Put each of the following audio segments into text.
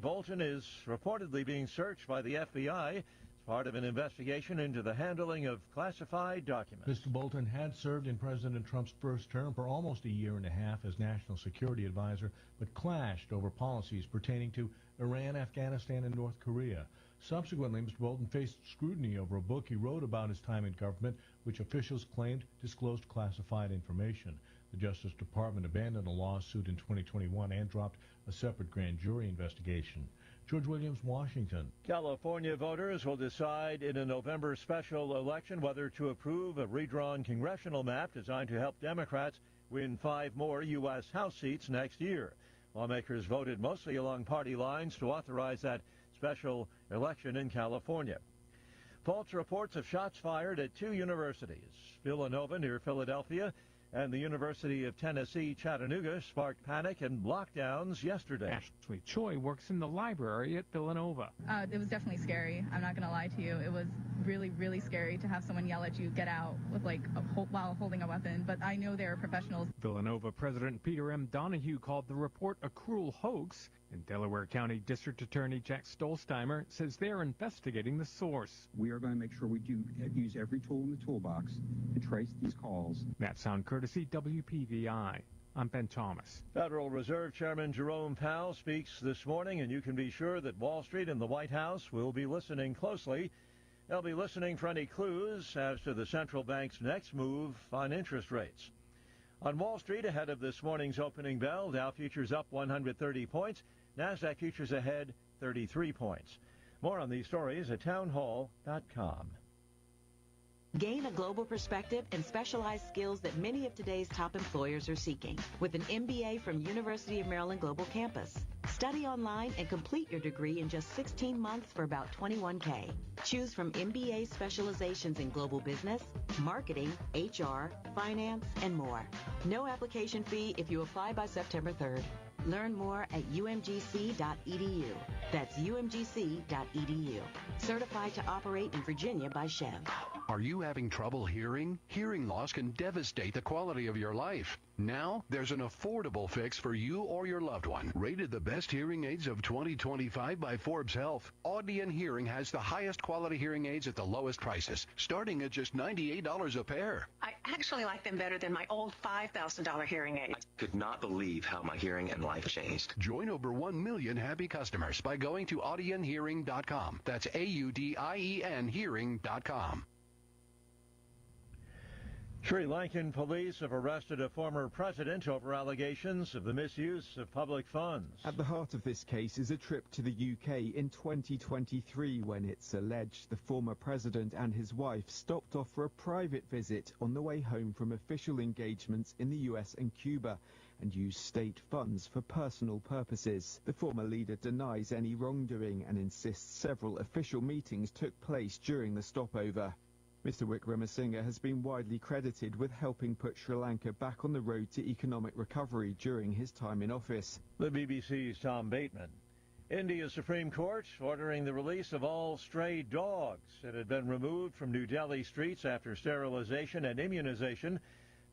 Bolton is reportedly being searched by the FBI as part of an investigation into the handling of classified documents. Mr. Bolton had served in President Trump's first term for almost a year and a half as National Security Advisor, but clashed over policies pertaining to Iran, Afghanistan, and North Korea. Subsequently, Mr. Bolton faced scrutiny over a book he wrote about his time in government, which officials claimed disclosed classified information. The Justice Department abandoned a lawsuit in 2021 and dropped a separate grand jury investigation. George Williams, Washington. California voters will decide in a November special election whether to approve a redrawn congressional map designed to help Democrats win 5 more U.S. House seats next year. Lawmakers voted mostly along party lines to authorize that special election in California. False reports of shots fired at 2 universities, Villanova near Philadelphia and the University of Tennessee, Chattanooga, sparked panic and lockdowns yesterday. Ashley Choi works in the library at Villanova. It was definitely scary. I'm not going to lie to you. It was really, really scary to have someone yell at you, get out, with while holding a weapon. But I know they're professionals. Villanova President Peter M. Donahue called the report a cruel hoax, and Delaware County District Attorney Jack Stolzheimer says they're investigating the source. We are going to make sure we do use every tool in the toolbox to trace these calls. That sound courtesy WPVI. I'm Ben Thomas. Federal Reserve Chairman Jerome Powell speaks this morning, and you can be sure that Wall Street and the White House will be listening closely. They'll be listening for any clues as to the central bank's next move on interest rates. On Wall Street, ahead of this morning's opening bell, Dow futures up 130 points. NASDAQ futures ahead 33 points. More on these stories at townhall.com. Gain a global perspective and specialized skills that many of today's top employers are seeking with an MBA from University of Maryland Global Campus. Study online and complete your degree in just 16 months for about $21K. Choose from MBA specializations in global business, marketing, HR, finance, and more. No application fee if you apply by September 3rd. Learn more at umgc.edu. That's umgc.edu. Certified to operate in Virginia by Chev. Are you having trouble hearing? Hearing loss can devastate the quality of your life. Now, there's an affordable fix for you or your loved one. Rated the best hearing aids of 2025 by Forbes Health, Audion Hearing has the highest quality hearing aids at the lowest prices, starting at just $98 a pair. I actually like them better than my old $5,000 hearing aid. I could not believe how my hearing and life changed. Join over 1 million happy customers by going to audionhearing.com. That's AUDIEN hearing.com. Sri Lankan police have arrested a former president over allegations of the misuse of public funds. At the heart of this case is a trip to the UK in 2023 when it's alleged the former president and his wife stopped off for a private visit on the way home from official engagements in the US and Cuba and used state funds for personal purposes. The former leader denies any wrongdoing and insists several official meetings took place during the stopover. Mr. Wickramasinghe has been widely credited with helping put Sri Lanka back on the road to economic recovery during his time in office. The BBC's Tom Bateman. India's Supreme Court ordering the release of all stray dogs that had been removed from New Delhi streets after sterilization and immunization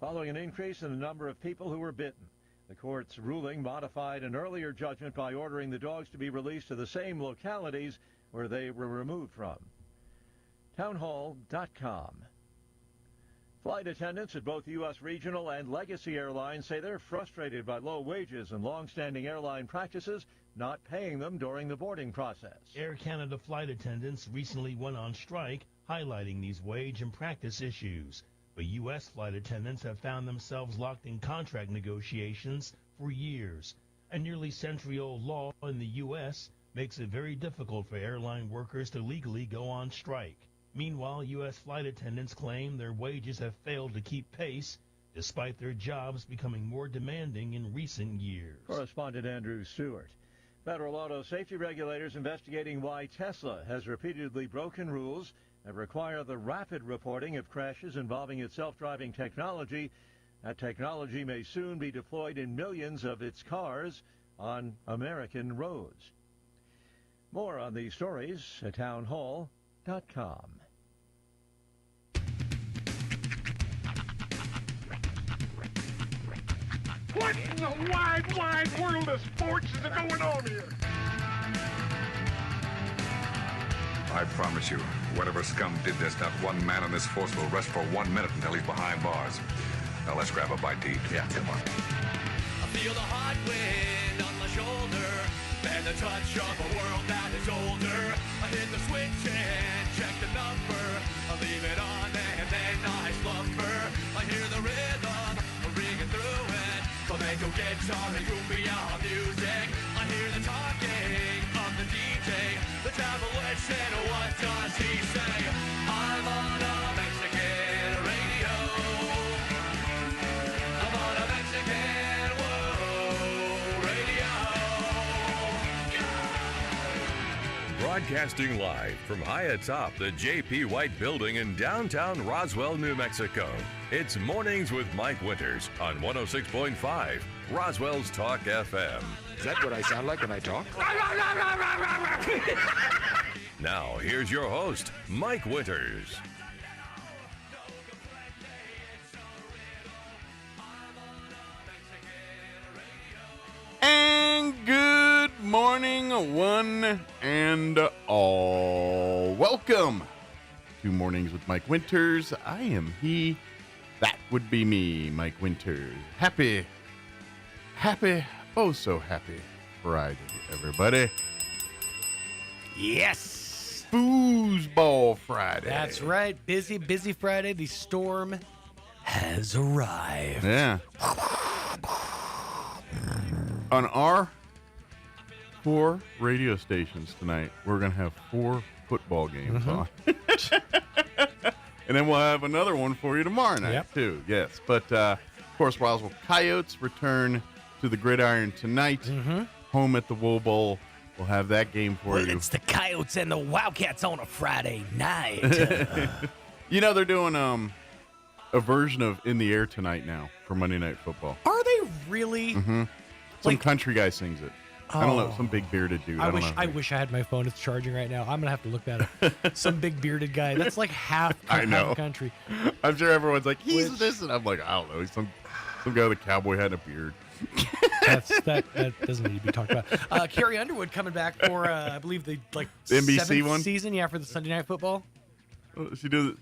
following an increase in the number of people who were bitten. The court's ruling modified an earlier judgment by ordering the dogs to be released to the same localities where they were removed from. Townhall.com. Flight attendants at both U.S. regional and legacy airlines say they're frustrated by low wages and long-standing airline practices not paying them during the boarding process. Air Canada flight attendants recently went on strike, highlighting these wage and practice issues. But U.S. flight attendants have found themselves locked in contract negotiations for years. A nearly century-old law in the U.S. makes it very difficult for airline workers to legally go on strike. Meanwhile, U.S. flight attendants claim their wages have failed to keep pace, despite their jobs becoming more demanding in recent years. Correspondent Andrew Stewart. Federal auto safety regulators investigating why Tesla has repeatedly broken rules that require the rapid reporting of crashes involving its self-driving technology. That technology may soon be deployed in millions of its cars on American roads. More on these stories at townhall.com. What in the wide, wide world of sports is going on here? I promise you, whatever scum did this, not one man in this force will rest for 1 minute until he's behind bars. Now let's grab a bite to eat. Yeah, come on. I feel the hot wind on my shoulder and the touch of a world that is older. I hit the switch and check the number. I leave it on and then I slumber. I hear the rhythm ringing through it. Flamenco guitar and cumbia music. I hear the talking of the DJ. The travel and what does he say? I'm on a Mexican radio. I'm on a Mexican radio. Broadcasting live from high atop the J.P. White Building in downtown Roswell, New Mexico. It's Mornings with Mike Winters on 106.5 Roswell's Talk FM. Is that what I sound like when I talk? Now, here's your host, Mike Winters. And good morning, one and all. Welcome to Mornings with Mike Winters. I am he. That would be me, Mike Winters. Happy, oh so happy Friday, everybody. Yes. Foosball Friday. That's right. Busy Friday. The storm has arrived. Yeah. On our 4 radio stations tonight, we're going to have 4 football games on. And then we'll have another one for you tomorrow night, too. Yes. But, of course, Roswell Coyotes return to the gridiron tonight. Home at the Wool Bowl. We'll have that game for you. It's the Coyotes and the Wildcats on a Friday night. You know, they're doing a version of In the Air Tonight now for Monday Night Football. Are they really? Some country guy sings it. I don't know, some big bearded dude. I wish I had my phone. It's charging right now. I'm gonna have to look that up. Some big bearded guy. That's like half country. I'm sure everyone's like, he's this, and I'm like, I don't know. He's some guy with a cowboy hat and a beard. That doesn't need to be talked about. Carrie Underwood coming back for I believe the NBC 7th one season, for the Sunday Night Football. She does.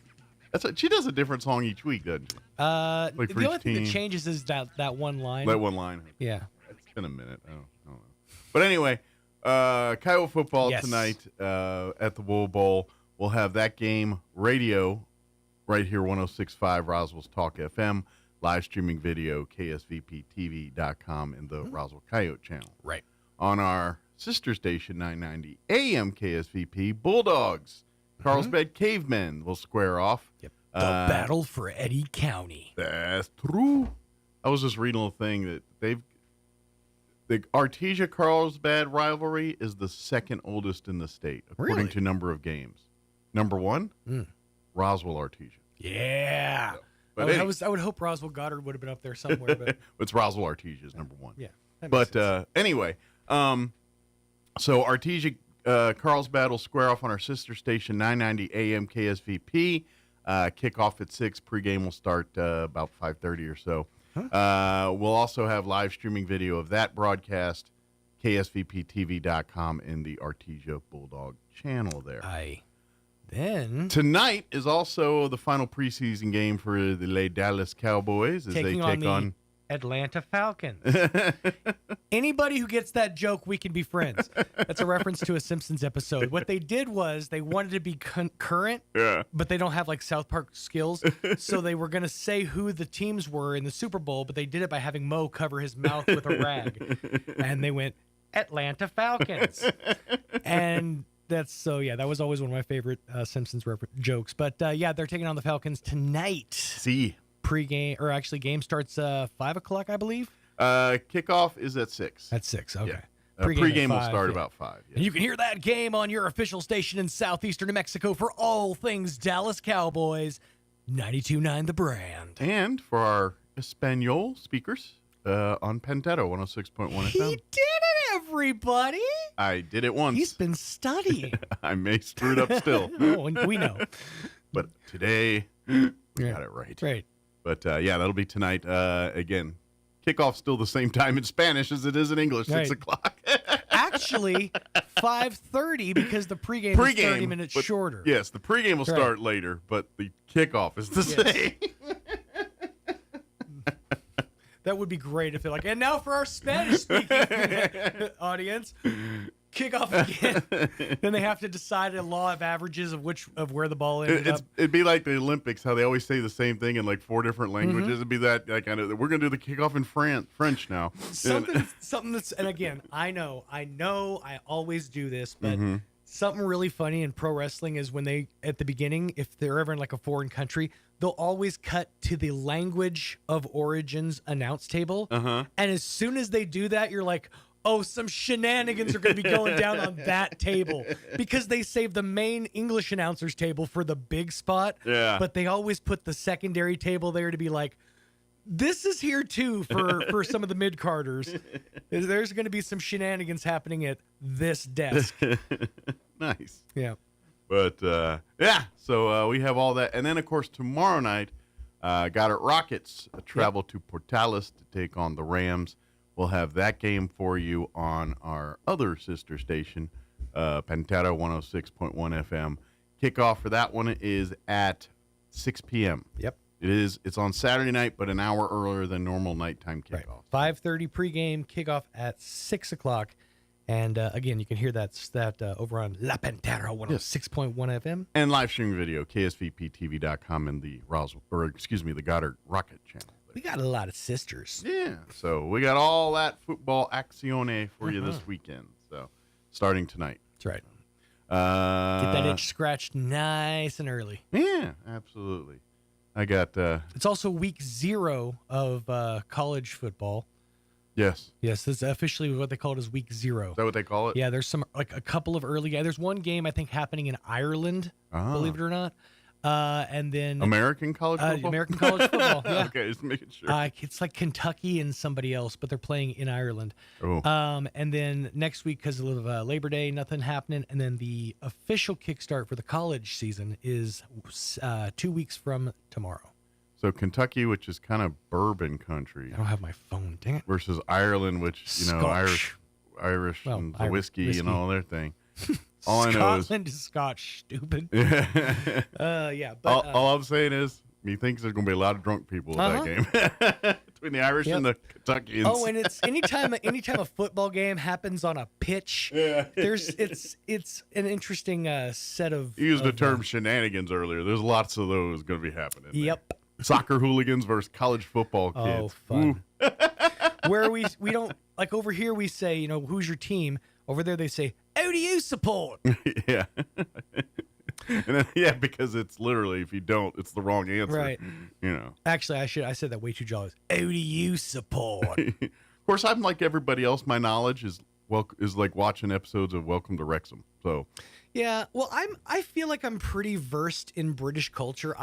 She does a different song each week, doesn't she? The only thing that changes is that one line. That one line. Yeah. It's been a minute. I don't know. But anyway, Coyote football tonight at the Wool Bowl. We'll have that game radio right here, 106.5 Roswell's Talk FM, live streaming video, ksvptv.com, and the Roswell Coyote channel. Right. On our sister station, 990 AM KSVP, Bulldogs, Carlsbad Cavemen will square off. Yep. The battle for Eddy County. That's true. I was just reading a little thing that the Artesia-Carlsbad rivalry is the second oldest in the state, according to number of games. Number 1, Roswell Artesia. Yeah. But I would hope Roswell Goddard would have been up there somewhere. But it's Roswell Artesia is number 1. Yeah. But anyway, so Artesia Carlsbad will square off on our sister station, 990 AM KSVP. Kickoff at 6. Pregame will start about 5:30 or so. We'll also have live streaming video of that broadcast, ksvptv.com, and the Artesia Bulldog channel there. Then tonight is also the final preseason game for the Les Dallas Cowboys as they take on Atlanta Falcons. Anybody who gets that joke, we can be friends. That's a reference to a Simpsons episode. What they did was they wanted to be current, but they don't have South Park skills. So they were going to say who the teams were in the Super Bowl, but they did it by having Mo cover his mouth with a rag. And they went, Atlanta Falcons. And that was always one of my favorite Simpsons jokes. But they're taking on the Falcons tonight. See. Pre-game, or actually game starts 5 o'clock, I believe. Kickoff is at 6. At 6, okay. Yeah. Pre-game will start about 5. Yeah. And you can hear that game on your official station in southeastern New Mexico for all things Dallas Cowboys, 92.9 The Brand. And for our Espanol speakers on Pentero, 106.1 FM. He did it, everybody. I did it once. He's been studying. I may screw it up still. We know. But today, we got it right. Right. But, that'll be tonight. Again, kickoff still the same time in Spanish as it is in English, 6 o'clock. actually 5:30 because the pregame is 30 minutes shorter. Yes, the pregame will start later, but the kickoff is the same. That would be great if they're like, and now for our Spanish-speaking audience, kickoff again. Then they have to decide a law of averages of where the ball ended up. It'd be like the Olympics, how they always say the same thing in like 4 different languages. It'd be that kind of. We're going to do the kickoff in French now. Something that's, and again, I know, I always do this, but something really funny in pro wrestling is when they, at the beginning, if they're ever in like a foreign country, they'll always cut to the language of origins announce table. And as soon as they do that, you're like, oh, some shenanigans are going to be going down on that table, because they save the main English announcers table for the big spot. Yeah. But they always put the secondary table there to be like, this is here too for some of the mid-carders. There's going to be some shenanigans happening at this desk. Nice. Yeah. But, so we have all that. And then, of course, tomorrow night, Goddard Rockets travel to Portales to take on the Rams. We'll have that game for you on our other sister station, Pantera 106.1 FM. Kickoff for that one is at 6 p.m. Yep. It's on Saturday night, but an hour earlier than normal nighttime kickoff. Right. 5:30 pregame, kickoff at 6 o'clock. And again, you can hear that over on La Pantera 106.1 FM. And live streaming video, ksvptv.com and the Goddard Rocket channel. We got a lot of sisters. Yeah, so we got all that football accione for you this weekend. So, starting tonight. That's right. Get that itch scratched nice and early. Yeah, absolutely. I got... it's also week 0 of college football. Yes. Yes, this is officially what they call it is week 0. Is that what they call it? Yeah, there's a couple of early guys. There's one game, I think, happening in Ireland, believe it or not. And then American college football? American college football, yeah. Okay, just making sure. It's like Kentucky and somebody else, but they're playing in Ireland. Oh. And then next week, because of Labor Day, nothing happening. And then the official kickstart for the college season is 2 weeks from tomorrow. So Kentucky, which is kind of bourbon country. I don't have my phone, dang it. Versus Ireland, which, Scotch. Irish and the whiskey and all their thing. All I know is Scotland is Scotch, stupid. Yeah, but all I'm saying is, methinks there's going to be a lot of drunk people at that game between the Irish and the Kentuckians. Oh, and it's anytime a football game happens on a pitch, it's an interesting set of. You used the term shenanigans earlier. There's lots of those going to be happening. Yep. There. Soccer hooligans versus college football kids. Oh, fun. Where we don't like over here we say, who's your team? Over there they say, who do you support? Yeah. And then, because it's literally, if you don't, it's the wrong answer. Right. Actually, I said that way too jolly. Who do you support? Of course, I'm like everybody else. My knowledge is like watching episodes of Welcome to Wrexham. So. Yeah. Well, I feel like I'm pretty versed in British culture.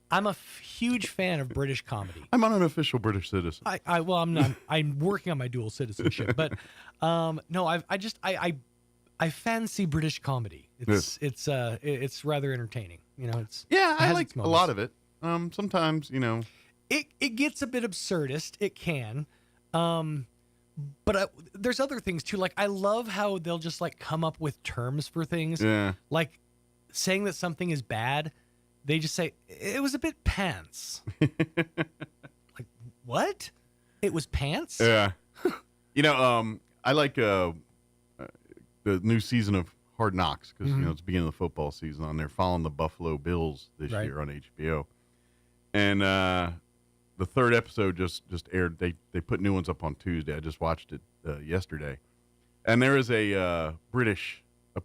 I'm a huge fan of British comedy. I'm not an official British citizen. I'm not. I'm working on my dual citizenship, but no, I fancy British comedy. It's rather entertaining. I like a lot of it. Sometimes it gets a bit absurdist. It can, but there's other things too. Like I love how they'll just like come up with terms for things. Yeah. Like saying that something is bad. They just say, it was a bit pants. Like, what? It was pants? Yeah. I like the new season of Hard Knocks because, it's the beginning of the football season on there, following the Buffalo Bills this year on HBO. And the third episode just aired. They put new ones up on Tuesday. I just watched it yesterday. And there is a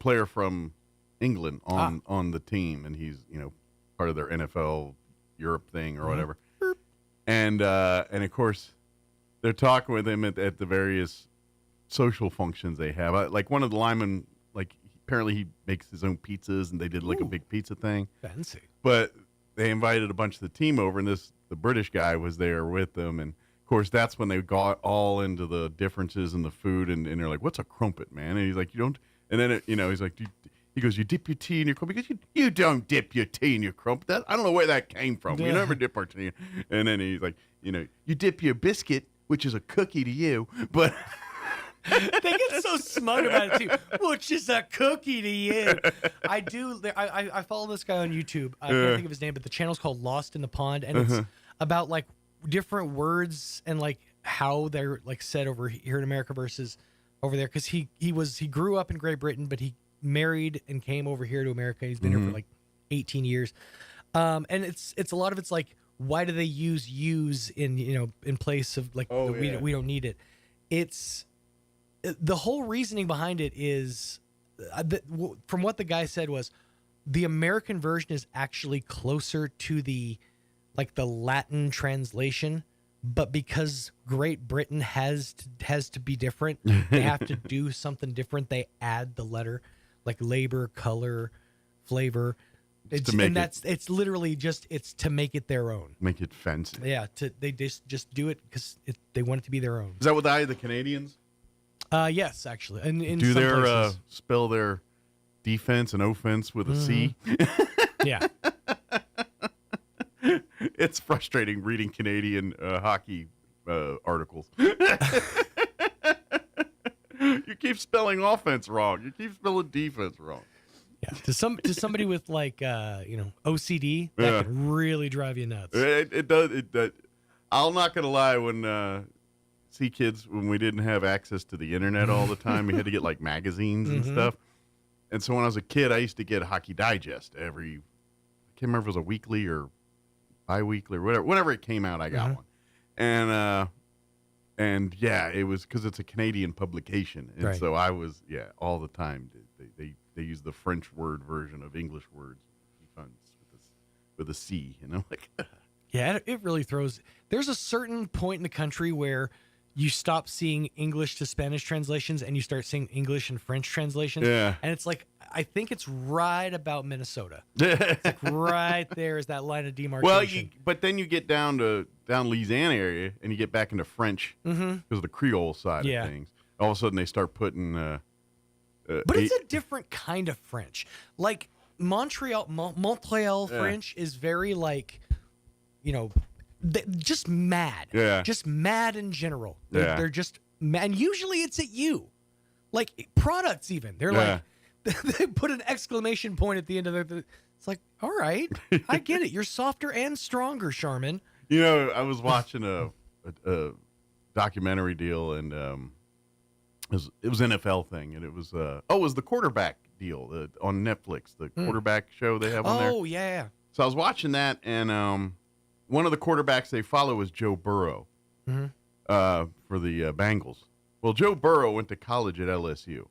player from England on the team, and he's, part of their NFL Europe thing or whatever. And of course, they're talking with him at the various social functions they have. Like one of the linemen, like apparently he makes his own pizzas, and they did like a big pizza thing. Fancy. But they invited a bunch of the team over, and the British guy was there with them. And of course, that's when they got all into the differences in the food, and they're like, "What's a crumpet, man?" And he's like, "You don't." And then he's like, he goes, "You dip your tea in your crumpet?" He goes, you don't dip your tea in your crumpet. I don't know where that came from. Yeah. We never dip our tea. And then he's like, you dip your biscuit, which is a cookie to you, but They get so smug about it too. Which is a cookie to you. I follow this guy on YouTube. I can't think of his name, but the channel's called Lost in the Pond, and it's about like different words and like how they're like said over here in America versus over there. Because he grew up in Great Britain, but he married and came over here to America. He's been here for like 18 years. And it's a lot of it's like, why do they use in place of like we don't need it. It's the whole reasoning behind it is from what the guy said was the American version is actually closer to the Latin translation, but because Great Britain has to be different, they have to do something different. They add the letter like labor, color, flavor. It's literally just it's to make it their own. Make it fancy. Yeah, they just do it because they want it to be their own. Is that what the Canadians? Yes, actually. And in do some their places. spell their defense and offense with a C? Yeah. It's frustrating reading Canadian hockey articles. You keep spelling offense wrong. You keep spelling defense wrong. Yeah, to somebody with like OCD, that can really drive you nuts. It does. I'm not gonna lie. When see kids when we didn't have access to the internet all the time, we had to get like magazines and stuff. And so when I was a kid, I used to get Hockey Digest I can't remember if it was a weekly or bi-weekly or whatever. Whenever it came out, I got one. And yeah, it was because it's a Canadian publication, and so I was all the time. They use the French word version of English words with a C, like. Yeah, it really throws. There's a certain point in the country where you stop seeing English to Spanish translations and you start seeing English and French translations. Yeah, and it's like I think it's right about Minnesota. It's like right there is that line of demarcation. Well, but then you get down Louisiana area and you get back into French because of the Creole side of things. All of a sudden they start putting. But it's a different kind of French. Like Montreal French is very like, just mad. Yeah. Just mad in general. They're just mad. And usually it's at you. Like products even. They're like, they put an exclamation point at the end of it. It's like, all right, I get it. You're softer and stronger, Charmin. I was watching a documentary deal and it was NFL thing, and it was it was the quarterback deal on Netflix, the quarterback show they have on there. Oh yeah. So I was watching that, and one of the quarterbacks they follow is Joe Burrow for the Bengals. Well, Joe Burrow went to college at LSU,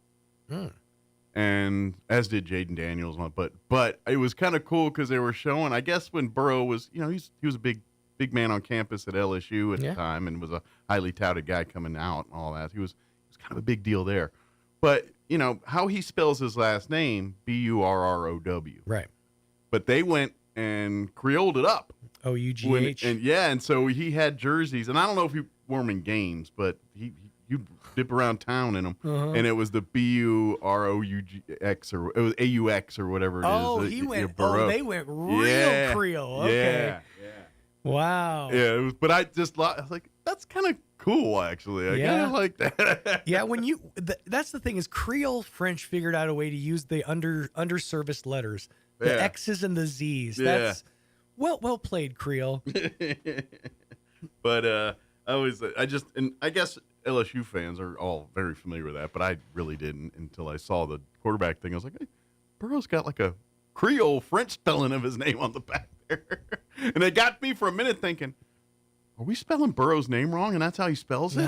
and as did Jaden Daniels. But it was kind of cool because they were showing. I guess when Burrow was, he was a big man on campus at LSU at the time, and was a highly touted guy coming out and all that. He was kind of a big deal there. But, how he spells his last name, Burrow. Right. But they went and Creoled it up. Ough. And so he had jerseys, and I don't know if he wore them in games, but you dip around town in them, and it was the Burrough or it was AUX or whatever it is. Oh, they went real Creole. Okay. Yeah. Wow. Yeah, it was, but I was like, that's kind of cool, actually. I kind of like that. Yeah, that's the thing is Creole French figured out a way to use the underserviced letters, the X's and the Z's. That's well played, Creole. But I guess LSU fans are all very familiar with that, but I really didn't until I saw the quarterback thing. I was like, hey, Burrow's got like a Creole French spelling of his name on the back there. And it got me for a minute thinking, are we spelling Burrow's name wrong and that's how he spells it?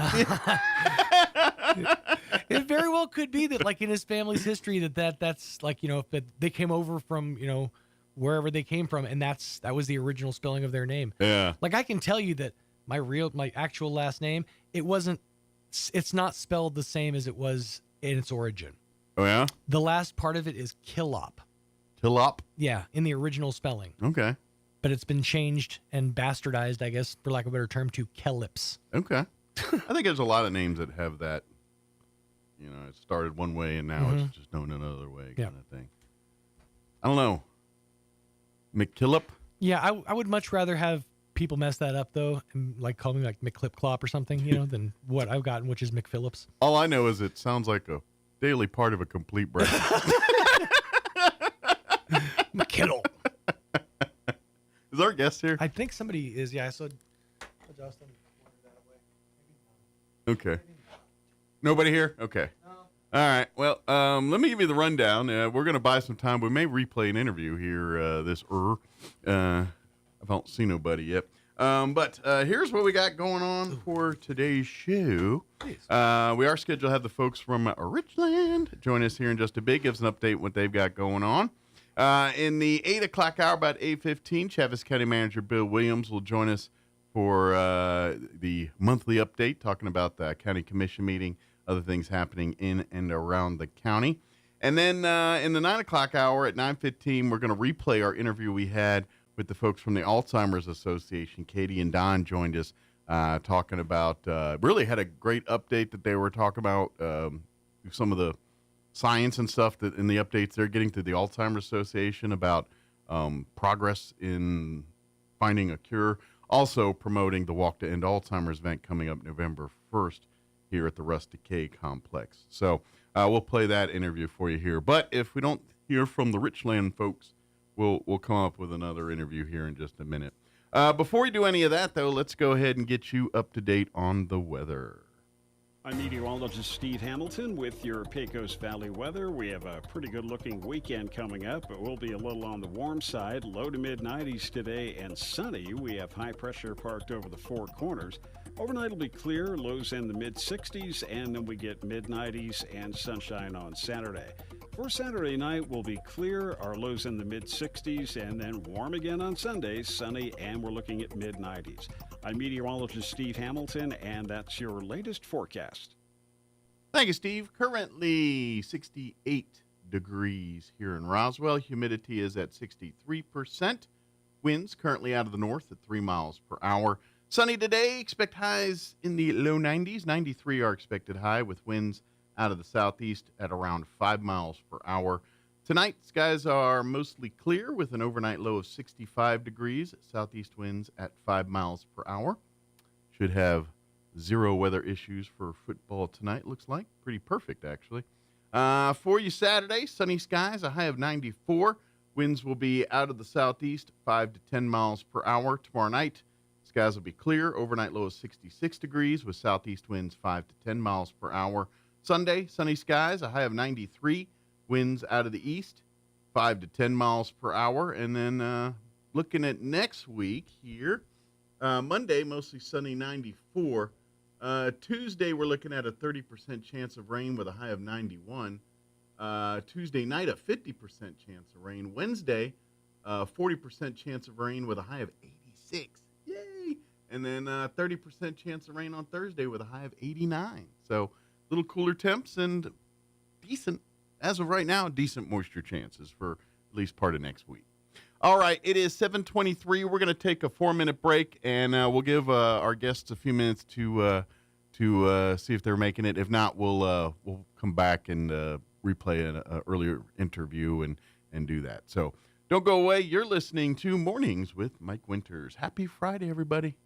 It very well could be that, like, in his family's history, that's like, that they came over from, wherever they came from, and that was the original spelling of their name. Yeah. Like, I can tell you that my actual last name, it's not spelled the same as it was in its origin. Oh, yeah? The last part of it is Killop. Killop? Yeah, in the original spelling. Okay. But it's been changed and bastardized, I guess, for lack of a better term, to Kellips. Okay. I think there's a lot of names that have that, it started one way and now it's just known another way kind of thing. I don't know. McKillop? Yeah, I would much rather have people mess that up though, and like call me like McClip-Clop or something, you know, than what I've gotten, which is McPhillips. All I know is it sounds like a daily part of a complete breakfast. McKittle. Is our guest here? I think somebody is. Yeah, I saw Justin. Okay. Nobody here? Okay. All right. Well, let me give you the rundown. We're going to buy some time. We may replay an interview here I don't see nobody yet. But here's what we got going on for today's show. We are scheduled to have the folks from Richland join us here in just a bit. Give us an update what they've got going on. In the 8 o'clock hour, about 8:15, Chaffetz County Manager Bill Williams will join us for the monthly update, talking about the county commission meeting, other things happening in and around the county. And then in the 9 o'clock hour at 9:15, we're going to replay our interview we had with the folks from the Alzheimer's Association. Katie and Don joined us talking about, really had a great update that they were talking about, some of the science and stuff that in the updates they're getting to the Alzheimer's Association about progress in finding a cure. Also promoting the Walk to End Alzheimer's event coming up November 1st here at the Rustic K Complex. So we'll play that interview for you here. But if we don't hear from the Richland folks, we'll come up with another interview here in just a minute. Before we do any of that, though, let's go ahead and get you up to date on the weather. I'm meteorologist Steve Hamilton with your Pecos Valley weather. We have a pretty good-looking weekend coming up, but we'll be a little on the warm side. Low to mid-90s today and sunny. We have high pressure parked over the Four Corners. Overnight will be clear, lows in the mid-60s, and then we get mid-90s and sunshine on Saturday. For Saturday night, we'll be clear, our lows in the mid-60s, and then warm again on Sunday, sunny, and we're looking at mid-90s. I'm meteorologist Steve Hamilton, and that's your latest forecast. Thank you, Steve. Currently 68 degrees here in Roswell. Humidity is at 63%. Winds currently out of the north at 3 miles per hour. Sunny today. Expect highs in the low 90s. 93 are expected high with winds out of the southeast at around 5 miles per hour. Tonight, skies are mostly clear with an overnight low of 65 degrees. Southeast winds at 5 miles per hour. Should have zero weather issues for football tonight, looks like. Pretty perfect, actually. For you Saturday, sunny skies, a high of 94. Winds will be out of the southeast, 5 to 10 miles per hour. Tomorrow night, skies will be clear. Overnight low of 66 degrees with southeast winds 5 to 10 miles per hour. Sunday, sunny skies, a high of 93. Winds out of the east, 5 to 10 miles per hour. And then looking at next week here, Monday, mostly sunny, 94. Tuesday, we're looking at a 30% chance of rain with a high of 91. Tuesday night, a 50% chance of rain. Wednesday, 40% chance of rain with a high of 86. Yay! And then 30% chance of rain on Thursday with a high of 89. So little cooler temps and decent, as of right now, decent moisture chances for at least part of next week. All right, it is 7:23. We're going to take a 4-minute break, and we'll give our guests a few minutes to see if they're making it. If not, we'll come back and replay an earlier interview and do that. So don't go away. You're listening to Mornings with Mike Winters. Happy Friday, everybody.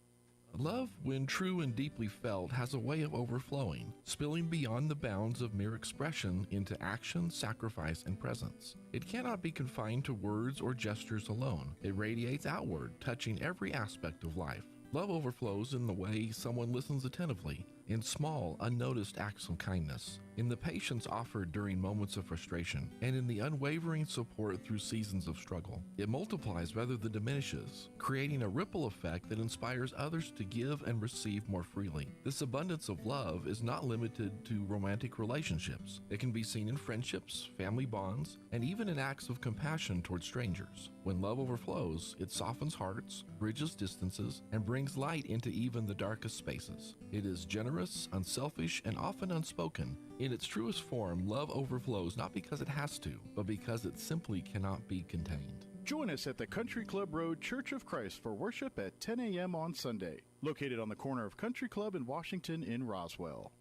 Love, when true and deeply felt, has a way of overflowing, spilling beyond the bounds of mere expression into action, sacrifice, and presence. It cannot be confined to words or gestures alone. It radiates outward, touching every aspect of life. Love overflows in the way someone listens attentively, in small, unnoticed acts of kindness, in the patience offered during moments of frustration, and in the unwavering support through seasons of struggle. It multiplies rather than diminishes, creating a ripple effect that inspires others to give and receive more freely. This abundance of love is not limited to romantic relationships. It can be seen in friendships, family bonds, and even in acts of compassion towards strangers. When love overflows, it softens hearts, bridges distances, and brings light into even the darkest spaces. It is generous, unselfish, and often unspoken. In its truest form, love overflows not because it has to, but because it simply cannot be contained. Join us at the Country Club Road Church of Christ for worship at 10 a.m. on Sunday, located on the corner of Country Club and Washington in Roswell.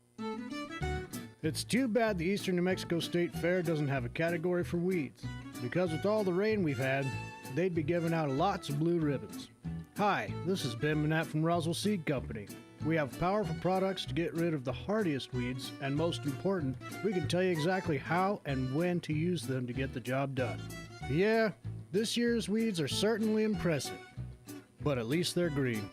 It's too bad the Eastern New Mexico State Fair doesn't have a category for weeds, because with all the rain we've had, they'd be giving out lots of blue ribbons. Hi, this is Ben Manette from Roswell Seed Company. We have powerful products to get rid of the hardiest weeds, and most important, we can tell you exactly how and when to use them to get the job done. Yeah, this year's weeds are certainly impressive, but at least they're green.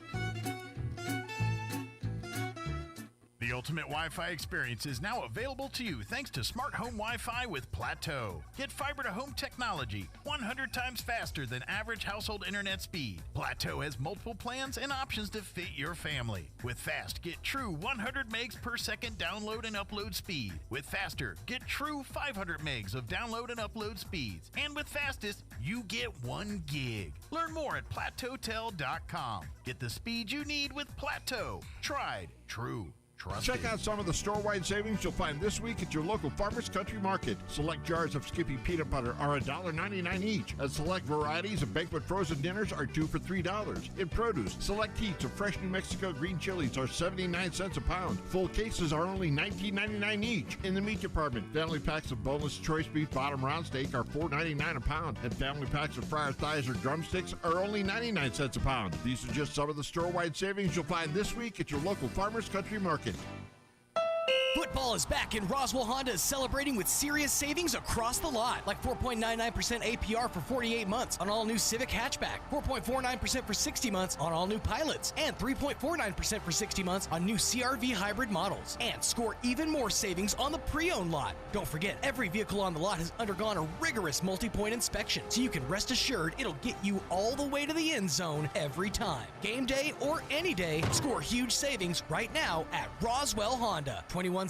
The ultimate Wi-Fi experience is now available to you thanks to Smart Home Wi-Fi with Plateau. Get fiber-to-home technology 100 times faster than average household internet speed. Plateau has multiple plans and options to fit your family. With Fast, get true 100 megs per second download and upload speed. With Faster, get true 500 megs of download and upload speeds. And with Fastest, you get 1 gig. Learn more at plateautel.com. Get the speed you need with Plateau. Tried, true. Trusted. Check out some of the store-wide savings you'll find this week at your local Farmers Country Market. Select jars of Skippy peanut butter are $1.99 each, and select varieties of banquet frozen dinners are 2 for $3. In produce, select heats of fresh New Mexico green chilies are 79 cents a pound. Full cases are only $19.99 each. In the meat department, family packs of boneless choice beef bottom round steak are $4.99 a pound, and family packs of fryer thighs or drumsticks are only 99 cents a pound. These are just some of the store-wide savings you'll find this week at your local Farmers Country Market. Football is back, and Roswell Honda is celebrating with serious savings across the lot, like 4.99% APR for 48 months on all new Civic hatchback, 4.49% for 60 months on all new Pilots, and 3.49% for 60 months on new CR-V hybrid models. And score even more savings on the pre-owned lot. Don't forget, every vehicle on the lot has undergone a rigorous multi-point inspection, so you can rest assured it'll get you all the way to the end zone every time. Game day or any day, score huge savings right now at Roswell Honda, 2177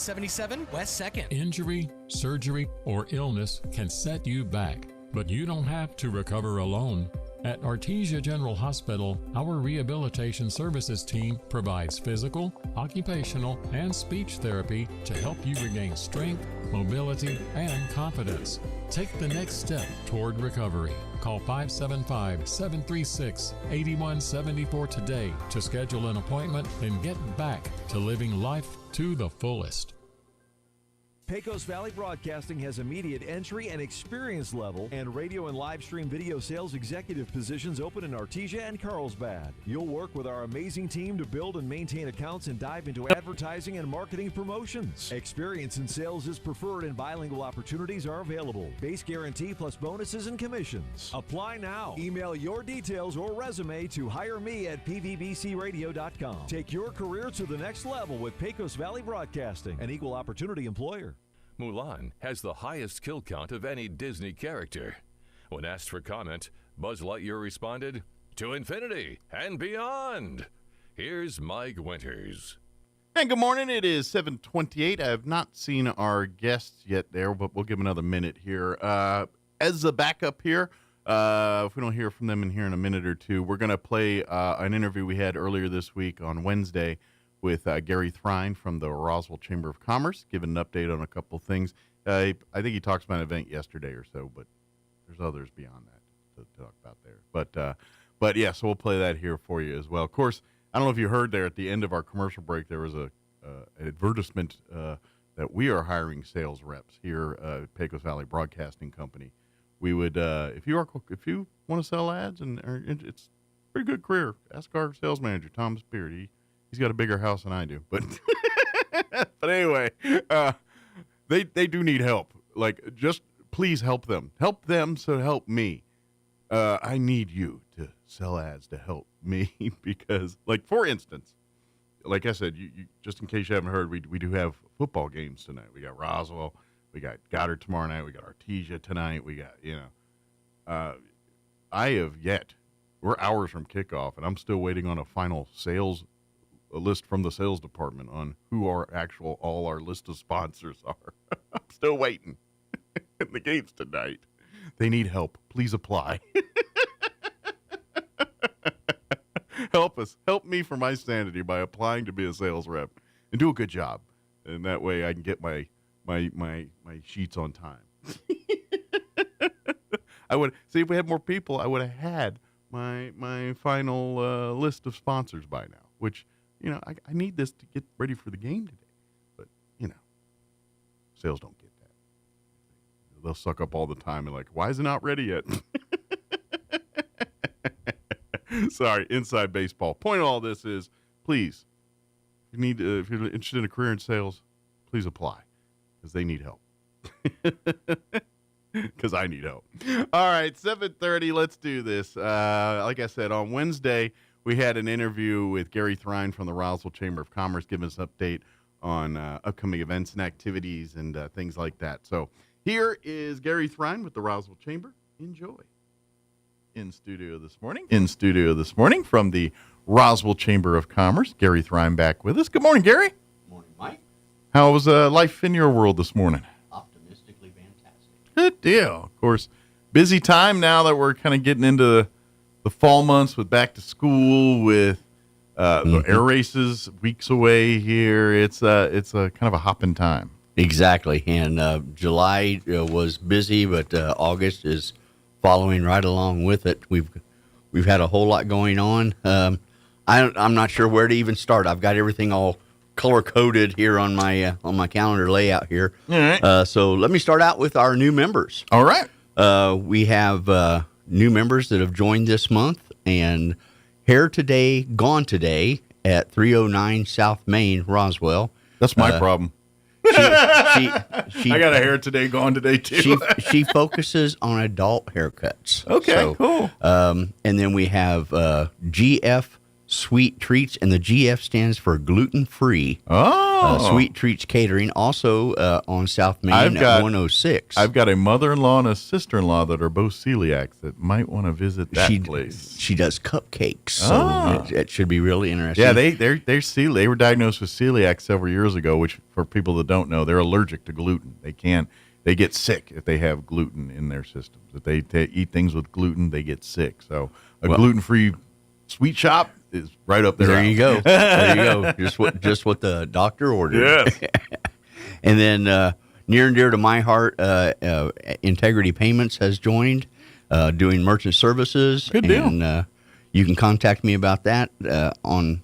West 2nd. Injury, surgery, or illness can set you back, but you don't have to recover alone. At Artesia General Hospital, our rehabilitation services team provides physical, occupational, and speech therapy to help you regain strength, mobility, and confidence. Take the next step toward recovery. Call 575-736-8174 today to schedule an appointment and get back to living life to the fullest. Pecos Valley Broadcasting has immediate entry and experience level and radio and live stream video sales executive positions open in Artesia and Carlsbad. You'll work with our amazing team to build and maintain accounts and dive into advertising and marketing promotions. Experience in sales is preferred and bilingual opportunities are available. Base guarantee plus bonuses and commissions. Apply now. Email your details or resume to hireme@pvbcradio.com. Take your career to the next level with Pecos Valley Broadcasting, an equal opportunity employer. Mulan has the highest kill count of any Disney character. When asked for comment, Buzz Lightyear responded, "To infinity and beyond." Here's Mike Winters. And good morning. It is 7:28. I have not seen our guests yet there, but we'll give them another minute here. As a backup here, if we don't hear from them in here in a minute or two, we're going to play an interview we had earlier this week on Wednesday with Gary Thrine from the Roswell Chamber of Commerce, giving an update on a couple of things. I think he talks about an event yesterday or so, but there's others beyond that to talk about there. But yeah, so we'll play that here for you as well. Of course, I don't know if you heard there at the end of our commercial break, there was an advertisement that we are hiring sales reps here at Pecos Valley Broadcasting Company. We would, if you want to sell ads, and it's a pretty good career, ask our sales manager, Tom Spear. He's got a bigger house than I do, but but anyway, they do need help. Like, just please help them. Help them, so help me. I need you to sell ads to help me because, like, for instance, like I said, you just in case you haven't heard, we do have football games tonight. We got Roswell, we got Goddard tomorrow night, we got Artesia tonight, we got, we're hours from kickoff, and I'm still waiting on a final sales list from the sales department on who all our list of sponsors are. I'm still waiting. The game's tonight. They need help. Please apply. Help us. Help me for my sanity by applying to be a sales rep and do a good job. And that way I can get my sheets on time. I would see if we had more people, I would have had my final list of sponsors by now, which, I need this to get ready for the game today. But, sales don't get that. They'll suck up all the time and like, why is it not ready yet? Sorry, inside baseball. Point of all this is, please, if you're interested in a career in sales, please apply because they need help. Because I need help. All right, 7:30. Let's do this. Like I said, on Wednesday we had an interview with Gary Thrine from the Roswell Chamber of Commerce, giving us an update on upcoming events and activities and things like that. So here is Gary Thrine with the Roswell Chamber. Enjoy. In studio this morning from the Roswell Chamber of Commerce, Gary Thrine back with us. Good morning, Gary. Good morning, Mike. How was life in your world this morning? Optimistically fantastic. Good deal. Of course, busy time now that we're kind of getting into the fall months with back to school, with the air races weeks away here. It's a kind of a hopping time. Exactly. And July was busy, but August is following right along with it. We've had a whole lot going on. I'm not sure where to even start. I've got everything all color coded here on my calendar layout here. All right. So let me start out with our new members. All right. We have new members that have joined this month, and Hair Today, Gone Today at 309 South Main, Roswell. That's my problem. She I got a Hair Today, Gone Today too. She focuses on adult haircuts. Okay, cool. And then we have GF Sweet Treats, and the GF stands for gluten free. Oh, Sweet Treats Catering, also on South Main at 106. I've got a mother-in-law and a sister-in-law that are both celiacs that might want to visit that place. She does cupcakes, so it should be really interesting. Yeah, they were diagnosed with celiac several years ago, which for people that don't know, they're allergic to gluten. They get sick if they have gluten in their systems. If they eat things with gluten, they get sick. So gluten-free sweet shop is right up there. There you go. There you go. Just what the doctor ordered. Yes. And then near and dear to my heart, Integrity Payments has joined, doing merchant services. Good deal. And you can contact me about that on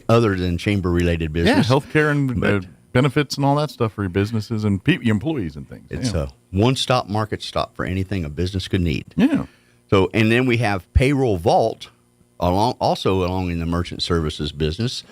other than chamber-related business. Yeah, healthcare and benefits and all that stuff for your businesses and your employees and things. It's a one-stop market stop for anything a business could need. Yeah. So, and then we have Payroll Vault, along in the merchant services business,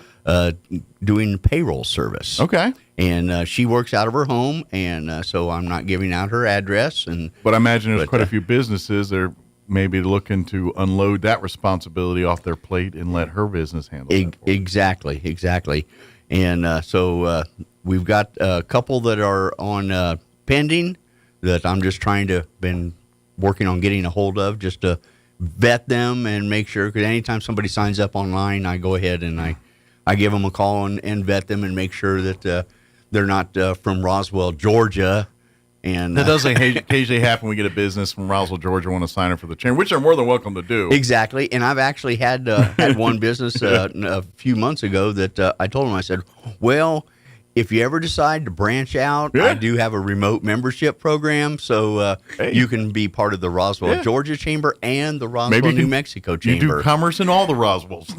doing payroll service. Okay. And she works out of her home, and so I'm not giving out her address. But I imagine there's quite a few businesses that are maybe looking to unload that responsibility off their plate and let her business handle it. Exactly. And so we've got a couple that are on pending that I'm just been working on getting a hold of just to vet them and make sure, because anytime somebody signs up online, I go ahead and I give them a call and vet them and make sure that they're not from Roswell, Georgia. And that does occasionally happen. We get a business from Roswell, Georgia, want to sign up for the chamber, which they're more than welcome to do. Exactly. And I've actually had one business a few months ago that I told them, I said, well, if you ever decide to branch out, I do have a remote membership program, so you can be part of the Roswell, Georgia Chamber and the Roswell, New Mexico Chamber. You do commerce in all the Roswells.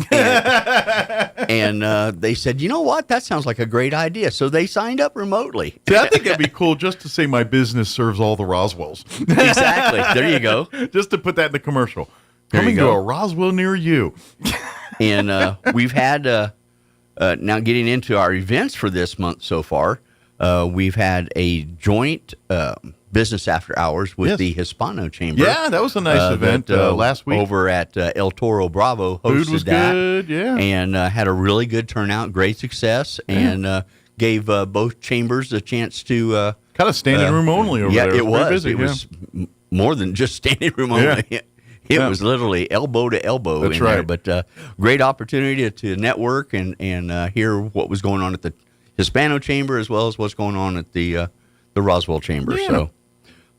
And they said, you know what? That sounds like a great idea. So they signed up remotely. See, I think that'd be cool just to say my business serves all the Roswells. Exactly. There you go. Just to put that in the commercial. Coming to a Roswell near you. And we've had... now getting into our events for this month so far, we've had a joint business after hours with the Hispano Chamber. Yeah, that was a nice event last week. Over at El Toro Bravo hosted Food was that. Good, yeah. And had a really good turnout, great success, and gave both chambers a chance to... kind of standing room only over there. Yeah, it was. It was more than just standing room only. It was literally elbow to elbow in there, but great opportunity to network and hear what was going on at the Hispano Chamber as well as what's going on at the Roswell Chamber. Yeah. So,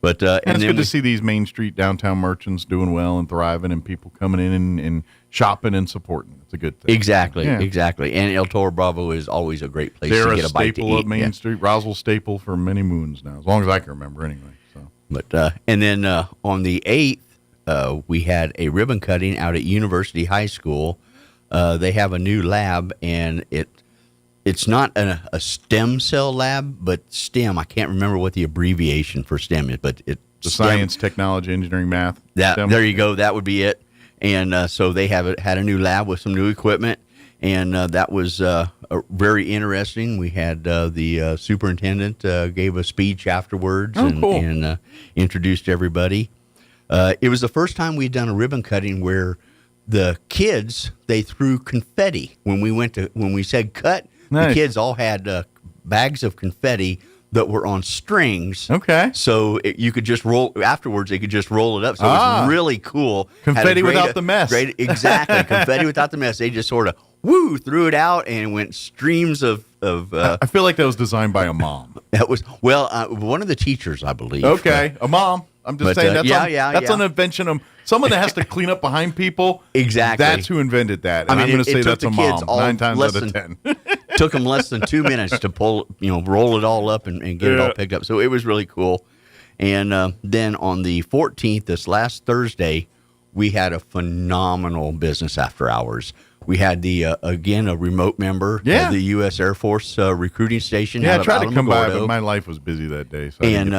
but and it's good to see these Main Street downtown merchants doing well and thriving, and people coming in and shopping and supporting. It's a good thing. Exactly. And El Toro Bravo is always a great place to get a bite to eat. They're a staple of Main Street, Roswell staple for many moons now, as long as I can remember anyway. So, but and then on the 8th. We had a ribbon cutting out at University High School. They have a new lab, and it's not a stem cell lab, but STEM. I can't remember what the abbreviation for STEM is, but it's the science, technology, engineering, math. There you go. That would be it. And so they had a new lab with some new equipment, and that was very interesting. We had the superintendent gave a speech afterwards and introduced everybody. It was the first time we'd done a ribbon cutting where the kids, they threw confetti. When we said cut, the kids all had bags of confetti that were on strings. Okay. So you could just roll, afterwards they could just roll it up. So it was really cool. Confetti without the mess. Exactly. Confetti without the mess. They just sort of, threw it out and went streams of I feel like that was designed by a mom. That was, one of the teachers, I believe. Okay. A mom. I'm just saying that's an invention of someone that has to clean up behind people. Exactly. That's who invented that. And I'm going to say that's a mom 9 times out of 10. Took them less than 2 minutes to roll it all up and get it all picked up. So it was really cool. And then on the 14th, this last Thursday, we had a phenomenal business after hours. We had a remote member of the U.S. Air Force recruiting station. Yeah, I tried to come by, but my life was busy that day. So and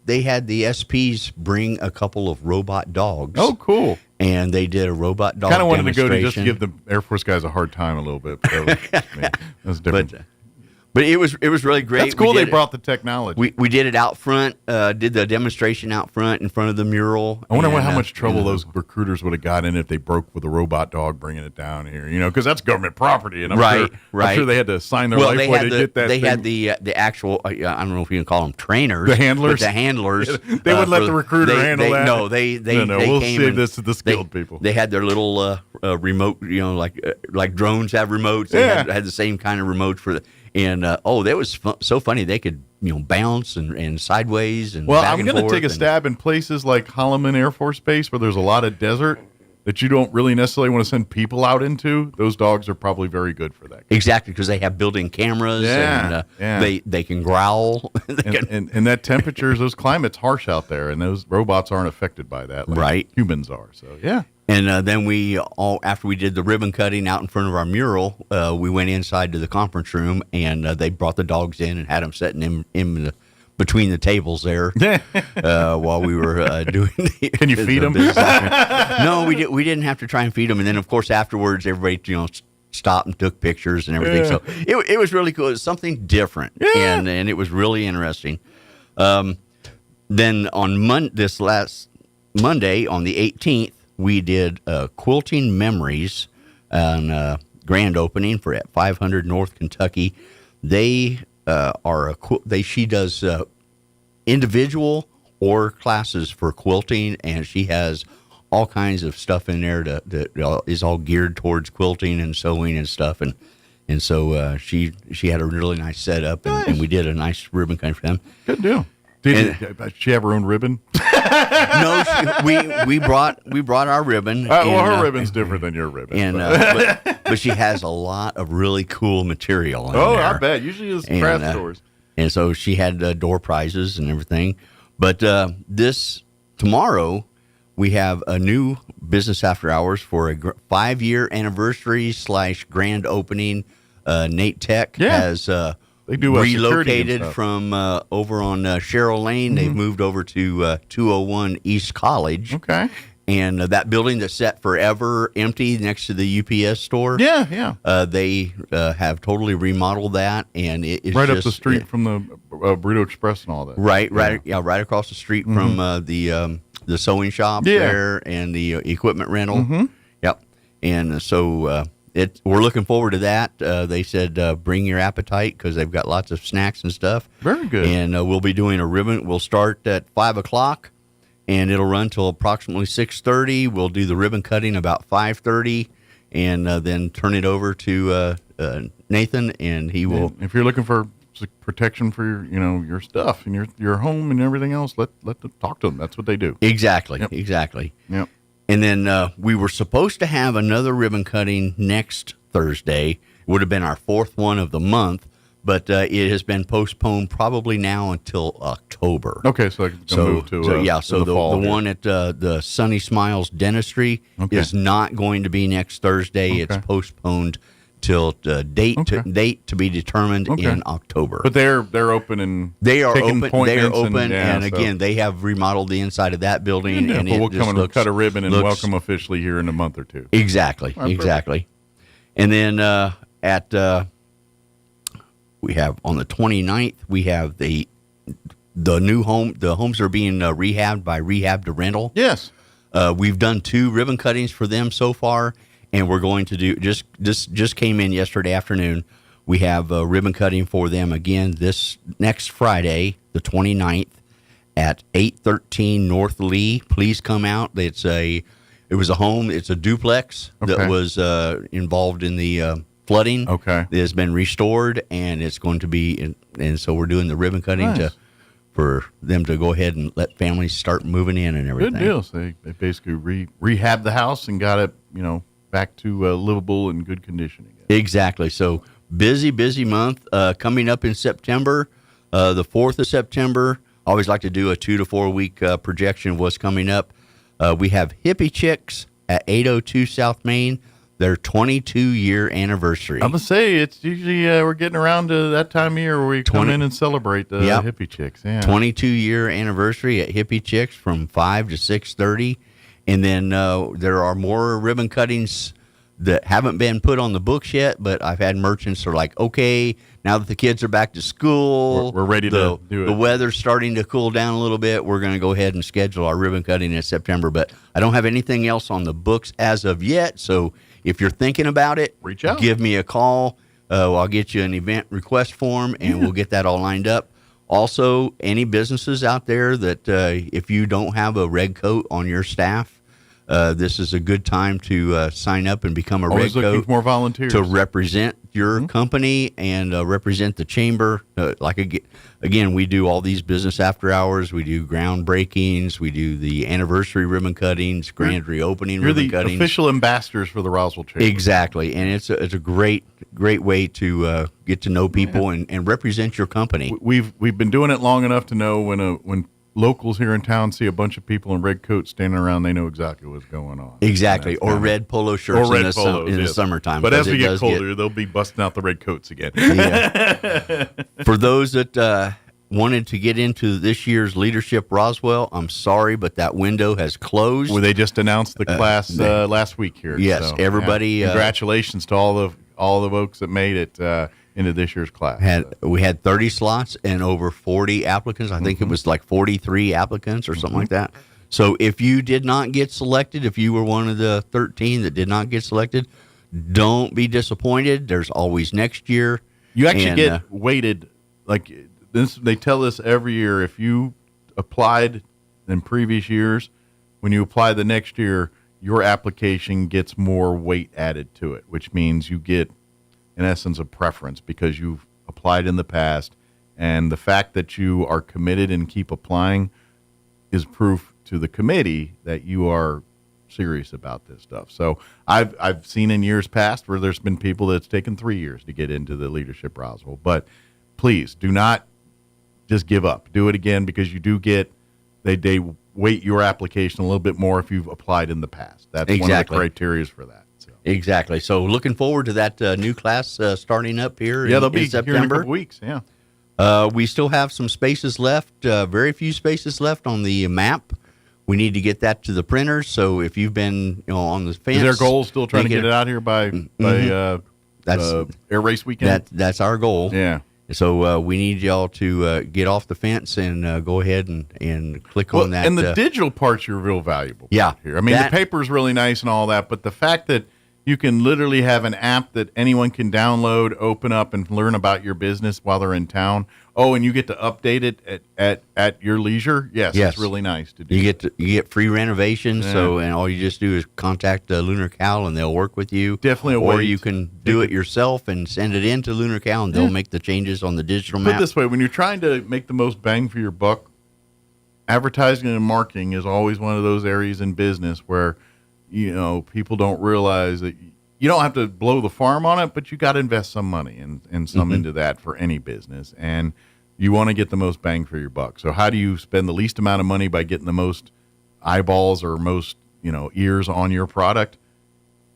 they had the SPs bring a couple of robot dogs. Oh, cool. And they did a robot dog kind of wanted to go to demonstration. just give the Air Force guys a hard time a little bit. But that was different. But it was really great. That's cool. They brought the technology. We did it out front. Did the demonstration out front in front of the mural. I wonder how much trouble those recruiters would have got in if they broke with a robot dog bringing it down here. Because that's government property, and I'm sure they had to sign their life away to get that. They had the actual. I don't know if you can call them trainers. The handlers. The handlers. They would let the recruiter handle that. No, they we'll came save this to the skilled people. They had their little remote. Like drones have remotes. They had the same kind of remote for. And that was so funny. They could bounce and sideways and back I'm going to take a stab in places like Holloman Air Force Base where there's a lot of desert that you don't really necessarily want to send people out into. Those dogs are probably very good for that. Exactly, because they have built-in cameras and they can growl. And that temperature, those climates harsh out there, and those robots aren't affected by that like humans are. So yeah. And then after we did the ribbon cutting out in front of our mural, we went inside to the conference room, and they brought the dogs in and had them sitting in between the tables there while we were doing. Can you feed them? No, we didn't have to try and feed them. And then of course afterwards, everybody stopped and took pictures and everything. So it was really cool. It was something different, and it was really interesting. Then on this last Monday, on the 18th. We did Quilting Memories on grand opening at 500 North Kentucky. They she does individual or classes for quilting, and she has all kinds of stuff in there that is all geared towards quilting and sewing and stuff. And so she had a really nice setup, and we did a nice ribbon cutting for them. Good deal. Did she have her own ribbon? No, we brought our ribbon. Her ribbon's different than your ribbon. But she has a lot of really cool material in there. I bet. Usually it's craft stores. And so she had door prizes and everything. But tomorrow, we have a new business after hours for a 5-year anniversary / grand opening. Nate Tech has... They do relocated from over on Sherrill Lane. They've moved over to 201 East College. Okay. And that building that's set forever empty next to the UPS store. Yeah. They have totally remodeled that, and it is right up the street from the Burrito Express and all that. Right across the street from the sewing shop there and the equipment rental. Mm-hmm. Yep. And so. We're looking forward to that. They said bring your appetite because they've got lots of snacks and stuff. Very good. And we'll be doing a ribbon. We'll start at 5:00, and it'll run till approximately 6:30. We'll do the ribbon cutting about 5:30, and then turn it over to Nathan, and he will. If you're looking for protection for your stuff and your home and everything else, let them talk to them. That's what they do. Exactly. Yep. Exactly. Yep. And then we were supposed to have another ribbon cutting next Thursday. It would have been our 4th one of the month, but it has been postponed probably now until October. Okay, so it's going to move to so the one at the Sunny Smiles Dentistry is not going to be next Thursday. Okay. It's postponed till date to be determined in October. But they're open and they are taking open. They are appointments open, and again, they have remodeled the inside of that building. And we'll come and cut a ribbon and welcome officially here in a month or two. Exactly, exactly. And then we have on the 29th, we have the new home. The homes are being rehabbed by Rehab to Rental. Yes. We've done 2 ribbon cuttings for them so far, and we're going to do just came in yesterday afternoon. We have a ribbon cutting for them again this next Friday, the 29th, at 813 North Lee. Please come out. It was a home. It's a duplex that was involved in the flooding. Okay. It has been restored, and it's going to be, and so we're doing the ribbon cutting for them to go ahead and let families start moving in and everything. Good deal. So they basically rehabbed the house and got it, back to livable and good condition again. Exactly. So busy month coming up in September, the 4th of September. I always like to do a 2 to 4 week projection of what's coming up. We have Hippie Chicks at 802 South Main. Their 22-year anniversary. I'm going to say it's usually we're getting around to that time of year where we come in and celebrate the Hippie Chicks. Yeah. 22-year anniversary at Hippie Chicks from 5 to 6:30. And then there are more ribbon cuttings that haven't been put on the books yet, but I've had merchants who are like, okay, now that the kids are back to school, we're ready to do it. The weather's starting to cool down a little bit. We're going to go ahead and schedule our ribbon cutting in September, but I don't have anything else on the books as of yet, so if you're thinking about it, reach out. Give me a call. I'll get you an event request form, and we'll get that all lined up. Also, any businesses out there that if you don't have a red coat on your staff, this is a good time to sign up and become a Always red looking coat for more volunteers to represent your company and represent the chamber. Again, we do all these business after hours. We do groundbreakings. We do the anniversary ribbon cuttings, grand reopening ribbon cuttings. You're the official ambassadors for the Roswell Chamber. Exactly, and it's a great way to get to know people and represent your company. We've been doing it long enough to know when locals here in town see a bunch of people in red coats standing around, they know exactly what's going on. Exactly, or red polo shirts in the summertime. But as we get colder, they'll be busting out the red coats again. Yeah. For those that wanted to get into this year's Leadership Roswell, I'm sorry, but that window has closed. Well, they just announced the class last week here. Yes, so, everybody. Congratulations to all the folks that made it into this year's class. We had 30 slots and over 40 applicants. I think it was like 43 applicants or something like that. So if you did not get selected, if you were one of the 13 that did not get selected, don't be disappointed. There's always next year. You actually get weighted like this. They tell us every year, if you applied in previous years, when you apply the next year, your application gets more weight added to it, which means you get, in essence, a preference because you've applied in the past. And the fact that you are committed and keep applying is proof to the committee that you are serious about this stuff. So I've seen in years past where there's been people that's taken 3 years to get into the Leadership Roswell. But please do not just give up. Do it again, because you do get, they weight your application a little bit more if you've applied in the past. That's one of the criteria for that. So. Exactly. So looking forward to that new class starting up here they'll be in September. Here in a couple weeks, yeah. We still have some spaces left, very few spaces left on the map. We need to get that to the printers. So if you've been on the fence. Is their goal still trying to get it out here by that's Air Race weekend? That's our goal. Yeah. So we need y'all to get off the fence and go ahead and click on that. And the digital parts are real valuable. Yeah. Here. I mean, the paper's really nice and all that, but the fact that you can literally have an app that anyone can download, open up, and learn about your business while they're in town. Oh, and you get to update it at your leisure. Yes, it's really nice to do. You get free renovations. Yeah. So, and all you just do is contact Lunar Cal, and they'll work with you. Definitely a or way. you can do it yourself and send it in to Lunar Cal, and they'll make the changes on the digital map. Put it this way: when you're trying to make the most bang for your buck, advertising and marketing is always one of those areas in business where people don't realize that. You don't have to blow the farm on it, but you got to invest some money and some into that for any business. And you want to get the most bang for your buck. So how do you spend the least amount of money by getting the most eyeballs or most, ears on your product?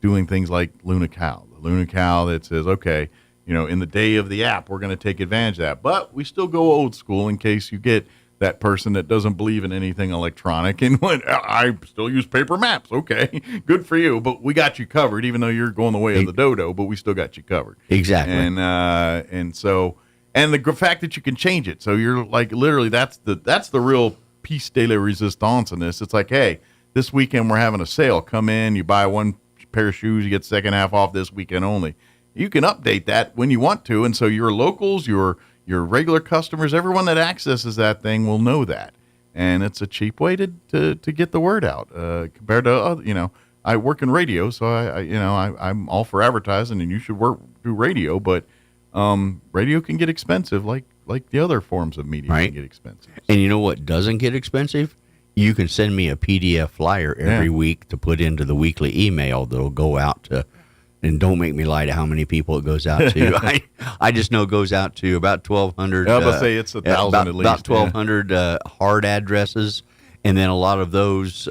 Doing things like Luna Cal. The Lunical that says, okay, in the day of the app, we're going to take advantage of that. But we still go old school in case you get that person that doesn't believe in anything electronic and I still use paper maps. Okay, good for you. But we got you covered, even though you're going the way of the dodo, but we still got you covered. Exactly. And the fact that you can change it. So you're like, literally, that's the real piece de la resistance in this. It's like, hey, this weekend we're having a sale. Come in, you buy one pair of shoes, you get the second half off this weekend only. You can update that when you want to. And so your locals, your regular customers, everyone that accesses that thing will know that. And it's a cheap way to get the word out compared to, I work in radio, so I'm all for advertising and you should do radio, but radio can get expensive like the other forms of media can get expensive. And you know what doesn't get expensive? You can send me a PDF flyer every week to put into the weekly email that'll go out to, and don't make me lie to how many people it goes out to. I just know it goes out to about 1,200. I was going to say it's 1,000 at least. About 1,200 hard addresses. And then a lot of those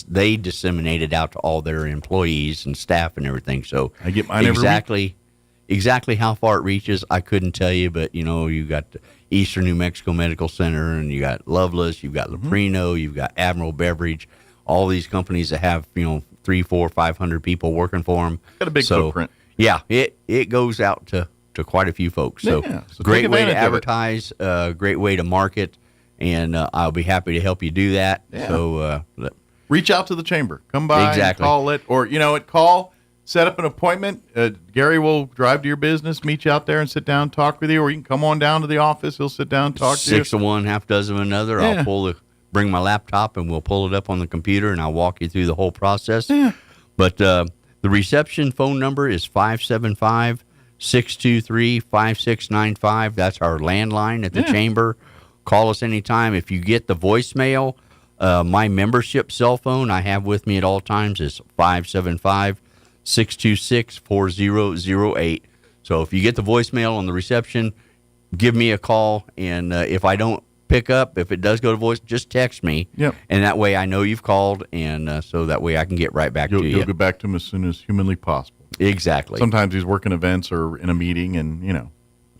they disseminate it out to all their employees and staff and everything. So I get mine exactly how far it reaches, I couldn't tell you. But, you got the Eastern New Mexico Medical Center, and you got Loveless, you've got Leprino, you've got Admiral Beverage, all these companies that have, 300, 400, 500 people working for them. Got a big footprint. Yeah, it goes out to quite a few folks. So, so great way to advertise, great way to market, and I'll be happy to help you do that. Yeah. So reach out to the chamber. Come by and call it, or, call, set up an appointment. Gary will drive to your business, meet you out there and sit down, talk with you, or you can come on down to the office. He'll sit down, talk to you. 6 of one, half dozen of another. Yeah. I'll bring my laptop and we'll pull it up on the computer and I'll walk you through the whole process. Yeah. But the reception phone number is 575-623-5695. That's our landline at the chamber. Call us anytime. If you get the voicemail, my membership cell phone I have with me at all times is 575-626-4008. So if you get the voicemail on the reception, give me a call. And if I don't pick up, if it does go to voice, just text me. Yep. And that way I know you've called, and so that way I can get right back to you. You'll get back to him as soon as humanly possible. Exactly. Sometimes he's working events or in a meeting and,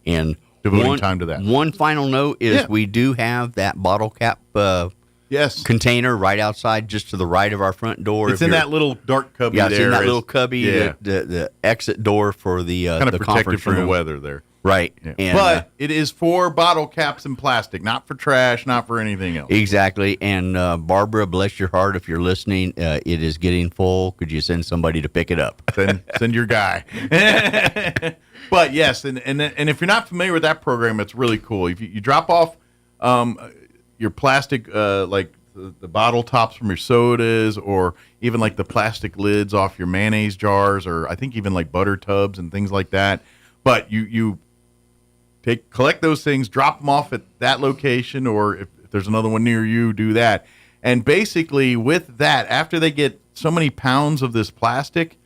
and devoting time to that. One final note is we do have that bottle cap container right outside, just to the right of our front door. It's in that little dark cubby there. Yeah, it's in that little cubby, the exit door for the kind of the protected conference from room. the weather there. Right. Yeah. And, but it is for bottle caps and plastic, not for trash, not for anything else. Exactly. And Barbara, bless your heart, if you're listening, it is getting full. Could you send somebody to pick it up? Send your guy. But yes, and if you're not familiar with that program, it's really cool. If you drop off your plastic, like the bottle tops from your sodas, or even like the plastic lids off your mayonnaise jars, or I think even like butter tubs and things like that. But you collect those things, drop them off at that location, or if there's another one near you, do that. And basically with that, after they get so many pounds of this plastic,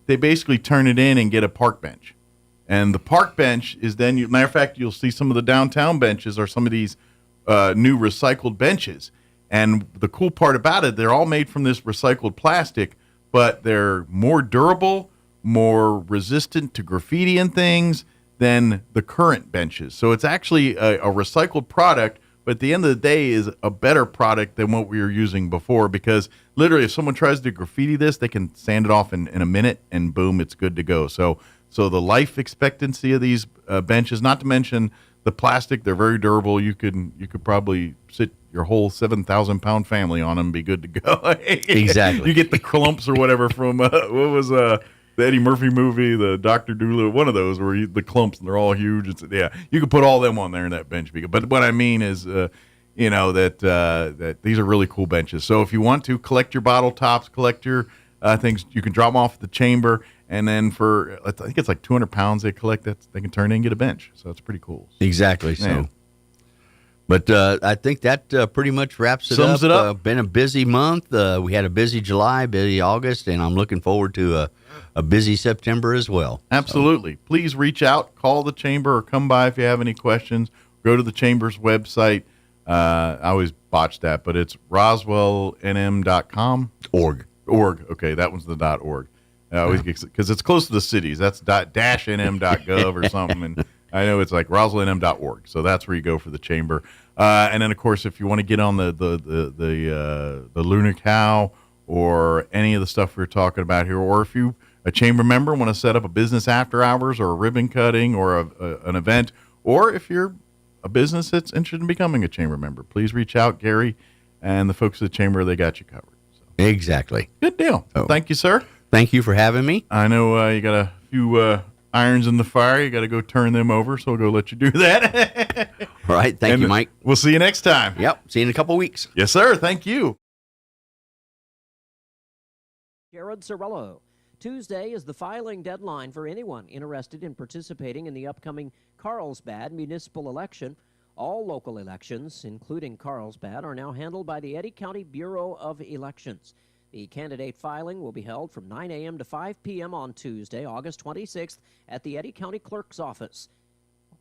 they basically turn it in and get a park bench. And the park bench is then, matter of fact, you'll see some of the downtown benches are some of these new recycled benches. And the cool part about it, they're all made from this recycled plastic, but they're more durable, more resistant to graffiti and things than the current benches. So it's actually a recycled product, but at the end of the day is a better product than what we were using before, because literally if someone tries to graffiti this, they can sand it off in a minute and boom, it's good to go. So the life expectancy of these benches, not to mention the plastic, they're very durable. You could probably sit your whole 7,000-pound family on them and be good to go. Exactly. You get the clumps or whatever from, what was the Eddie Murphy movie, the Dr. Doolittle, one of those where the clumps and they're all huge. You could put all them on there in that bench. But what I mean is, that these are really cool benches. So if you want to collect your bottle tops, collect your things, you can drop them off at the chamber. And then for, I think it's like 200 pounds they collect, that they can turn in and get a bench. So it's pretty cool. Exactly. Yeah. So, but I think that pretty much wraps it up. Sums it up. Been a busy month. We had a busy July, busy August, and I'm looking forward to a busy September as well. Absolutely. So, please reach out, call the chamber, or come by if you have any questions. Go to the chamber's website. I always botch that, but it's roswellnm.com. Org. Okay, that one's the .org. I always get, because it's close to the cities. That's -nm.gov or something, and I know it's like roswellnm.org. So that's where you go for the chamber. And then, of course, if you want to get on the Lunar Cow or any of the stuff we were talking about here, or if you a chamber member want to set up a business after hours or a ribbon cutting or an event, or if you're a business that's interested in becoming a chamber member, please reach out. Gary and the folks at the chamber, they got you covered. So. Exactly. Good deal. So, thank you, sir. Thank you for having me. I know you got a few irons in the fire. You got to go turn them over, so I'll go let you do that. All right. Thank you, Mike. We'll see you next time. Yep. See you in a couple weeks. Yes, sir. Thank you. Jared Sorello. Tuesday is the filing deadline for anyone interested in participating in the upcoming Carlsbad municipal election. All local elections, including Carlsbad, are now handled by the Eddy County Bureau of Elections. The candidate filing will be held from 9 a.m. to 5 p.m. on Tuesday, August 26th, at the Eddy County Clerk's Office,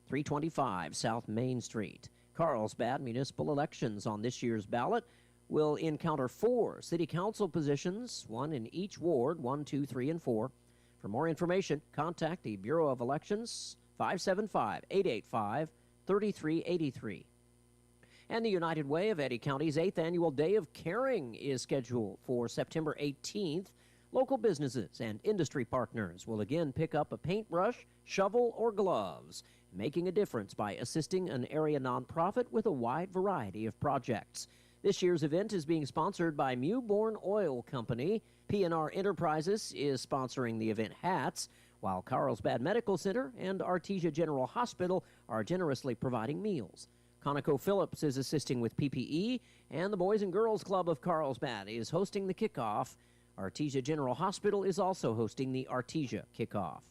325 South Main Street. Carlsbad municipal elections on this year's ballot will encounter 4 city council positions, 1 in each ward, 1, 2, 3, and 4. For more information, contact the Bureau of Elections, 575-885-3383. And the United Way of Eddy County's 8th Annual Day of Caring is scheduled for September 18th. Local businesses and industry partners will again pick up a paintbrush, shovel, or gloves, making a difference by assisting an area nonprofit with a wide variety of projects. This year's event is being sponsored by Mewborn Oil Company. P&R Enterprises is sponsoring the event hats, while Carlsbad Medical Center and Artesia General Hospital are generously providing meals. ConocoPhillips is assisting with PPE, and the Boys and Girls Club of Carlsbad is hosting the kickoff. Artesia General Hospital is also hosting the Artesia kickoff.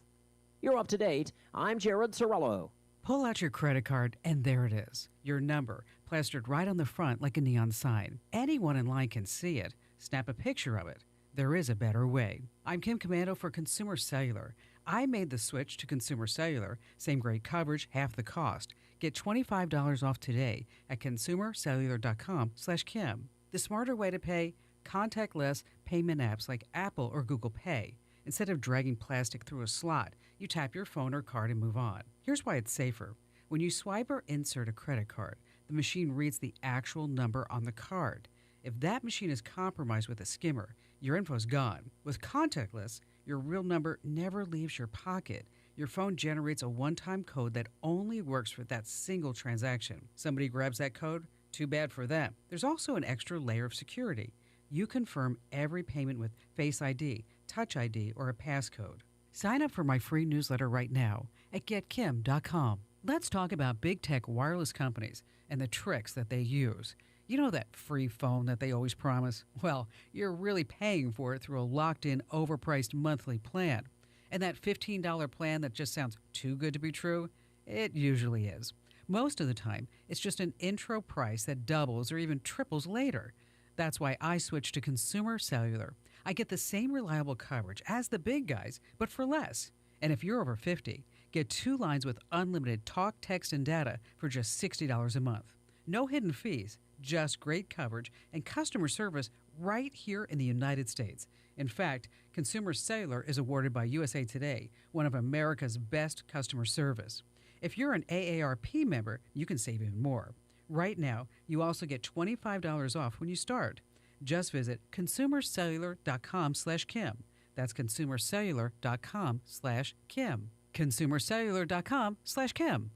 You're up to date. I'm Jared Sorello. Pull out your credit card, and there it is. Your number, plastered right on the front like a neon sign. Anyone in line can see it. Snap a picture of it. There is a better way. I'm Kim Commando for Consumer Cellular. I made the switch to Consumer Cellular. Same great coverage, half the cost. Get $25 off today at consumercellular.com/Kim. The smarter way to pay, contactless payment apps like Apple or Google Pay. Instead of dragging plastic through a slot, you tap your phone or card and move on. Here's why it's safer. When you swipe or insert a credit card, the machine reads the actual number on the card. If that machine is compromised with a skimmer, your info's gone. With contactless, your real number never leaves your pocket. Your phone generates a one-time code that only works for that single transaction. Somebody grabs that code, too bad for them. There's also an extra layer of security. You confirm every payment with Face ID, Touch ID, or a passcode. Sign up for my free newsletter right now at getkim.com. Let's talk about big tech wireless companies and the tricks that they use. You know that free phone that they always promise? Well, you're really paying for it through a locked-in, overpriced monthly plan. And that $15 plan that just sounds too good to be true? It usually is. Most of the time, it's just an intro price that doubles or even triples later. That's why I switched to Consumer Cellular. I get the same reliable coverage as the big guys, but for less. And if you're over 50, get 2 lines with unlimited talk, text, and data for just $60 a month. No hidden fees, just great coverage and customer service right here in the United States. In fact, Consumer Cellular is awarded by USA Today one of America's best customer service. If you're an AARP member, you can save even more. Right now, you also get $25 off when you start. Just visit consumercellular.com/Kim. That's consumercellular.com/Kim. consumercellular.com/Kim.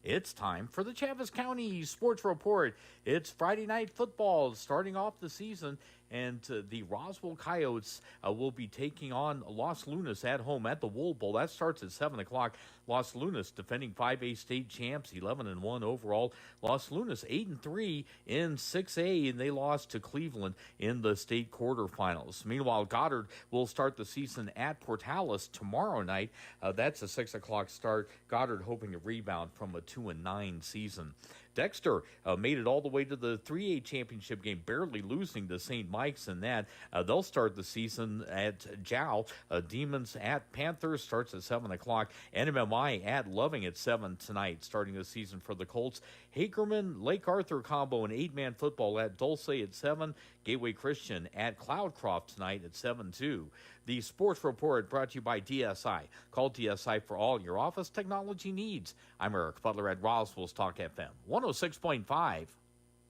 It's time for the Chaves County Sports Report. It's Friday night football starting off the season, and the Roswell Coyotes will be taking on Los Lunas at home at the Wool Bowl. That starts at 7 o'clock. Los Lunas defending 5A state champs, 11-1 overall. Los Lunas 8-3 in 6A, and they lost to Cleveland in the state quarterfinals. Meanwhile, Goddard will start the season at Portales tomorrow night. That's a 6 o'clock start. Goddard hoping to rebound from a 2-9 season. Dexter made it all the way to the 3A championship game, barely losing to St. Mike's in that. They'll start the season at Jowl. Demons at Panthers starts at 7 o'clock. NMMI at Loving at 7 tonight, starting the season for the Colts. Hagerman, Lake Arthur combo and 8-man football at Dulce at 7. Gateway Christian at Cloudcroft tonight at 7-2. The Sports Report brought to you by DSI. Call DSI for all your office technology needs. I'm Eric Butler at Roswell's Talk FM 106.5.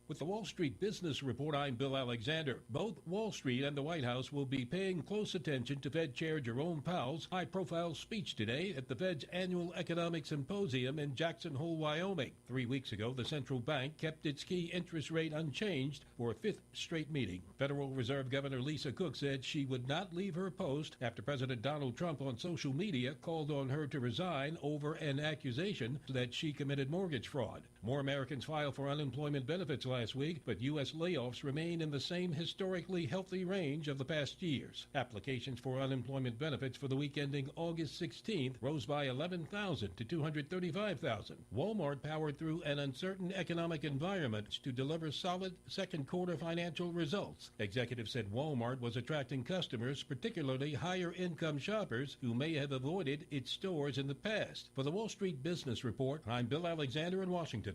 With the Wall Street Business Report, I'm Bill Alexander. Both Wall Street and the White House will be paying close attention to Fed Chair Jerome Powell's high-profile speech today at the Fed's annual economic symposium in Jackson Hole, Wyoming. 3 weeks ago, the central bank kept its key interest rate unchanged for a fifth straight meeting. Federal Reserve Governor Lisa Cook said she would not leave her post after President Donald Trump on social media called on her to resign over an accusation that she committed mortgage fraud. More Americans filed for unemployment benefits last week, but U.S. layoffs remain in the same historically healthy range of the past years. Applications for unemployment benefits for the week ending August 16th rose by 11,000 to 235,000. Walmart powered through an uncertain economic environment to deliver solid second quarter financial results. Executives said Walmart was attracting customers, particularly higher income shoppers who may have avoided its stores in the past. For the Wall Street Business Report, I'm Bill Alexander in Washington.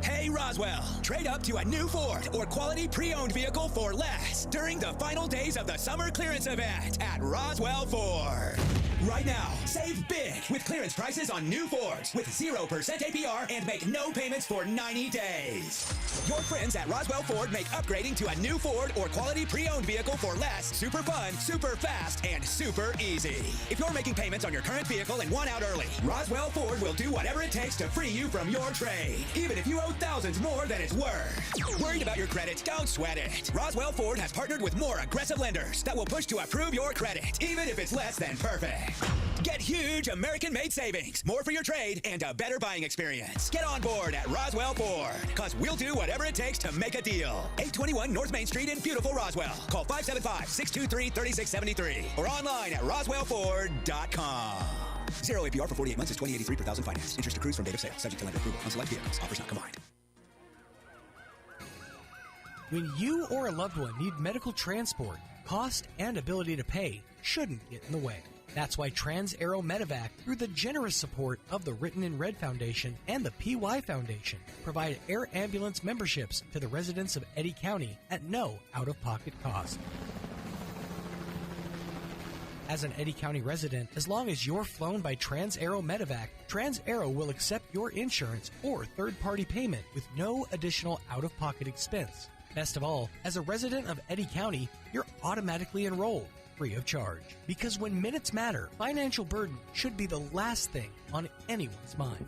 Hey Roswell, trade up to a new Ford or quality pre-owned vehicle for less during the final days of the summer clearance event at Roswell Ford. Right now, save big with clearance prices on new Fords with 0% APR and make no payments for 90 days. Your friends at Roswell Ford make upgrading to a new Ford or quality pre-owned vehicle for less super fun, super fast, and super easy. If you're making payments on your current vehicle and want out early, Roswell Ford will do whatever it takes to free you from your trade, even if you owe thousands more than it's worth. Worried about your credit? Don't sweat it. Roswell Ford has partnered with more aggressive lenders that will push to approve your credit, even if it's less than perfect. Get huge American-made savings, more for your trade, and a better buying experience. Get on board at Roswell Ford, because we'll do whatever it takes to make a deal. 821 North Main Street in beautiful Roswell. Call 575-623-3673 or online at roswellford.com. 0 APR for 48 months is $20.83 per thousand finance. Interest accrues from date of sale, subject to lender approval on select vehicles. Offers not combined. When you or a loved one need medical transport, cost and ability to pay shouldn't get in the way. That's why Trans-Aero Medevac, through the generous support of the Written in Red Foundation and the PY Foundation, provide air ambulance memberships to the residents of Eddy County at no out-of-pocket cost. As an Eddy County resident, as long as you're flown by Trans-Aero Medevac, Trans-Aero will accept your insurance or third-party payment with no additional out-of-pocket expense. Best of all, as a resident of Eddy County, you're automatically enrolled, free of charge. Because when minutes matter, financial burden should be the last thing on anyone's mind.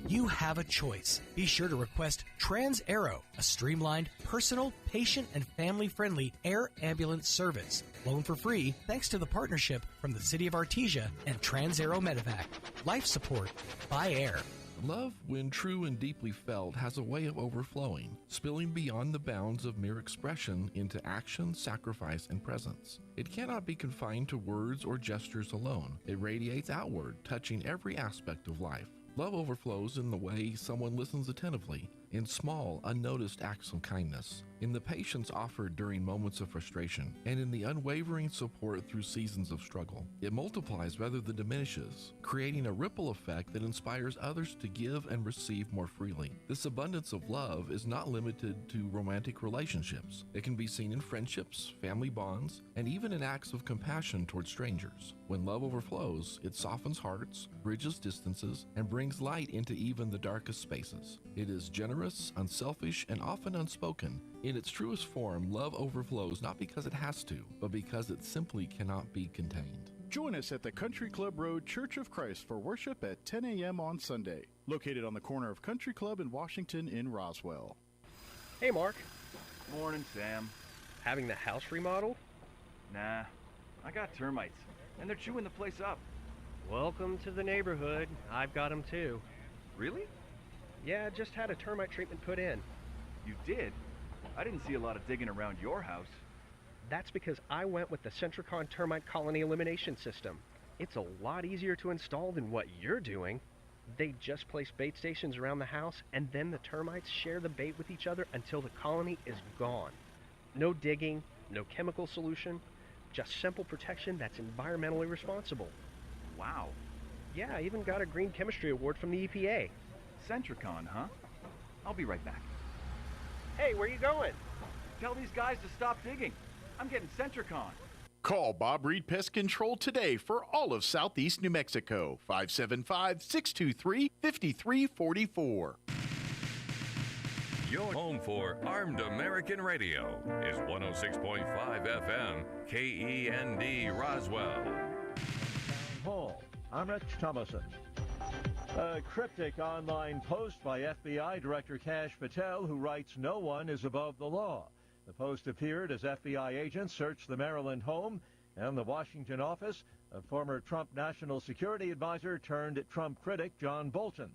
You have a choice. Be sure to request Trans-Aero, a streamlined, personal, patient, and family-friendly air ambulance service. Flown for free thanks to the partnership from the City of Artesia and Trans-Aero Medevac. Life support by air. Love, when true and deeply felt, has a way of overflowing, spilling beyond the bounds of mere expression into action, sacrifice, and presence. It cannot be confined to words or gestures alone. It radiates outward, touching every aspect of life. Love overflows in the way someone listens attentively, in small, unnoticed acts of kindness, in the patience offered during moments of frustration, and in the unwavering support through seasons of struggle. It multiplies rather than diminishes, creating a ripple effect that inspires others to give and receive more freely. This abundance of love is not limited to romantic relationships. It can be seen in friendships, family bonds, and even in acts of compassion toward strangers. When love overflows, it softens hearts, bridges distances, and brings light into even the darkest spaces. It is generous, unselfish, and often unspoken. In its truest form, love overflows not because it has to, but because it simply cannot be contained. Join us at the Country Club Road Church of Christ for worship at 10 a.m. on Sunday, located on the corner of Country Club and Washington in Roswell. Hey, Mark. Morning, Sam. Having the house remodeled? Nah, I got termites, and they're chewing the place up. Welcome to the neighborhood. I've got them too. Really? Yeah, just had a termite treatment put in. You did? I didn't see a lot of digging around your house. That's because I went with the Centricon termite colony elimination system. It's a lot easier to install than what you're doing. They just place bait stations around the house, and then the termites share the bait with each other until the colony is gone. No digging, no chemical solution, just simple protection that's environmentally responsible. Wow. Yeah, I even got a green chemistry award from the EPA. Centricon, huh? I'll be right back. Hey, where you going? Tell these guys to stop digging. I'm getting Centricon. Call Bob Reed Pest Control today for all of Southeast New Mexico. 575-623-5344. Your home for Armed American Radio is 106.5 FM, KEND Roswell. Hall. I'm Rich Thomason. A cryptic online post by FBI Director Kash Patel, who writes, "No one is above the law." The post appeared as FBI agents searched the Maryland home and the Washington office of former Trump National Security Advisor turned Trump critic John Bolton,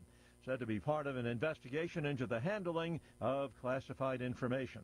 said to be part of an investigation into the handling of classified information.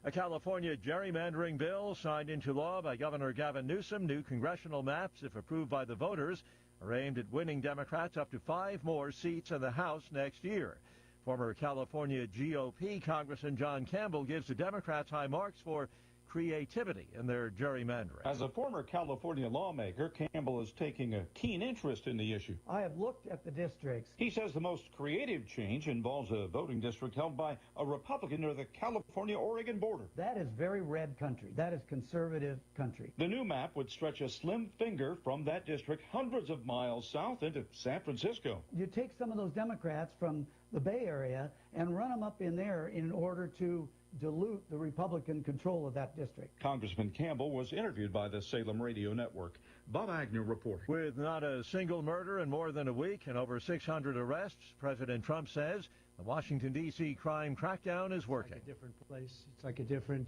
A California gerrymandering bill signed into law by Governor Gavin Newsom. New congressional maps, if approved by the voters, are aimed at winning Democrats up to 5 more seats in the House next year. Former California GOP Congressman John Campbell gives the Democrats high marks for creativity in their gerrymandering. As a former California lawmaker, Campbell is taking a keen interest in the issue. I have looked at the districts. He says the most creative change involves a voting district held by a Republican near the California-Oregon border. That is very red country. That is conservative country. The new map would stretch a slim finger from that district hundreds of miles south into San Francisco. You take some of those Democrats from the Bay Area and run them up in there in order to dilute the Republican control of that district. Congressman Campbell was interviewed by the Salem Radio Network. Bob Agnew reporting. With not a single murder in more than a week and over 600 arrests, President Trump says the Washington, D.C. crime crackdown is working. It's like a different place. It's like a different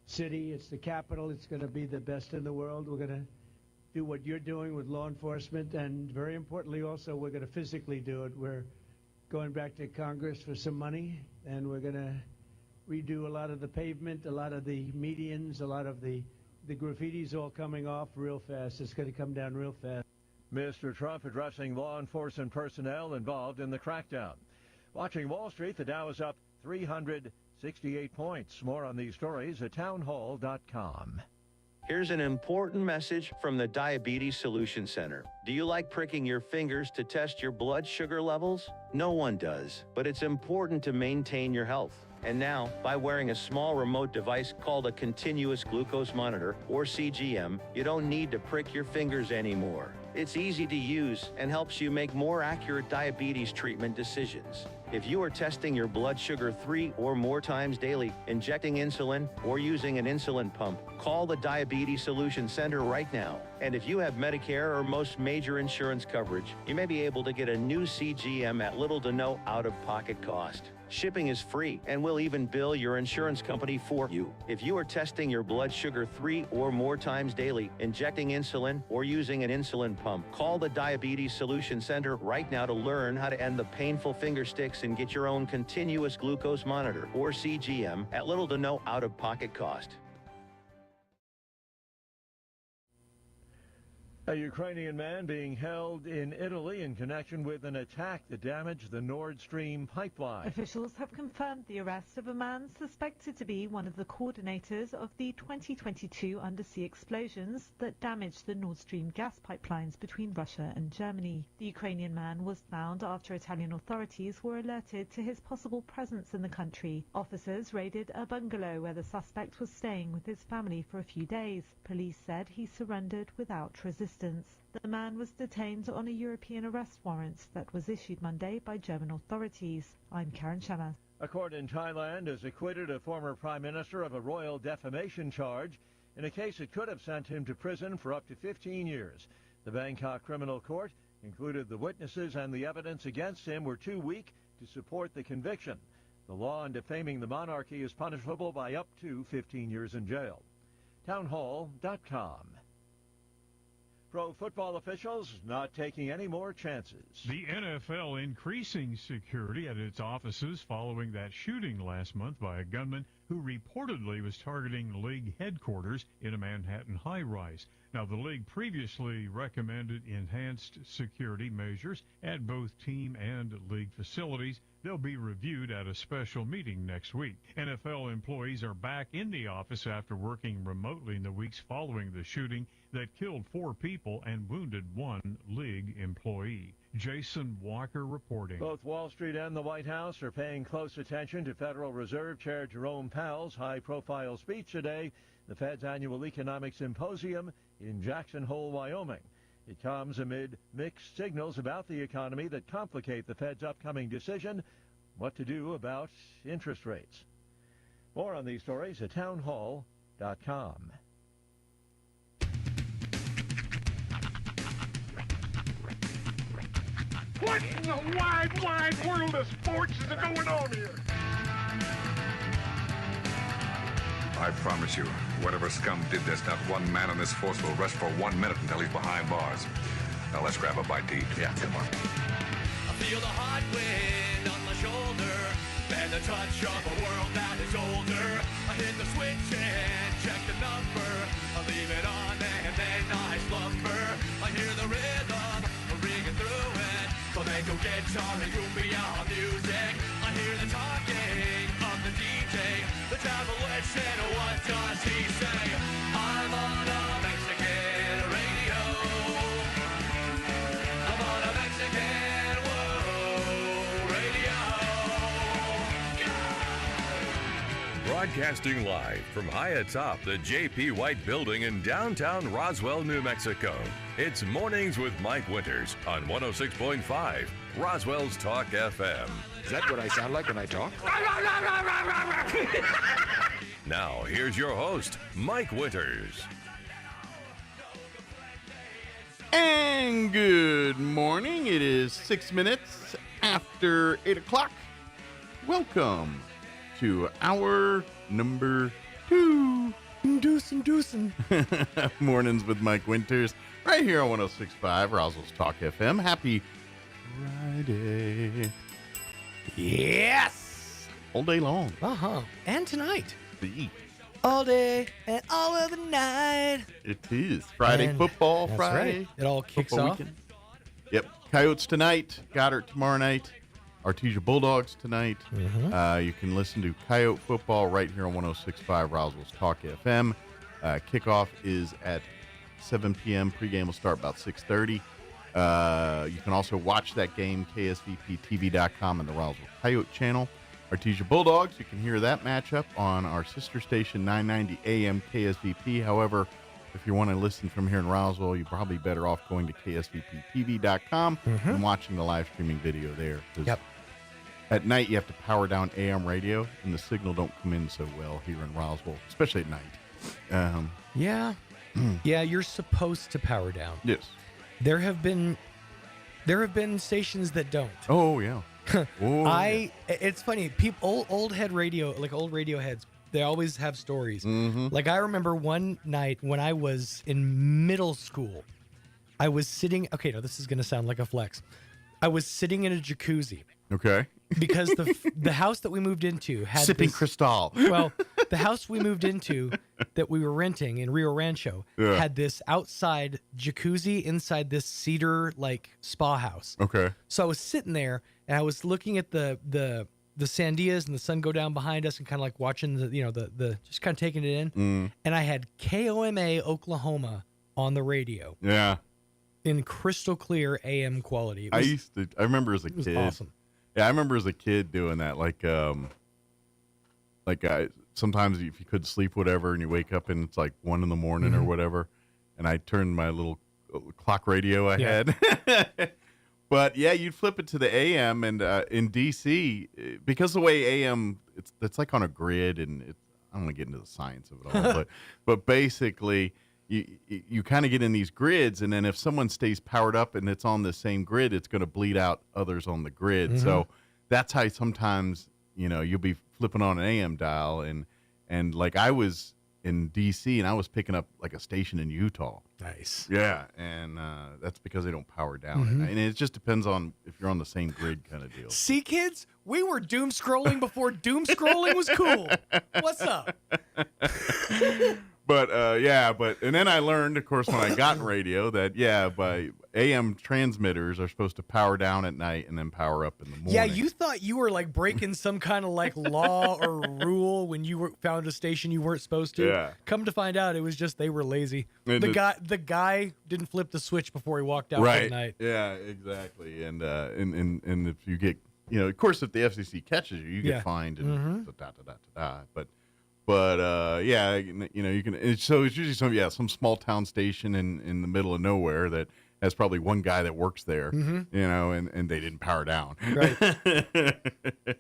city. It's the capital. It's going to be the best in the world. We're going to do what you're doing with law enforcement, and very importantly also, we're going to physically do it. We're going back to Congress for some money, and we're going to redo a lot of the pavement, a lot of the medians, a lot of the graffiti's all coming off real fast. It's going to come down real fast. Mr. Trump addressing law enforcement personnel involved in the crackdown. Watching Wall Street, the Dow is up 368 points. More on these stories at townhall.com. Here's an important message from the Diabetes Solution Center. Do you like pricking your fingers to test your blood sugar levels? No one does, but it's important to maintain your health. And now, by wearing a small remote device called a continuous glucose monitor, or CGM, you don't need to prick your fingers anymore. It's easy to use and helps you make more accurate diabetes treatment decisions. If you are testing your blood sugar 3 or more times daily, injecting insulin, or using an insulin pump, call the Diabetes Solution Center right now. And if you have Medicare or most major insurance coverage, you may be able to get a new CGM at little to no out-of-pocket cost. Shipping is free, and we'll even bill your insurance company for you. If you are testing your blood sugar 3 or more times daily, injecting insulin, or using an insulin pump, call the Diabetes Solution Center right now to learn how to end the painful finger sticks and get your own continuous glucose monitor, or CGM, at little to no out-of-pocket cost. A Ukrainian man being held in Italy in connection with an attack that damaged the Nord Stream pipeline. Officials have confirmed the arrest of a man suspected to be one of the coordinators of the 2022 undersea explosions that damaged the Nord Stream gas pipelines between Russia and Germany. The Ukrainian man was found after Italian authorities were alerted to his possible presence in the country. Officers raided a bungalow where the suspect was staying with his family for a few days. Police said he surrendered without resistance. The man was detained on a European arrest warrant that was issued Monday by German authorities. I'm Karen Shammas. A court in Thailand has acquitted a former prime minister of a royal defamation charge in a case that could have sent him to prison for up to 15 years. The Bangkok Criminal Court concluded the witnesses and the evidence against him were too weak to support the conviction. The law on defaming the monarchy is punishable by up to 15 years in jail. Townhall.com. Pro football officials not taking any more chances. The NFL increasing security at its offices following that shooting last month by a gunman who reportedly was targeting league headquarters in a Manhattan high-rise. Now, the league previously recommended enhanced security measures at both team and league facilities They'll be reviewed at a special meeting next week. NFL employees are back in the office after working remotely in the weeks following the shooting that killed 4 people and wounded 1 league employee. Jason Walker reporting. Both Wall Street and the White House are paying close attention to Federal Reserve Chair Jerome Powell's high-profile speech today, the Fed's annual economic symposium in Jackson Hole, Wyoming. It comes amid mixed signals about the economy that complicate the Fed's upcoming decision what to do about interest rates. More on these stories at townhall.com. What in the wide world of sports is going on here? I promise you, whatever scum did this, not one man on this force will rest for 1 minute until he's behind bars. Now let's grab a bite to eat. Yeah, come on. I feel the hot wind on my shoulder and the touch of a world that is older. I hit the switch and check the number. I leave it on and then I slumber. I hear the rhythm ringing through it. Flamenco guitar and cumbia music. I hear the talking of the DJ. The demolition, what does he say? I'm on a Mexican radio. I'm on a Mexican radio. Broadcasting live from high atop the J.P. White Building in downtown Roswell, New Mexico. It's Mornings with Mike Winters on 106.5 Roswell's Talk FM. Is that what I sound like when I talk? Now, here's your host, Mike Winters. And good morning. It is 6 minutes after 8 o'clock. Welcome to hour number 2. Deucin'. Mornings with Mike Winters, right here on 106.5 Roswell's Talk FM. Happy Friday. Yes! All day long. And tonight. The all day and all of the night. It is Friday And football. that's Friday. right. It all kicks football off. Weekend. Yep. Coyotes tonight. Goddard tomorrow night. Artesia Bulldogs tonight. You can listen to Coyote football right here on 106.5 Roswell's Talk FM. Kickoff is at 7 p.m. Pregame will start about 6:30. You can also watch that game, ksvptv.com and the Roswell Coyote channel. Artesia Bulldogs, you can hear that matchup on our sister station, 990 AM KSVP. However, if you want to listen from here in Roswell, you're probably better off going to ksvptv.com and watching the live streaming video there. Yep. At night, you have to power down AM radio, and the signal don't come in so well here in Roswell, especially at night. Yeah. Yeah, you're supposed to power down. Yes. There have been stations that don't. Oh, yeah. It's funny. People, old head radio, like old radio heads, they always have stories. Like I remember one night when I was in middle school, I was sitting. Okay, no, this is gonna sound like a flex. I was sitting in a jacuzzi. Okay. Because the house that we moved into had sipping this, Cristal. Well, the house we moved into that we were renting in Rio Rancho had this outside jacuzzi inside this cedar like spa house. Okay. So I was sitting there and I was looking at the sandias and the sun go down behind us and kind of like watching the just kind of taking it in. And I had KOMA Oklahoma on the radio. Yeah. In crystal clear AM quality. I remember as a kid. It was awesome. Yeah, I remember as a kid doing that. Sometimes if you couldn't sleep, whatever, and you wake up and it's like 1 a.m. or whatever, and I turned my little clock radio I had. But yeah, you'd flip it to the AM, and in DC, because the way AM, it's like on a grid, and I don't want to get into the science of it all, but basically, you kind of get in these grids, and then if someone stays powered up and it's on the same grid, it's going to bleed out others on the grid. So that's how sometimes, you'll be flipping on an AM dial, and like I was in DC and I was picking up like a station in Utah. Nice. Yeah, and that's because they don't power down at night. And it just depends on if you're on the same grid kind of deal. See, kids, we were doom scrolling before doom scrolling was cool. What's up? And then I learned, of course, when I got in radio that, by AM transmitters are supposed to power down at night and then power up in the morning. Yeah, you thought you were like breaking some kind of like law or rule when you found a station you weren't supposed to. Yeah. Come to find out, it was just they were lazy. And The guy didn't flip the switch before he walked out right. that night. Yeah, exactly. And if you get, of course, if the FCC catches you, you get fined and But you can. So it's usually some small town station in the middle of nowhere that has probably one guy that works there, and they didn't power down. Right.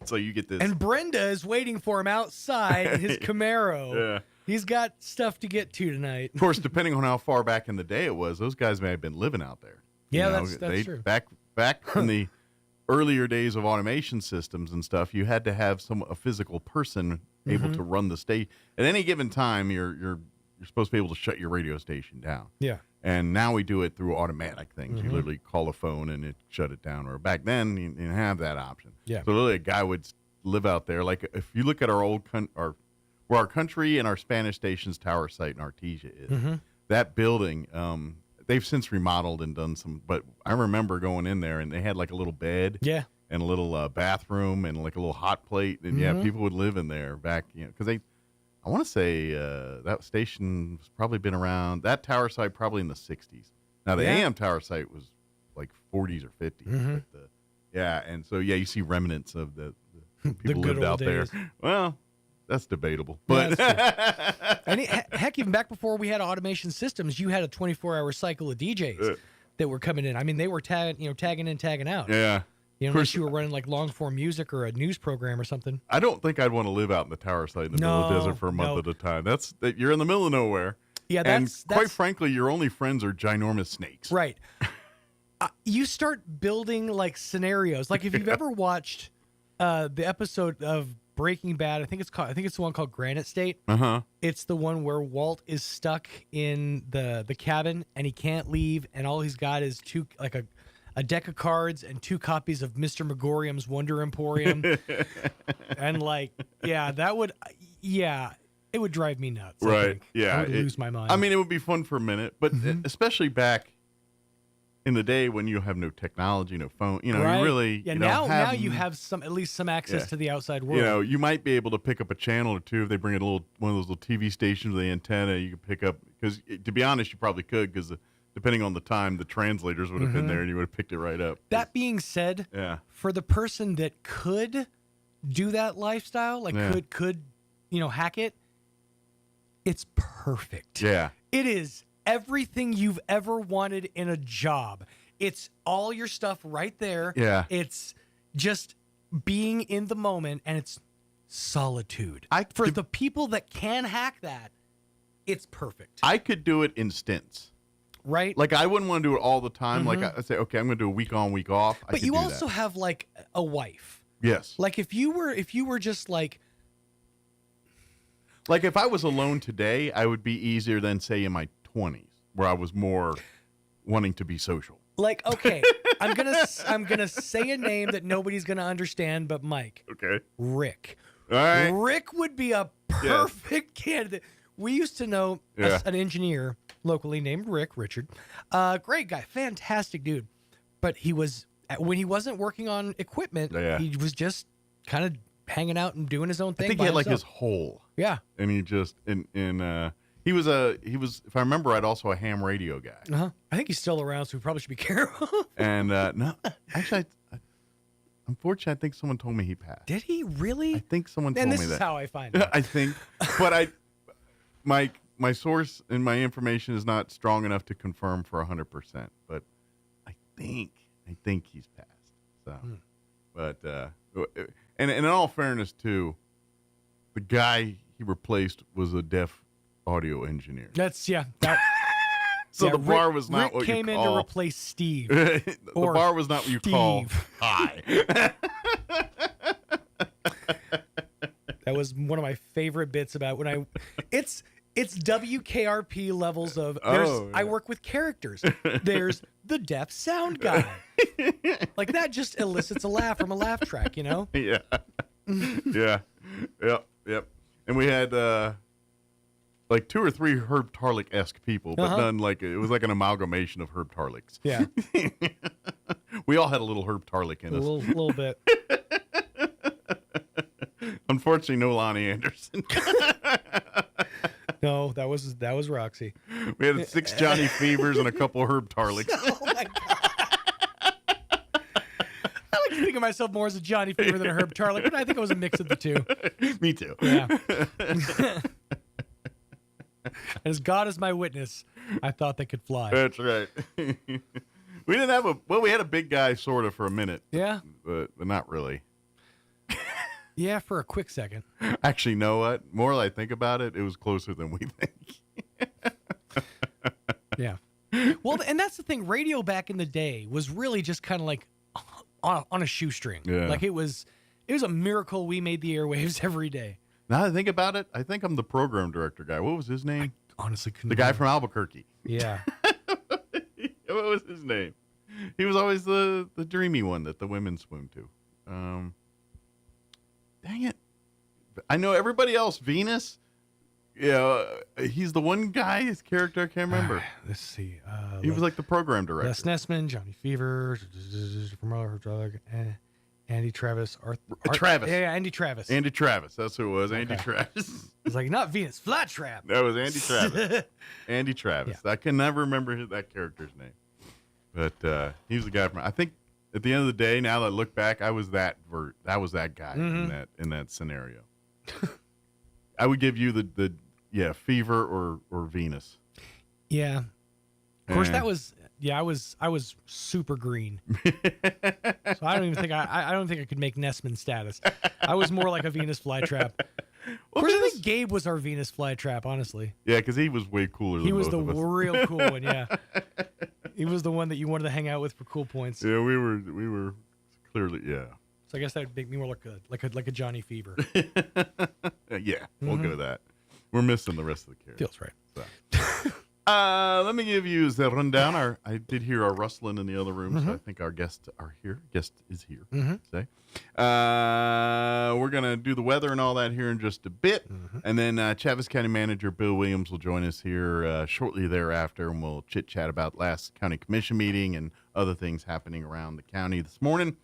So you get this. And Brenda is waiting for him outside in his Camaro. Yeah. He's got stuff to get to tonight. Of course, depending on how far back in the day it was, those guys may have been living out there. Yeah, that's true. Back in the earlier days of automation systems and stuff, you had to have a physical person able to run the station. At any given time, you're supposed to be able to shut your radio station down. Yeah. And now we do it through automatic things. You literally call a phone and it shut it down. Or back then, you didn't have that option. Yeah. So literally, a guy would live out there. Like if you look at our old where our country and our Spanish station's tower site in Artesia is, that building, they've since remodeled and done some. But I remember going in there and they had like a little bed. Yeah. And a little bathroom and like a little hot plate. And people would live in there back, because I want to say that station has probably been around, that tower site probably in the 60s. Now, the AM tower site was like 40s or 50s. But and so, you see remnants of the people good lived out old days. there. Well, that's debatable. But and heck, even back before we had automation systems, you had a 24-hour cycle of DJs that were coming in. I mean, they were tagging in, tagging out. Yeah. Unless you were running like long-form music or a news program or something. I don't think I'd want to live out in the tower site in the middle of the desert for a month at a time. You're in the middle of nowhere. Yeah, and quite frankly, your only friends are ginormous snakes. Right. You start building like scenarios. Like if you've ever watched the episode of Breaking Bad, I think it's the one called Granite State. It's the one where Walt is stuck in the cabin and he can't leave, and all he's got is a deck of cards and 2 copies of Mr. Megorium's Wonder Emporium. And it would drive me nuts. Right. Yeah. I would lose my mind. I mean, it would be fun for a minute, but especially back in the day when you have no technology, no phone, right. you really, now you have at least some access to the outside world. You might be able to pick up a channel or two if they bring in one of those little TV stations with the antenna. You can pick up, because to be honest, you probably could, because depending on the time, the translators would have been there and you would have picked it right up. That being said, for the person that could do that lifestyle, could hack it, it's perfect. Yeah. It is everything you've ever wanted in a job. It's all your stuff right there. Yeah. It's just being in the moment, and it's solitude. For the people that can hack that, it's perfect. I could do it in stints. Right. Like, I wouldn't want to do it all the time. Like, I say, okay, I'm going to do a week on, week off. But you also have like a wife. Yes. Like if you were just like if I was alone today, I would be easier than say in my 20s, where I was more wanting to be social. Like, okay, I'm gonna say a name that nobody's gonna understand, but Mike. Okay. Rick. All right. Rick would be a perfect candidate. We used to know an engineer locally named Richard. Great guy, fantastic dude. But when he wasn't working on equipment, he was just kind of hanging out and doing his own thing. I think he had like his hole. Yeah. And he just he was if I remember right, also a ham radio guy. I think he's still around, so we probably should be careful. And no, actually, unfortunately, I think someone told me he passed. Did he really? I think someone told me that. And this is how I find out. I think, but my source and my information is not strong enough to confirm for 100%. But I think he's passed. So, but and in all fairness too, the guy he replaced was a deaf audio engineer. So the bar was not Rick what you came in call. to replace Steve. The bar was not what you call high. That was one of my favorite bits about it's WKRP levels of I work with characters. There's the deaf sound guy. Like that just elicits a laugh from a laugh track, Yeah. Yep. And we had like 2 or 3 Herb Tarlick-esque people, but none like it was like an amalgamation of Herb Tarlicks. Yeah. We all had a little Herb Tarlick in us. A little bit. Unfortunately, no Lonnie Anderson. No, that was Roxy. We had 6 Johnny Fevers and a couple Herb Tarlicks. Oh my God. I like to think of myself more as a Johnny Fever than a Herb Tarlick, but I think it was a mix of the two. Me too. Yeah. As God is my witness, I thought they could fly. That's right. We didn't have we had a big guy sort of for a minute. Yeah. But not really. Yeah, for a quick second. Actually, you know what? More I think about it, it was closer than we think. Yeah. Well, and that's the thing. Radio back in the day was really just kind of like on a shoestring. Yeah. Like it was a miracle we made the airwaves every day. Now that I think about it, I think I'm the program director guy. What was his name? I honestly couldn't. The guy from Albuquerque. Yeah. What was his name? He was always the dreamy one that the women swim to. Dang it. I know everybody else, Venus. Yeah, he's the one guy, his character, I can't remember. Let's see. He was like the program director. Les Nessman, Johnny Fever, Andy Travis. Travis. Yeah, Andy Travis. Andy Travis. That's who it was. Andy Travis. It's like, not Venus, Flytrap. That was Andy Travis. Andy Travis. Yeah. I can never remember that character's name. But he was the guy from, I think, at the end of the day, now that I look back, I was that guy in that scenario. I would give you the Fever or Venus. Yeah. Of course, that was I was super green. So I don't think I could make Nessman status. I was more like a Venus flytrap. Of course, I think Gabe was our Venus flytrap, honestly. Yeah, because he was way cooler than He was both the of us. real cool one, yeah. He was the one that you wanted to hang out with for cool points. Yeah, we were clearly, yeah. So I guess that would make me more like a Johnny Fever. Yeah, we'll go with that. We're missing the rest of the characters. Feels right. So. Let me give you the rundown. I did hear our rustling in the other room, so I think our guests are here. Guest is here. Say, we're gonna do the weather and all that here in just a bit, and then Chaves County Manager Bill Williams will join us here shortly thereafter, and we'll chit chat about last county commission meeting and other things happening around the county this morning.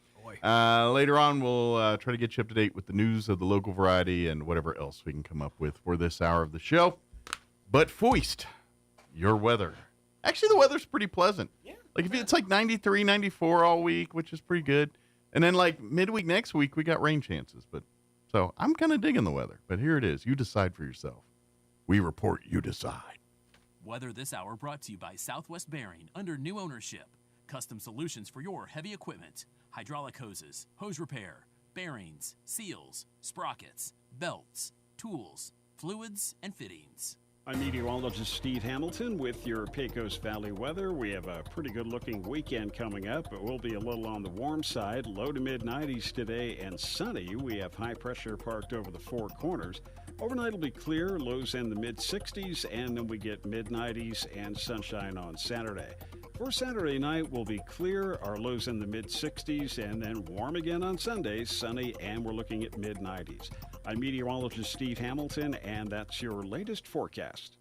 Later on, we'll try to get you up to date with the news of the local variety and whatever else we can come up with for this hour of the show. But Foist, your weather. Actually, the weather's pretty pleasant. Yeah. Like if it's like 93, 94 all week, which is pretty good. And then like midweek next week, we got rain chances. So I'm kind of digging the weather. But here it is. You decide for yourself. We report, you decide. Weather this hour brought to you by Southwest Bearing under new ownership. Custom solutions for your heavy equipment. Hydraulic hoses, hose repair, bearings, seals, sprockets, belts, tools, fluids, and fittings. I'm meteorologist Steve Hamilton with your Pecos Valley weather. We have a pretty good-looking weekend coming up, but we'll be a little on the warm side. Low to mid-90s today and sunny. We have high pressure parked over the Four Corners. Overnight will be clear, lows in the mid-60s, and then we get mid-90s and sunshine on Saturday. For Saturday night, we'll be clear, our lows in the mid-60s, and then warm again on Sunday, sunny, and we're looking at mid-90s. I'm meteorologist Steve Hamilton, and that's your latest forecast.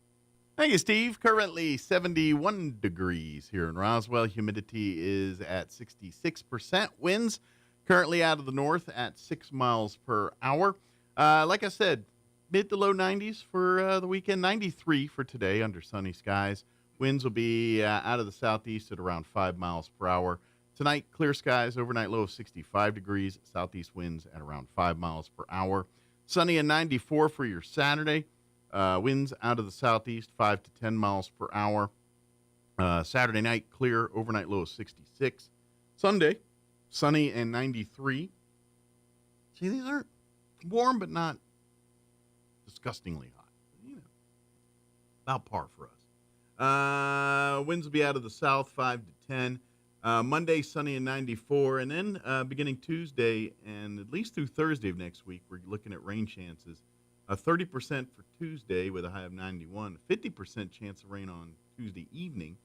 Thank you, Steve. Currently 71 degrees here in Roswell. Humidity is at 66%. Winds currently out of the north at 6 miles per hour. Like I said, mid to low 90s for the weekend. 93 for today under sunny skies. Winds will be out of the southeast at around 5 miles per hour. Tonight, clear skies, overnight low of 65 degrees. Southeast winds at around 5 miles per hour. Sunny and 94 for your Saturday. Winds out of the southeast, 5 to 10 miles per hour. Saturday night, clear, overnight low of 66. Sunday, sunny and 93. See, these aren't warm, but not disgustingly hot. You know, about par for us. Winds will be out of the south, 5 to 10. Monday, sunny and 94. And then beginning Tuesday and at least through Thursday of next week, we're looking at rain chances. 30% for Tuesday with a high of 91. 50% chance of rain on Tuesday evening.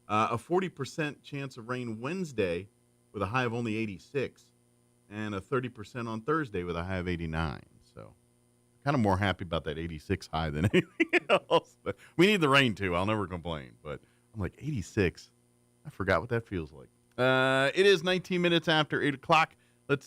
A 40% chance of rain Wednesday with a high of only 86. And a 30% on Thursday with a high of 89. So kind of more happy about that 86 high than anything else. But we need the rain, too. I'll never complain. But I'm like, 86? I forgot what that feels like. It is 19 minutes after 8 o'clock. Let's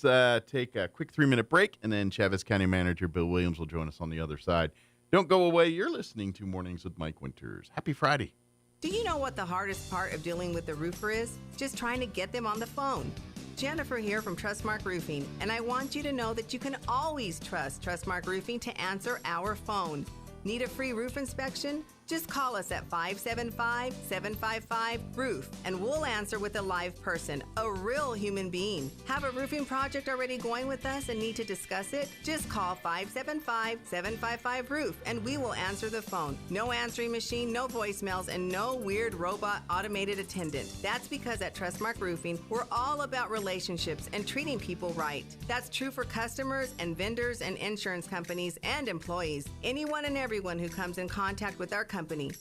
take a quick 3-minute break, and then Chavez County Manager Bill Williams will join us on the other side. Don't go away. You're listening to Mornings with Mike Winters. Happy Friday. Do you know what the hardest part of dealing with the roofer is? Just trying to get them on the phone. Jennifer here from Trustmark Roofing, and I want you to know that you can always trust Trustmark Roofing to answer our phone. Need a free roof inspection? Just call us at 575-755-ROOF, and we'll answer with a live person, a real human being. Have a roofing project already going with us and need to discuss it? Just call 575-755-ROOF, and we will answer the phone. No answering machine, no voicemails, and no weird robot automated attendant. That's because at Trustmark Roofing, we're all about relationships and treating people right. That's true for customers and vendors and insurance companies and employees. Anyone and everyone who comes in contact with our company.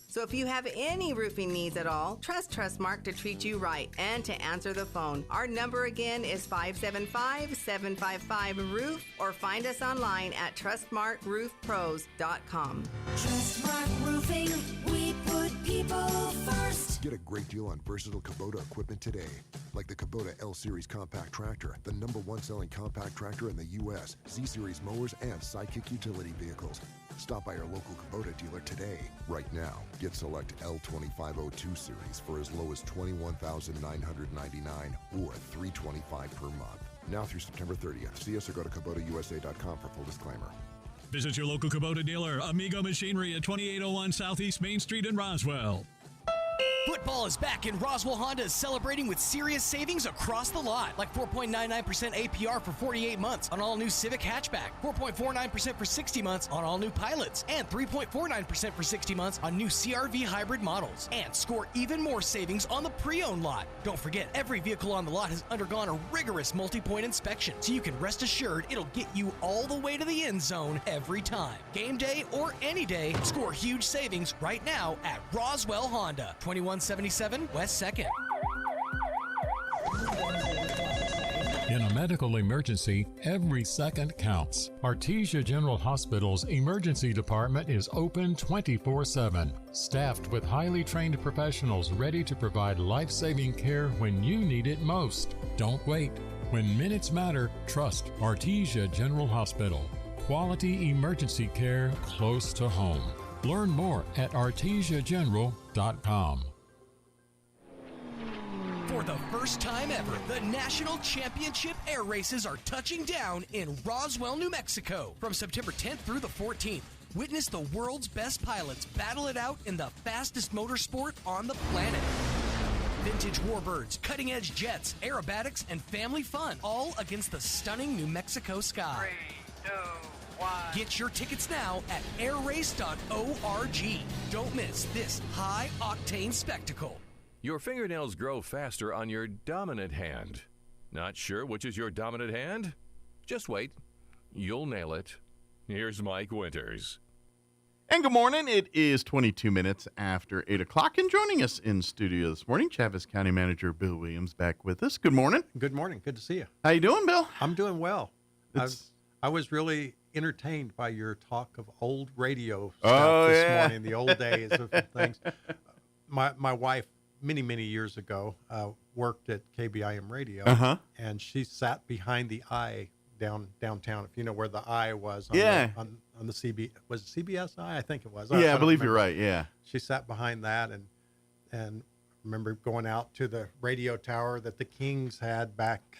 So if you have any roofing needs at all, trust Trustmark to treat you right and to answer the phone. Our number again is 575-755-ROOF, or find us online at trustmarkroofpros.com. Trustmark Roofing, we put people first. Get a great deal on versatile Kubota equipment today, like the Kubota L-Series compact tractor, the #1 selling compact tractor in the U.S., Z-Series mowers, and Sidekick utility vehicles. Stop by our local Kubota dealer today. Right now, get select L2502 series for as low as $21,999 or $325 per month. Now through September 30th. See us or go to KubotaUSA.com for full disclaimer. Visit your local Kubota dealer, Amigo Machinery at 2801 Southeast Main Street in Roswell. Football is back, and Roswell Honda is celebrating with serious savings across the lot, like 4.99% APR for 48 months on all new Civic hatchback, 4.49% for 60 months on all new Pilots, and 3.49% for 60 months on new CR-V hybrid models. And score even more savings on the pre-owned lot. Don't forget, every vehicle on the lot has undergone a rigorous multi-point inspection, so you can rest assured it'll get you all the way to the end zone every time. Game day or any day, score huge savings right now at Roswell Honda, 2177 West 2nd. In a medical emergency, every second counts. Artesia General Hospital's emergency department is open 24/7, staffed with highly trained professionals ready to provide life-saving care when you need it most. Don't wait. When minutes matter, trust Artesia General Hospital. Quality emergency care close to home. Learn more at artesiageneral.com. For the first time ever, the National Championship Air Races are touching down in Roswell, New Mexico. From September 10th through the 14th, witness the world's best pilots battle it out in the fastest motorsport on the planet. Vintage warbirds, cutting-edge jets, aerobatics, and family fun, all against the stunning New Mexico sky. 3, 2, 1. Get your tickets now at airrace.org. Don't miss this high-octane spectacle. Your fingernails grow faster on your dominant hand. Not sure which is your dominant hand? Just wait. You'll nail it. Here's Mike Winters. And good morning. It is 22 minutes after 8 o'clock, and joining us in studio this morning, Chavez County Manager Bill Williams back with us. Good morning. Good morning. Good to see you. How you doing, Bill? I'm doing well. I was really entertained by your talk of old radio stuff this morning, the old days of things. My wife, many years ago, worked at KBIM Radio, and she sat behind the I downtown, if you know where the I was. On the CB, was it CBS I think it was. I believe you're right, yeah. She sat behind that, and remember going out to the radio tower that the Kings had back,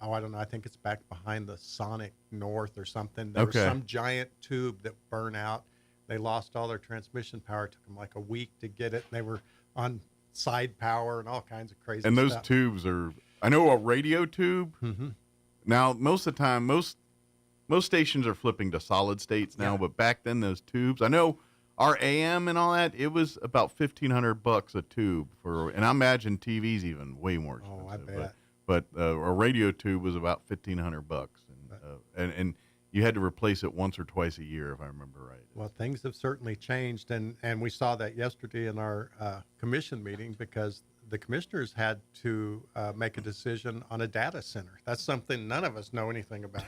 I don't know, I think it's back behind the Sonic North or something. There was some giant tube that burned out. They lost all their transmission power. It took them like a week to get it. They were on side power and all kinds of crazy stuff. And those tubes are, I know a radio tube. Now, most of the time, most stations are flipping to solid states now, but back then those tubes, I know our AM and all that, it was about $1,500 a tube for, and I imagine TV's even way more expensive. Oh, I bet. But a radio tube was about $1,500, and you had to replace it once or twice a year, if I remember right. Well, things have certainly changed, and we saw that yesterday in our commission meeting, because the commissioners had to make a decision on a data center. That's something none of us know anything about.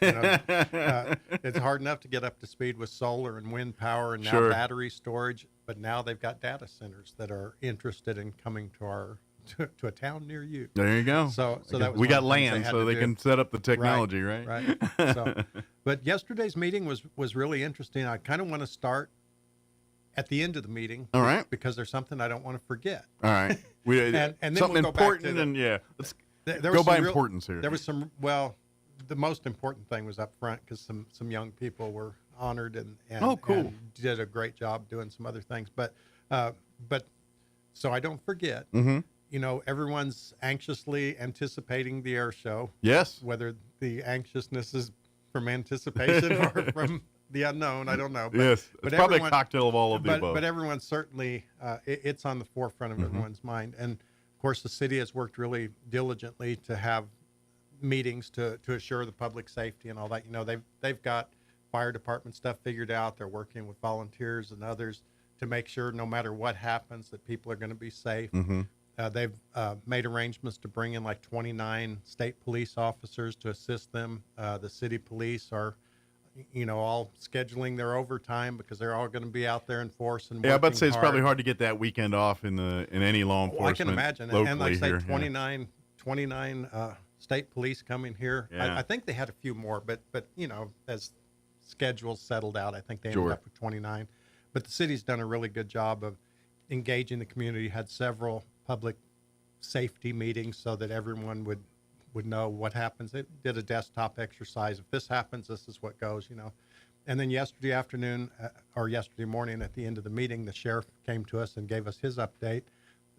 It's hard enough to get up to speed with solar and wind power and now battery storage, but now they've got data centers that are interested in coming to to a town near you. There you go. So that was we got one of the things land, they had so to they do. can set up the technology, right? Right. So, but yesterday's meeting was really interesting. I kind of want to start at the end of the meeting. All right. Because there's something I don't want to forget. All right. And then something we'll go important, back to let's there go was by some importance here. There was some, well, the most important thing was up front because some young people were honored and oh, cool. and did a great job doing some other things. But so I don't forget, everyone's anxiously anticipating the air show. Yes. Whether the anxiousness is from anticipation or from the unknown, I don't know. But, yes, but it's probably a cocktail of all of the above. But everyone's certainly, it's on the forefront of everyone's mind. And, of course, the city has worked really diligently to have meetings to assure the public safety and all that. They've got fire department stuff figured out. They're working with volunteers and others to make sure no matter what happens that people are going to be safe. They've made arrangements to bring in like 29 state police officers to assist them. The city police are, all scheduling their overtime because they're all going to be out there in force and yeah, I'd say it's hard. probably hard to get that weekend off in any law enforcement. I can imagine. And like I say, 29 state police coming here. Yeah. I think they had a few more, but as schedules settled out, I think they ended up with 29. But the city's done a really good job of engaging the community, had several public safety meetings so that everyone would know what happens. They did a desktop exercise. If this happens, this is what goes, And then yesterday afternoon or yesterday morning at the end of the meeting, the sheriff came to us and gave us his update.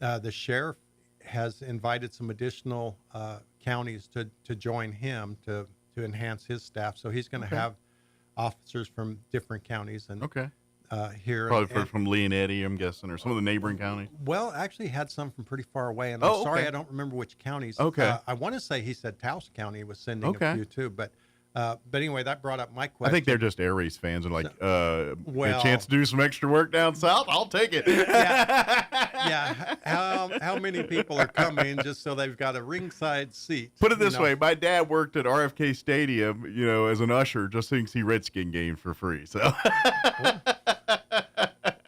The sheriff has invited some additional counties to join him to enhance his staff. So he's going to have officers from different counties and here. Probably from Lee and Eddy, I'm guessing, or some of the neighboring counties. Well, actually had some from pretty far away, and I'm sorry I don't remember which counties. Okay. I want to say he said Taos County was sending a few too, but anyway, that brought up my question. I think they're just air race fans and get a chance to do some extra work down south. I'll take it. Yeah. How many people are coming just so they've got a ringside seat? Put it this way: my dad worked at RFK Stadium, as an usher, just to see Redskin games for free. So.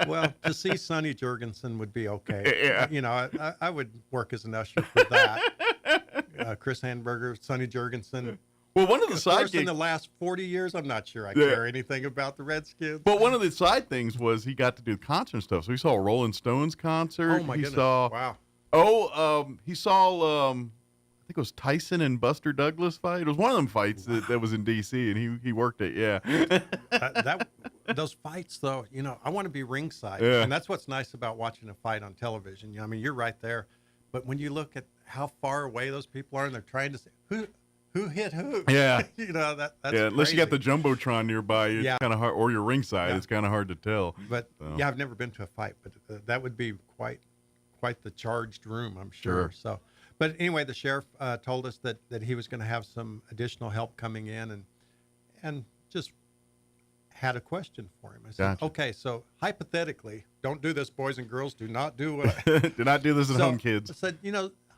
Well, to see Sonny Jurgensen would be okay. Yeah. I would work as an usher for that. Chris Handberger, Sonny Jurgensen. Well, one of the side gigs in the last 40 years, I'm not sure I care anything about the Redskins. But one of the side things was he got to do concert stuff. So he saw a Rolling Stones concert. Oh my goodness! Wow. He saw I think it was Tyson and Buster Douglas fight. It was one of them fights that was in D.C. and he worked it. Yeah. Those fights, though, I want to be ringside, and that's what's nice about watching a fight on television. I mean, you're right there, but when you look at how far away those people are, and they're trying to say who hit who, yeah, that's unless crazy. you got the jumbotron nearby, it's kind of hard, or your ringside, it's kind of hard to tell. But I've never been to a fight, but that would be quite the charged room, I'm sure. So, but anyway, the sheriff told us that he was going to have some additional help coming in, and just had a question for him. I said, okay, so hypothetically, don't do this, boys and girls. Do not do what do not do this at home, kids. I said,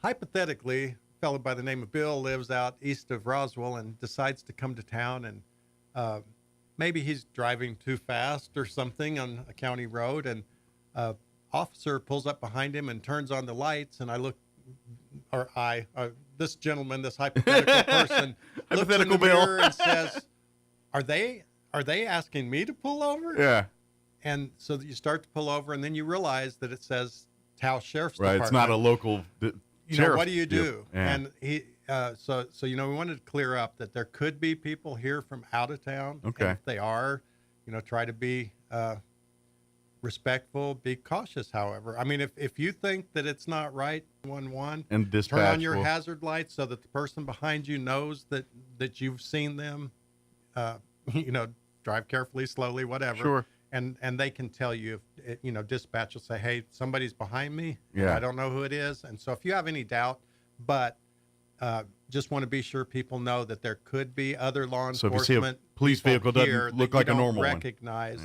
hypothetically, a fellow by the name of Bill lives out east of Roswell and decides to come to town, and maybe he's driving too fast or something on a county road, and officer pulls up behind him and turns on the lights, and this gentleman, this hypothetical person, looks in the mirror and says, Are they asking me to pull over? Yeah. And so you start to pull over, and then you realize that it says Taos Sheriff's Department. Right, it's not a local sheriff. What do you do? Yeah. And he, so we wanted to clear up that there could be people here from out of town. Okay. And if they are, try to be respectful, be cautious. However, I mean, if you think that it's not right, 911, and dispatch turn on your hazard lights so that the person behind you knows that you've seen them. Drive carefully, slowly, whatever. Sure. And they can tell you, if, dispatch will say, hey, somebody's behind me. Yeah. I don't know who it is. And so if you have any doubt, but just want to be sure people know that there could be other law enforcement. So if you see a police vehicle doesn't look like a normal recognize,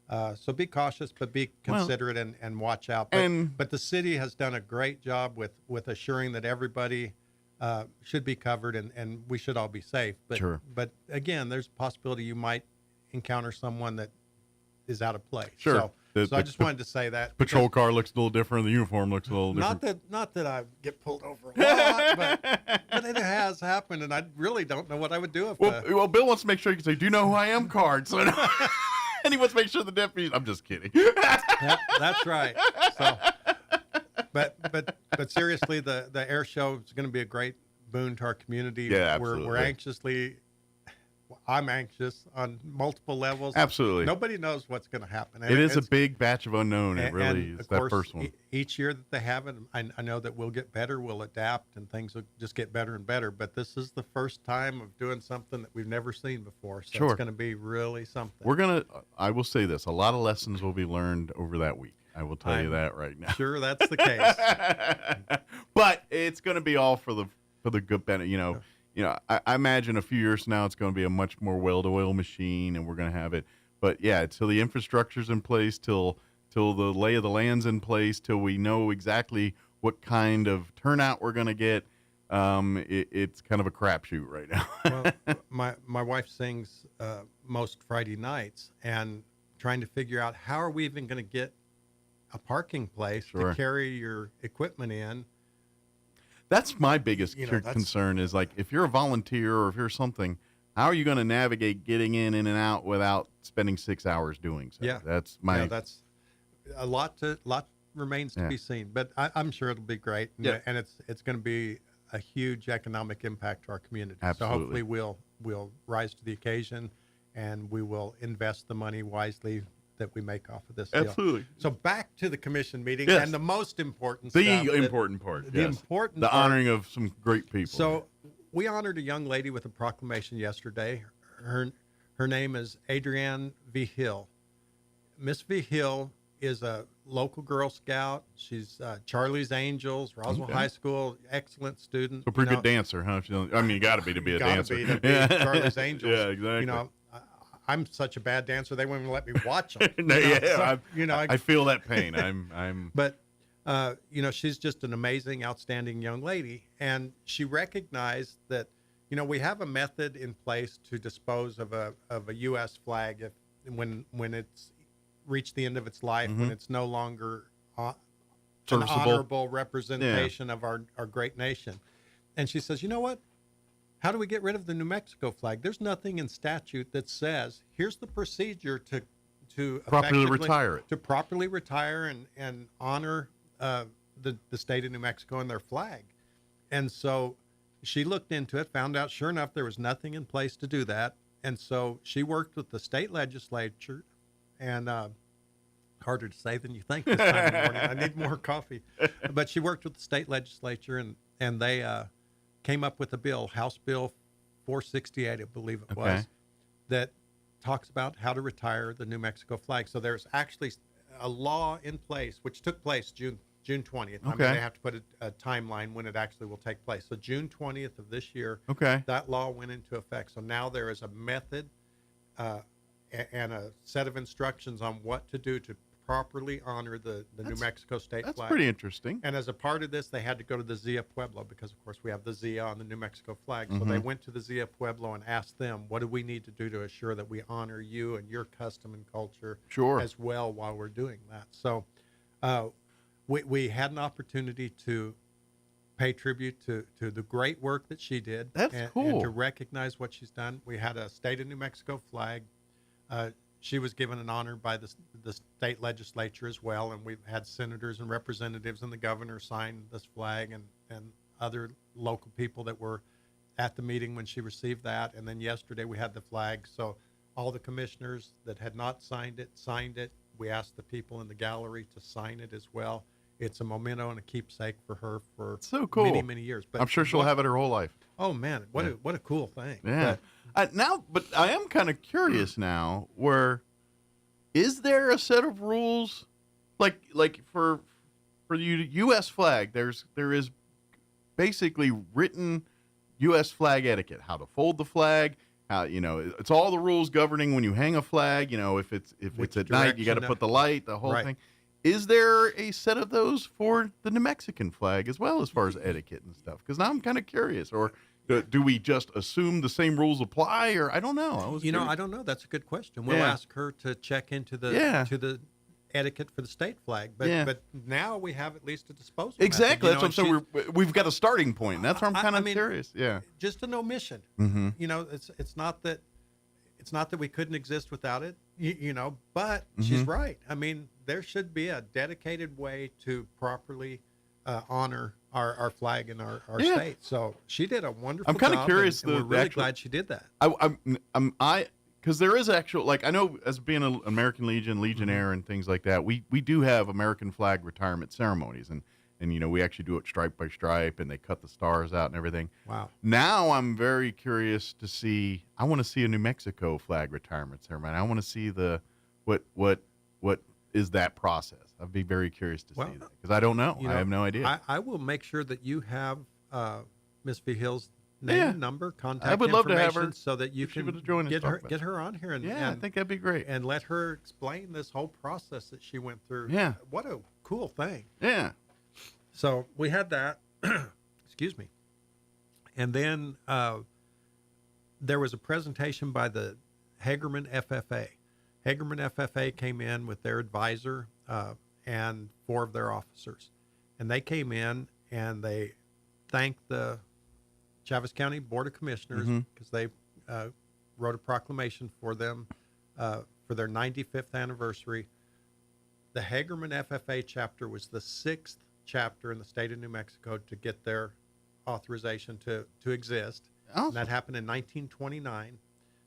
So be cautious, but be considerate and watch out. But the city has done a great job with assuring that everybody should be covered and we should all be safe. But, but again, there's a possibility you might encounter someone that is out of place. Sure. So I just wanted to say that. Patrol car looks a little different. The uniform looks a little different. Not that I get pulled over a lot, but it has happened, and I really don't know what I would do if. Well, Bill wants to make sure you can say, "Do you know who I am?" card. So, and he wants to make sure the deputies. I'm just kidding. That's right. So, but seriously, the air show is going to be a great boon to our community. Yeah, absolutely. We're anxiously. I'm anxious on multiple levels. Absolutely. Nobody knows what's going to happen. It is a big batch of unknown. It really is, of that course, first one. Each year that they have it, I know that we'll get better, we'll adapt, and things will just get better and better. But this is the first time of doing something that we've never seen before. So it's going to be really something. I will say this, a lot of lessons will be learned over that week. I will tell you that right now. Sure, that's the case. But it's going to be all for the good benefit, I imagine a few years from now it's going to be a much more well-oiled machine, and we're going to have it. But yeah, till the infrastructure's in place, till the lay of the land's in place, till we know exactly what kind of turnout we're going to get, it's kind of a crapshoot right now. Well, my wife sings most Friday nights, and trying to figure out how are we even going to get a parking place to carry your equipment in. That's my biggest concern is, like, if you're a volunteer or if you're something, how are you going to navigate getting in and out without spending 6 hours doing so? Yeah. That's a lot remains to be seen, but I'm sure it'll be great. And it's going to be a huge economic impact to our community. Absolutely. So hopefully we'll rise to the occasion and we will invest the money wisely that we make off of this deal. Absolutely. So back to the commission meeting and the most important the stuff. Important part. The honoring of some great people. So we honored a young lady with a proclamation yesterday. Her name is Adrienne V. Hill. Miss V. Hill is a local Girl Scout. She's Charlie's Angels, Roswell High School, excellent student. So pretty good dancer, huh? You got to be a dancer. You got to be Charlie's Angels. Yeah, exactly. I'm such a bad dancer; they won't even let me watch them. I feel that pain. But she's just an amazing, outstanding young lady, and she recognized that we have a method in place to dispose of a U.S. flag when it's reached the end of its life, when it's no longer an honorable representation of our great nation. And she says, you know what? How do we get rid of the New Mexico flag? There's nothing in statute that says here's the procedure to properly retire it. To properly retire and honor the state of New Mexico and their flag. And so she looked into it, found out sure enough there was nothing in place to do that. And so she worked with the state legislature, and harder to say than you think this time of the morning. I need more coffee. But she worked with the state legislature, and they came up with a bill, House Bill 468, I believe it was, that talks about how to retire the New Mexico flag. So there's actually a law in place, which took place June 20th. I'm going to have to put a timeline when it actually will take place. So June 20th of this year, that law went into effect. So now there is a method and a set of instructions on what to do to properly honor the New Mexico state flag. That's pretty interesting. And as a part of this, they had to go to the Zia Pueblo because, of course, we have the Zia on the New Mexico flag. So they went to the Zia Pueblo and asked them, what do we need to do to assure that we honor you and your custom and culture as well while we're doing that? So we had an opportunity to pay tribute to the great work that she did. That's cool. And to recognize what she's done. We had a state of New Mexico flag. She was given an honor by the state legislature as well, and we've had senators and representatives and the governor sign this flag, and other local people that were at the meeting when she received that. And then yesterday we had the flag, so all the commissioners that had not signed it signed it. We asked the people in the gallery to sign it as well. It's a memento and a keepsake for her for so cool. many, many years. But I'm sure she'll have it her whole life. Oh man, what a cool thing! Yeah. But I am kind of curious now. Is there a set of rules, like for the U.S. flag? There is basically written U.S. flag etiquette: how to fold the flag, how, it's all the rules governing when you hang a flag. If it's at night, you got to put the light, the whole thing. Is there a set of those for the New Mexican flag as well, as far as etiquette and stuff? Because now I'm kind of curious. Or do we just assume the same rules apply? Or I don't know. I don't know. That's a good question. We'll ask her to check into the etiquette for the state flag. But now we have at least a disposal. Exactly. That's what I'm saying. We've got a starting point. That's where I'm kind of curious. Yeah. Just an omission. Mm-hmm. It's not that we couldn't exist without it. But she's right. I mean, there should be a dedicated way to properly honor our flag in our state. So she did a wonderful job. I'm kind of curious. And we're really glad she did that. Because there is actual, I know as being an American Legion, Legionnaire, and things like that, we do have American flag retirement ceremonies, and we actually do it stripe by stripe, and they cut the stars out and everything. Wow. Now I'm very curious to see. I want to see a New Mexico flag retirement ceremony. I want to see what is that process. I'd be very curious to see that because I don't know. I have no idea. I will make sure that you have Miss V. Hill's name and number, contact I would love to have her so that you can get her on here. I think that'd be great. And let her explain this whole process that she went through. Yeah. What a cool thing. Yeah. So we had that. Excuse me. And then there was a presentation by the Hagerman FFA. Hagerman FFA came in with their advisor and 4 of their officers. And they came in and they thanked the Chaves County Board of Commissioners because they wrote a proclamation for them for their 95th anniversary. The Hagerman FFA chapter was the 6th chapter in the state of New Mexico to get their authorization to exist. Awesome. And that happened in 1929.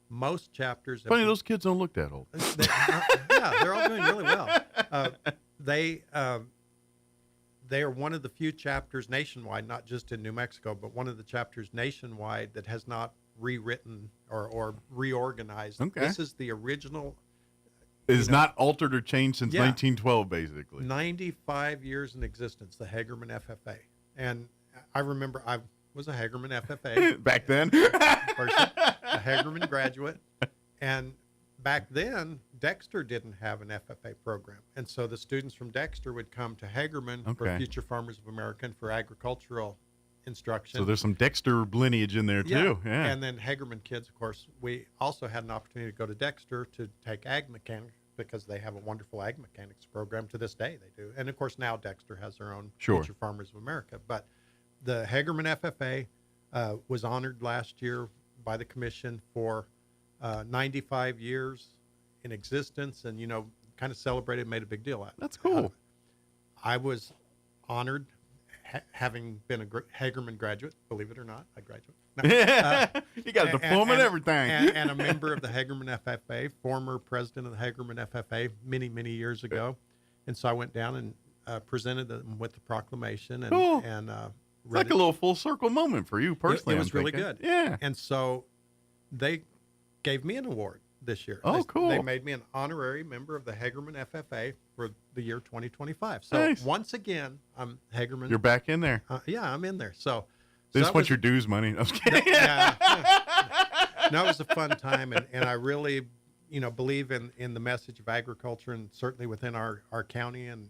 Most chapters... Funny, those kids don't look that old. They're all doing really well. They are one of the few chapters nationwide, not just in New Mexico, but one of the chapters nationwide that has not rewritten or reorganized. Okay. This is the original. It is not altered or changed since 1912, basically. 95 years in existence, the Hagerman FFA. And I remember I was a Hagerman FFA. Back then. Person, a Hagerman graduate. And back then, Dexter didn't have an FFA program. And so the students from Dexter would come to Hagerman for Future Farmers of America and for agricultural instruction. So there's some Dexter lineage in there, too. Yeah. And then Hagerman kids, of course, we also had an opportunity to go to Dexter to take ag mechanics because they have a wonderful ag mechanics program to this day. They do. And, of course, now Dexter has their own Future Farmers of America. But the Hagerman FFA was honored last year by the commission for 95 years in existence and, kind of celebrated, made a big deal out of it. That's cool. I was honored having been a Hagerman graduate, believe it or not. I graduated. No, you got a diploma and everything. And a member of the Hagerman FFA, former president of the Hagerman FFA many, many years ago. And so I went down and presented them with the proclamation. And, cool. And it's like a little full circle moment for you personally. It was really good. Yeah. And so they gave me an award this year. Oh, cool. They made me an honorary member of the Hagerman FFA for the year 2025. So nice. Once again, I'm Hagerman. You're back in there. Yeah, I'm in there. So they just want your dues money. I was kidding. No, it was a fun time, and I really, believe in the message of agriculture, and certainly within our county, and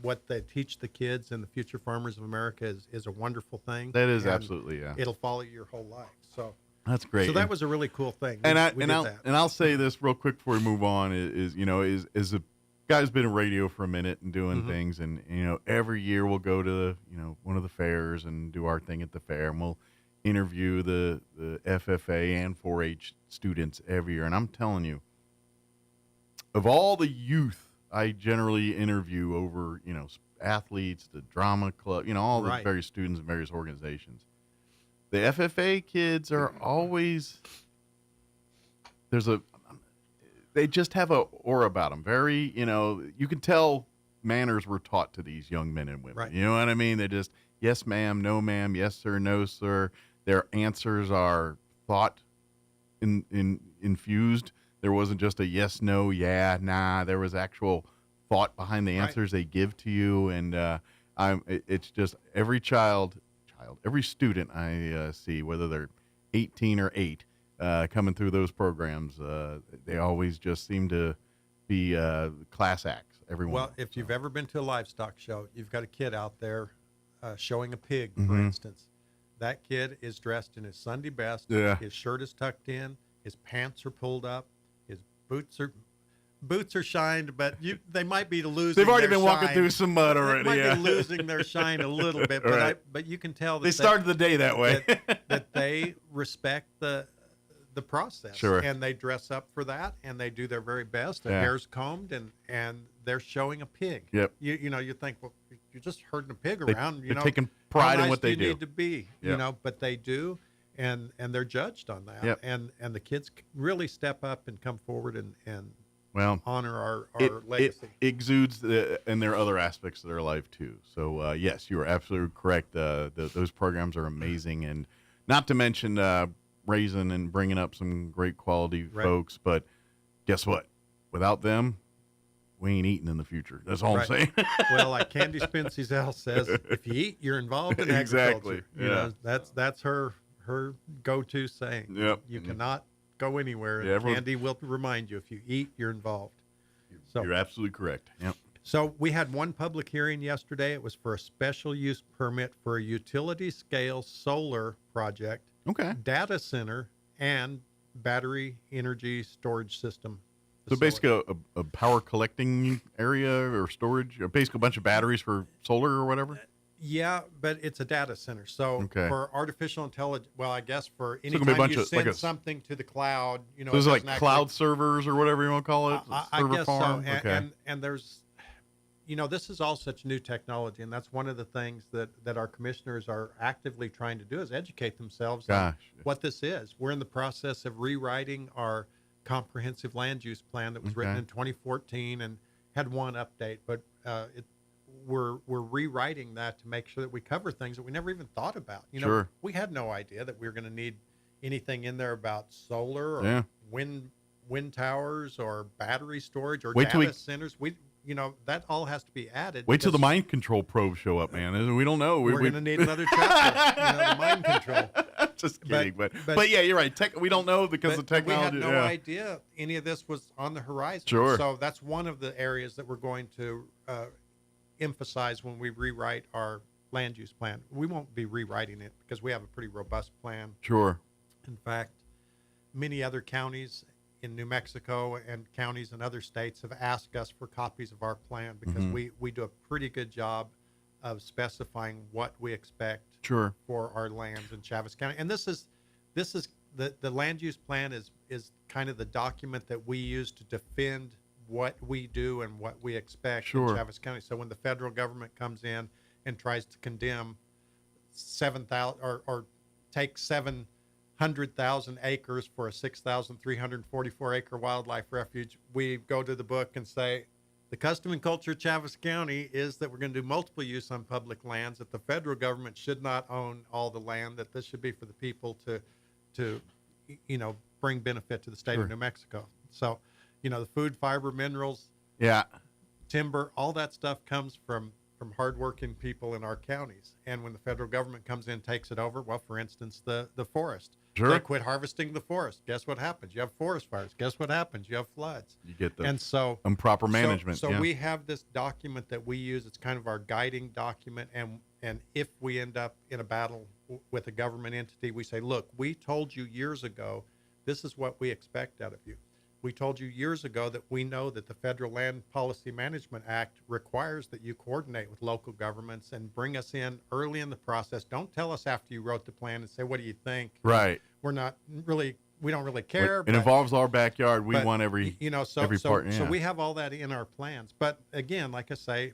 what they teach the kids and the Future Farmers of America is a wonderful thing. That is absolutely, yeah. It'll follow your whole life. So that's great. So that was a really cool thing. I'll say this real quick before we move on is a guy's been in radio for a minute and doing things, and every year we'll go to one of the fairs and do our thing at the fair, and we'll interview the FFA and 4-H students every year. And I'm telling you, of all the youth I generally interview over athletes, the drama club, all the various students and various organizations, the FFA kids are always they just have a aura about them. Very, you can tell manners were taught to these young men and women. Right. You know what I mean? They just, yes, ma'am, no, ma'am, yes, sir, no, sir. Their answers are thought infused. There wasn't just a yes, no, yeah, nah. There was actual thought behind the answers they give to you. And it's just every every student I see, whether they're 18 or 8, coming through those programs. They always just seem to be class acts. Everyone. Well, if you've ever been to a livestock show, you've got a kid out there showing a pig, for instance. That kid is dressed in his Sunday best. Yeah. His shirt is tucked in. His pants are pulled up. His boots are shined, but they might be losing. They've already their been walking shine. through some mud already. They might Yeah. be losing their shine a little bit, but Right. but you can tell that They started the day that way. that they respect the process. Sure. And they dress up for that, and they do their very best. Their Yeah. hair's combed, and they're showing a pig. Yep. You think, well, you're just herding a pig They- around. they're taking pride in how what nice they do. You do. need to be, Yep. but they do, and they're judged on that. Yep. And the kids really step up and come forward and Well, honor our it legacy. exudes in their other aspects of their life too. So yes, you are absolutely correct. Those programs are amazing, and not to mention raising and bringing up some great quality Right. folks. But guess what? Without them, we ain't eating in the future. That's all Right. I'm saying. Well, like Candy Spency's says, if you eat, you're involved in Exactly. agriculture. You know, that's her go-to saying. Yep. You cannot go anywhere. And Yeah, everyone- Candy will remind you, if you eat, you're involved. So You're absolutely correct. Yep. So we had one public hearing yesterday. It was for a special use permit for a utility scale solar project, data center, and battery energy storage system. So basically a power collecting area or storage, or basically a bunch of batteries for solar or whatever? Yeah, but it's a data center. So Okay. for artificial intelligence, well, I guess for it's gonna any be a time bunch you of- send like a- something to the cloud, So it those are like doesn't actually- cloud servers or whatever you want to call it? I Server guess farm? so. And, Okay. and there's, this is all such new technology, and that's one of the things that our commissioners are actively trying to do is educate themselves on Gosh. what this is. We're in the process of rewriting our comprehensive land use plan that was written Okay. in 2014 and had one update, but we're rewriting that to make sure that we cover things that we never even thought about. Sure. We had no idea that we were going to need anything in there about solar or Yeah. wind towers or battery storage or Wait till data we- centers. That all has to be added. Wait till the because mind control probes show up, man. We don't know. We're going to need another chapter, the mind control. Just kidding, but yeah, you're right. We don't know because of technology. We had no yeah. idea any of this was on the horizon. Sure. So that's one of the areas that we're going to emphasize when we rewrite our land use plan. We won't be rewriting it because we have a pretty robust plan. Sure. In fact, many other counties in New Mexico and counties in other states have asked us for copies of our plan because we do a pretty good job of specifying what we expect Sure. for our lands in Chaves County. And this is the land use plan is kind of the document that we use to defend what we do and what we expect Sure. in Chaves County. So when the federal government comes in and tries to condemn 7,000 or take 700,000 acres for a 6,344 acre wildlife refuge, we go to the book and say, the custom and culture of Chaves County is that we're going to do multiple use on public lands, that the federal government should not own all the land, that this should be for the people to bring benefit to the state Sure. of New Mexico. So, the food, fiber, minerals, Yeah. timber, all that stuff comes from hardworking people in our counties. And when the federal government comes in, takes it over, well, for instance, the forest. Sure. They quit harvesting the forest. Guess what happens? You have forest fires. Guess what happens? You have floods. You get the And so improper management. So yeah. we have this document that we use. It's kind of our guiding document. And if we end up in a battle with a government entity, we say, look, we told you years ago, this is what we expect out of you. We told you years ago that we know that the Federal Land Policy Management Act requires that you coordinate with local governments and bring us in early in the process. Don't tell us after you wrote the plan and say, what do you think? Right. We don't really care. It involves our backyard. We want every every part. So Yeah. we have all that in our plans. But again, like I say,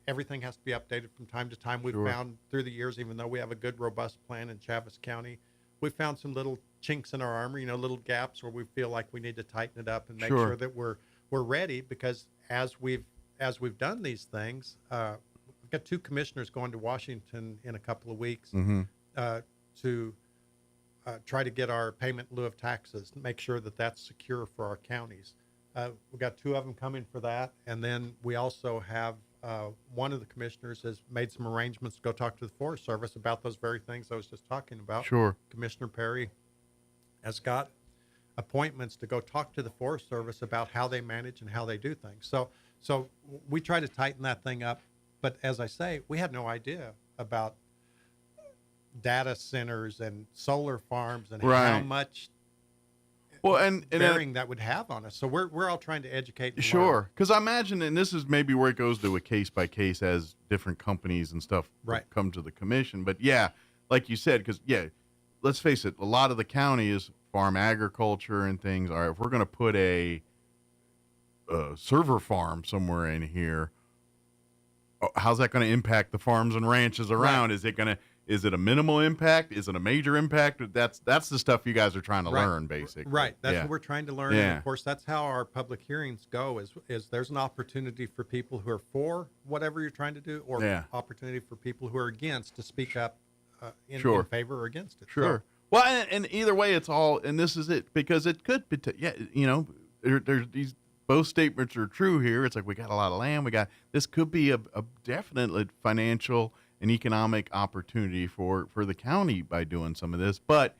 everything has to be updated from time to time. We've Sure. found through the years, even though we have a good, robust plan in Chaves County, we found some little chinks in our armor, little gaps where we feel like we need to tighten it up and make Sure. sure that we're ready. Because as we've done these things, we've got 2 commissioners going to Washington in a couple of weeks to try to get our payment in lieu of taxes, make sure that that's secure for our counties. We've got 2 of them coming for that. And then we also have one of the commissioners has made some arrangements to go talk to the Forest Service about those very things I was just talking about. Sure. Commissioner Perry has got appointments to go talk to the Forest Service about how they manage and how they do things. So we try to tighten that thing up. But as I say, we had no idea about data centers and solar farms and how much bearing that would have on us. So we're all trying to educate. And sure, because I imagine, and this is maybe where it goes to a case by case as different companies and stuff come to the commission. But yeah, like you said, because let's face it, a lot of the county is farm agriculture and things. All right, if we're going to put a server farm somewhere in here, how's that going to impact the farms and ranches around? Right. Is it a minimal impact? Is it a major impact? That's the stuff you guys are trying to learn, basically. Right. That's what we're trying to learn. And of course, that's how our public hearings go. Is there's an opportunity for people who are for whatever you're trying to do, or opportunity for people who are against to speak up in favor or against it. Sure. So, well, and either way, it's all, and this is it, because it could be, there's these, both statements are true here. It's like, we got a lot of land. This could be a definitely financial and economic opportunity for the county by doing some of this, but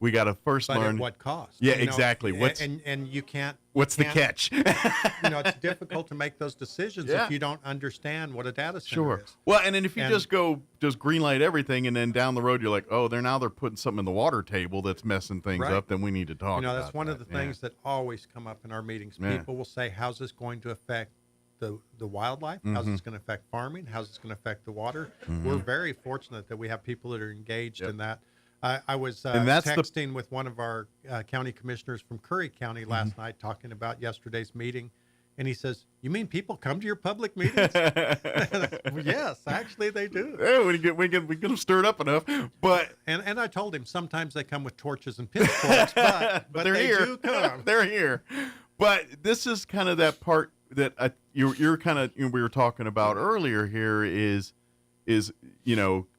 we got to first learn at what cost. Yeah, exactly. And you can't. What's the catch? It's difficult to make those decisions if you don't understand what a data center is. Well, and then if you just greenlight everything, and then down the road you're like, oh, they're putting something in the water table that's messing things up, then we need to talk. That's one of the things that always come up in our meetings. People will say, "How's this going to affect the wildlife? How's this going to affect farming? How's this going to affect the water?" We're very fortunate that we have people that are engaged in that. I was texting with one of our county commissioners from Curry County last night, talking about yesterday's meeting, and he says, "You mean people come to your public meetings?" Yes, actually they do. Yeah, we get them stirred up enough, but and I told him sometimes they come with torches and pitchforks, but they're they here. do come. They're here. But this is kind of that part that you're kind of, we were talking about earlier here is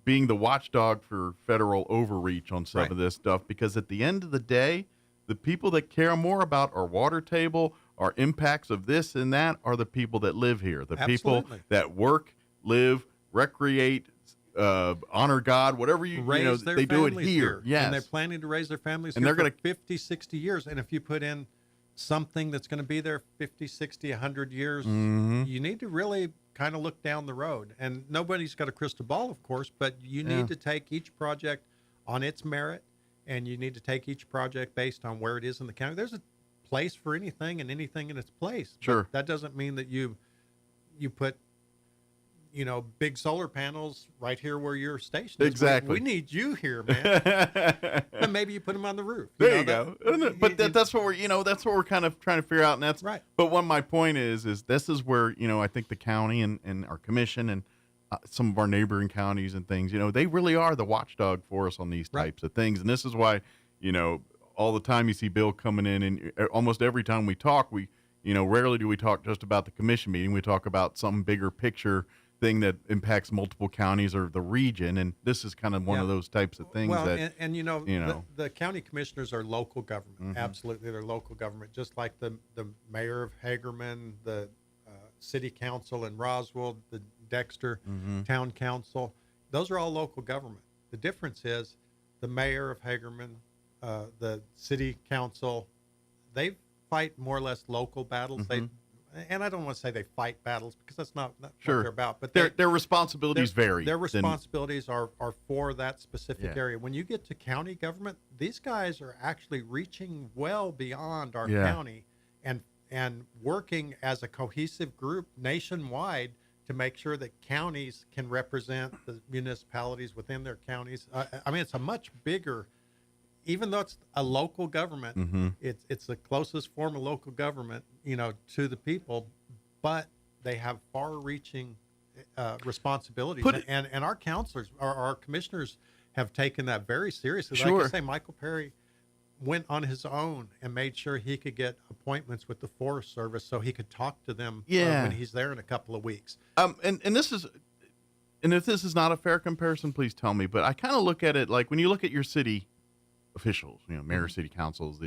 being the watchdog for federal overreach on some of this stuff, because at the end of the day, the people that care more about our water table, our impacts of this and that, are the people that live here, the people that work, live, recreate, honor God, whatever they do it here. Yes. And they're planning to raise their families here for 50, 60 years. And if you put in something that's going to be there 50, 60, 100 years, you need to really kind of look down the road. And nobody's got a crystal ball, of course, but you need to take each project on its merit, and you need to take each project based on where it is in the county. There's a place for anything and anything in its place. Sure. But that doesn't mean that you put big solar panels right here where you're stationed. Exactly. We need you here, man. And maybe you put them on the roof. There you go. But that's what we're kind of trying to figure out. And that's right. But one of my point is this is where, I think the county and our commission and some of our neighboring counties and things, they really are the watchdog for us on these types of things. And this is why, all the time you see Bill coming in, and almost every time we talk, rarely do we talk just about the commission meeting. We talk about some bigger picture thing that impacts multiple counties or the region, and this is kind of one of those types of things. Well, the county commissioners are local government. Absolutely, they're local government, just like the mayor of Hagerman, the city council in Roswell, the Dexter town council. Those are all local government. The difference is the mayor of Hagerman, the city council, they fight more or less local battles. And I don't want to say they fight battles, because that's not what they're about. But their responsibilities vary. Their responsibilities are for that specific area. When you get to county government, these guys are actually reaching well beyond our county and working as a cohesive group nationwide to make sure that counties can represent the municipalities within their counties. It's a much bigger, even though it's a local government, it's the closest form of local government, to the people, but they have far-reaching responsibilities. And our counselors, our commissioners, have taken that very seriously. Sure. Like I say, Michael Perry went on his own and made sure he could get appointments with the Forest Service so he could talk to them when he's there in a couple of weeks. And this is, and if this is not a fair comparison, please tell me, but I kind of look at it like when you look at your city officials, mayor, city councils,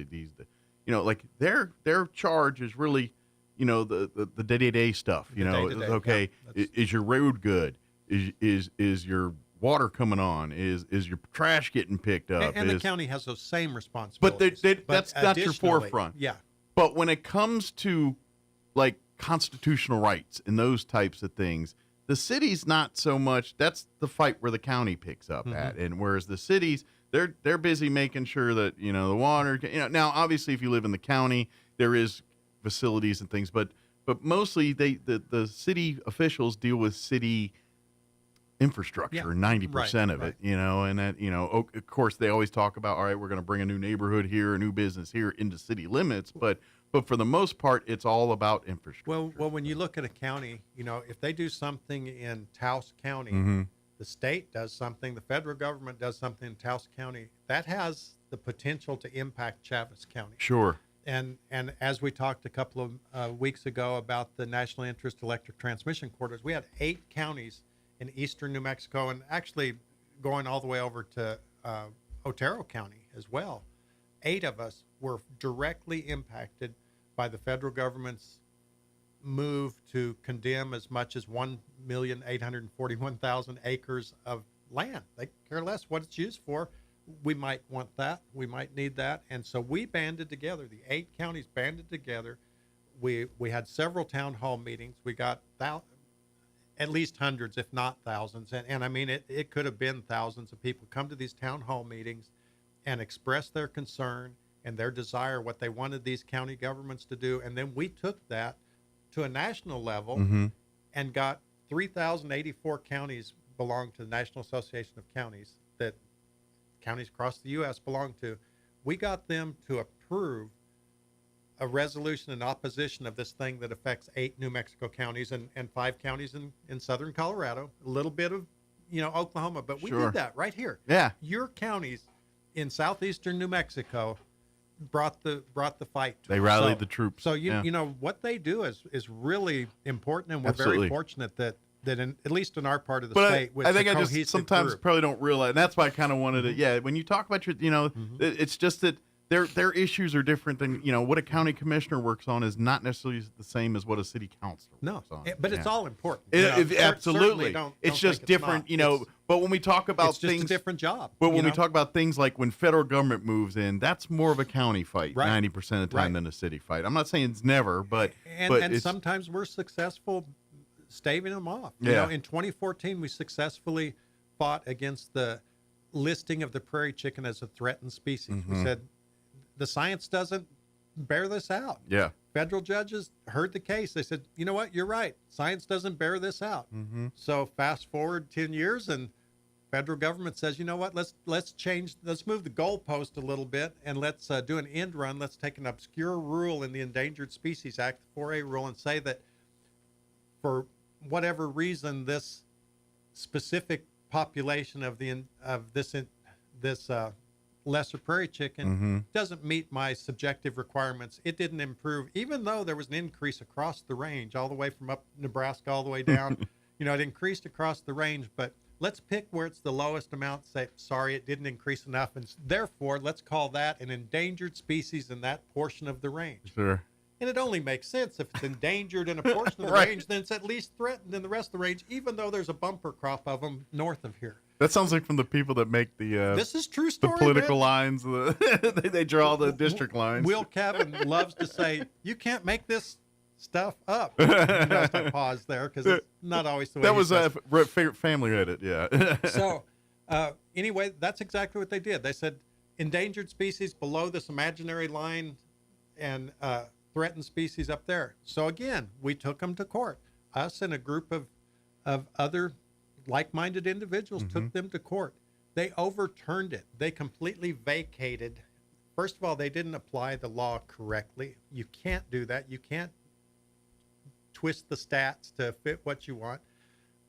like their charge is really, the day-to-day stuff, is your road good? Is your water coming on? Is your trash getting picked up? And the county has those same responsibilities. But that's not your forefront. Yeah. But when it comes to like constitutional rights and those types of things, the city's not so much. That's the fight where the county picks up at, and whereas the cities, they're busy making sure that the water. Now obviously if you live in the county, there is facilities and things, but mostly the city officials deal with city infrastructure, 90% of it, and that, of course they always talk about, all right, we're going to bring a new neighborhood here, a new business here into city limits, but for the most part, it's all about infrastructure. Well, when you look at a county, if they do something in Taos County, the state does something, the federal government does something in Taos County, that has the potential to impact Chaves County. Sure. And as we talked a couple of weeks ago about the National Interest Electric Transmission Corridors, we had 8 counties in eastern New Mexico, and actually going all the way over to Otero County as well. 8 of us were directly impacted by the federal government's move to condemn as much as 1,841,000 acres of land. They care less what it's used for. We might want that. We might need that. And so we banded together. The 8 counties banded together. We had several town hall meetings. We got at least hundreds, if not thousands. And I mean, it could have been thousands of people come to these town hall meetings and express their concern and their desire, what they wanted these county governments to do. And then we took that to a national level and got 3,084 counties belong to the National Association of Counties that counties across the U.S. belong to. We got them to approve a resolution in opposition of this thing that affects 8 New Mexico counties and 5 counties in southern Colorado, a little bit of, Oklahoma. But we did that right here. Yeah. Your counties in southeastern New Mexico brought the fight to They rallied the troops. So what they do is really important, and we're very fortunate that at least in our part of the state, I think I just sometimes group. Probably don't realize, and that's why I kind of wanted to. Yeah, when you talk about your, it's just that their issues are different than what a county commissioner works on is not necessarily the same as what a city councilor works on. But it's all important. Absolutely, it's just different. But when we talk about it's just a different job. But when we talk about things like when federal government moves in, that's more of a county fight 90% of the time than a city fight. I'm not saying it's never, but sometimes we're successful staving them off. In 2014, we successfully fought against the listing of the prairie chicken as a threatened species. We said the science doesn't bear this out. Yeah. Federal judges heard the case. They said, you know what, you're right. Science doesn't bear this out. So fast forward 10 years and federal government says, you know what, let's move the goalpost a little bit and let's do an end run. Let's take an obscure rule in the Endangered Species Act, the 4A rule, and say that for whatever reason, this specific population of this lesser prairie chicken doesn't meet my subjective requirements. It didn't improve, even though there was an increase across the range, all the way from up Nebraska all the way down. It increased across the range, but let's pick where it's the lowest amount, say, sorry, it didn't increase enough, and therefore let's call that an endangered species in that portion of the range. Sure. And it only makes sense if it's endangered in a portion of the range, then it's at least threatened in the rest of the range, even though there's a bumper crop of them north of here. That sounds like from the people that make the this is true story, the political man. lines. They draw the district lines. Will Kevin loves to say, you can't make this stuff up. I pause there because it's not always the way that was a family edit, yeah. So anyway, that's exactly what they did. They said endangered species below this imaginary line and threatened species up there. So again, we took them to court. Us and a group of other like-minded individuals took them to court. They overturned it. They completely vacated. First of all, they didn't apply the law correctly. You can't do that. You can't twist the stats to fit what you want,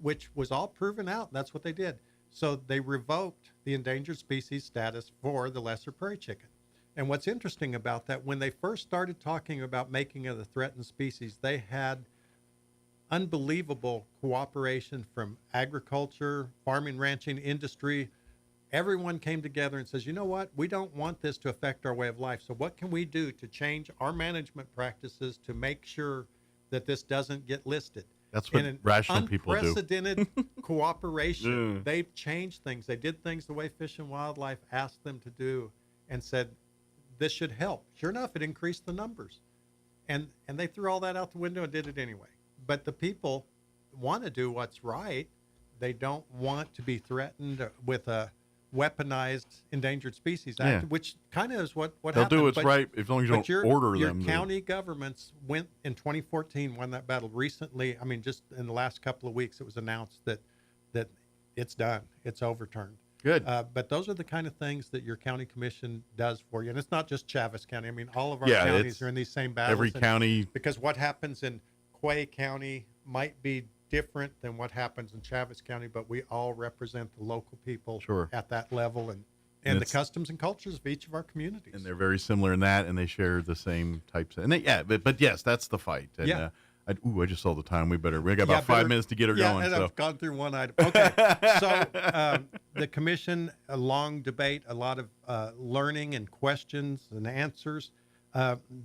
which was all proven out. That's what they did. So they revoked the endangered species status for the lesser prairie chicken. And what's interesting about that, when they first started talking about making it a threatened species, they had unbelievable cooperation from agriculture, farming, ranching industry. Everyone came together and says, you know what, we don't want this to affect our way of life. So what can we do to change our management practices to make sure that this doesn't get listed? That's what rational people do. Unprecedented cooperation. Yeah. They've changed things. They did things the way Fish and Wildlife asked them to do, and said this should help. Sure enough, it increased the numbers, and they threw all that out the window and did it anyway. But the people want to do what's right. They don't want to be threatened with a weaponized Endangered Species Act, which kind of is what They'll happened. do what's right as long as you don't order them. Your county governments went in 2014, won that battle. Recently, I mean, just in the last couple of weeks, it was announced that it's done. It's overturned. Good. But those are the kind of things that your county commission does for you. And it's not just Chaves County. I mean, all of our counties are in these same battles. Every county. Because what happens in Quay County might be different than what happens in Chaves County, but we all represent the local people at that level and the customs and cultures of each of our communities. And they're very similar in that, and they share the same types. But yes, that's the fight. And, I just saw the time. We got about 5 minutes to get her going. And so. I've gone through one item. Okay. So the commission, a long debate, a lot of learning and questions and answers.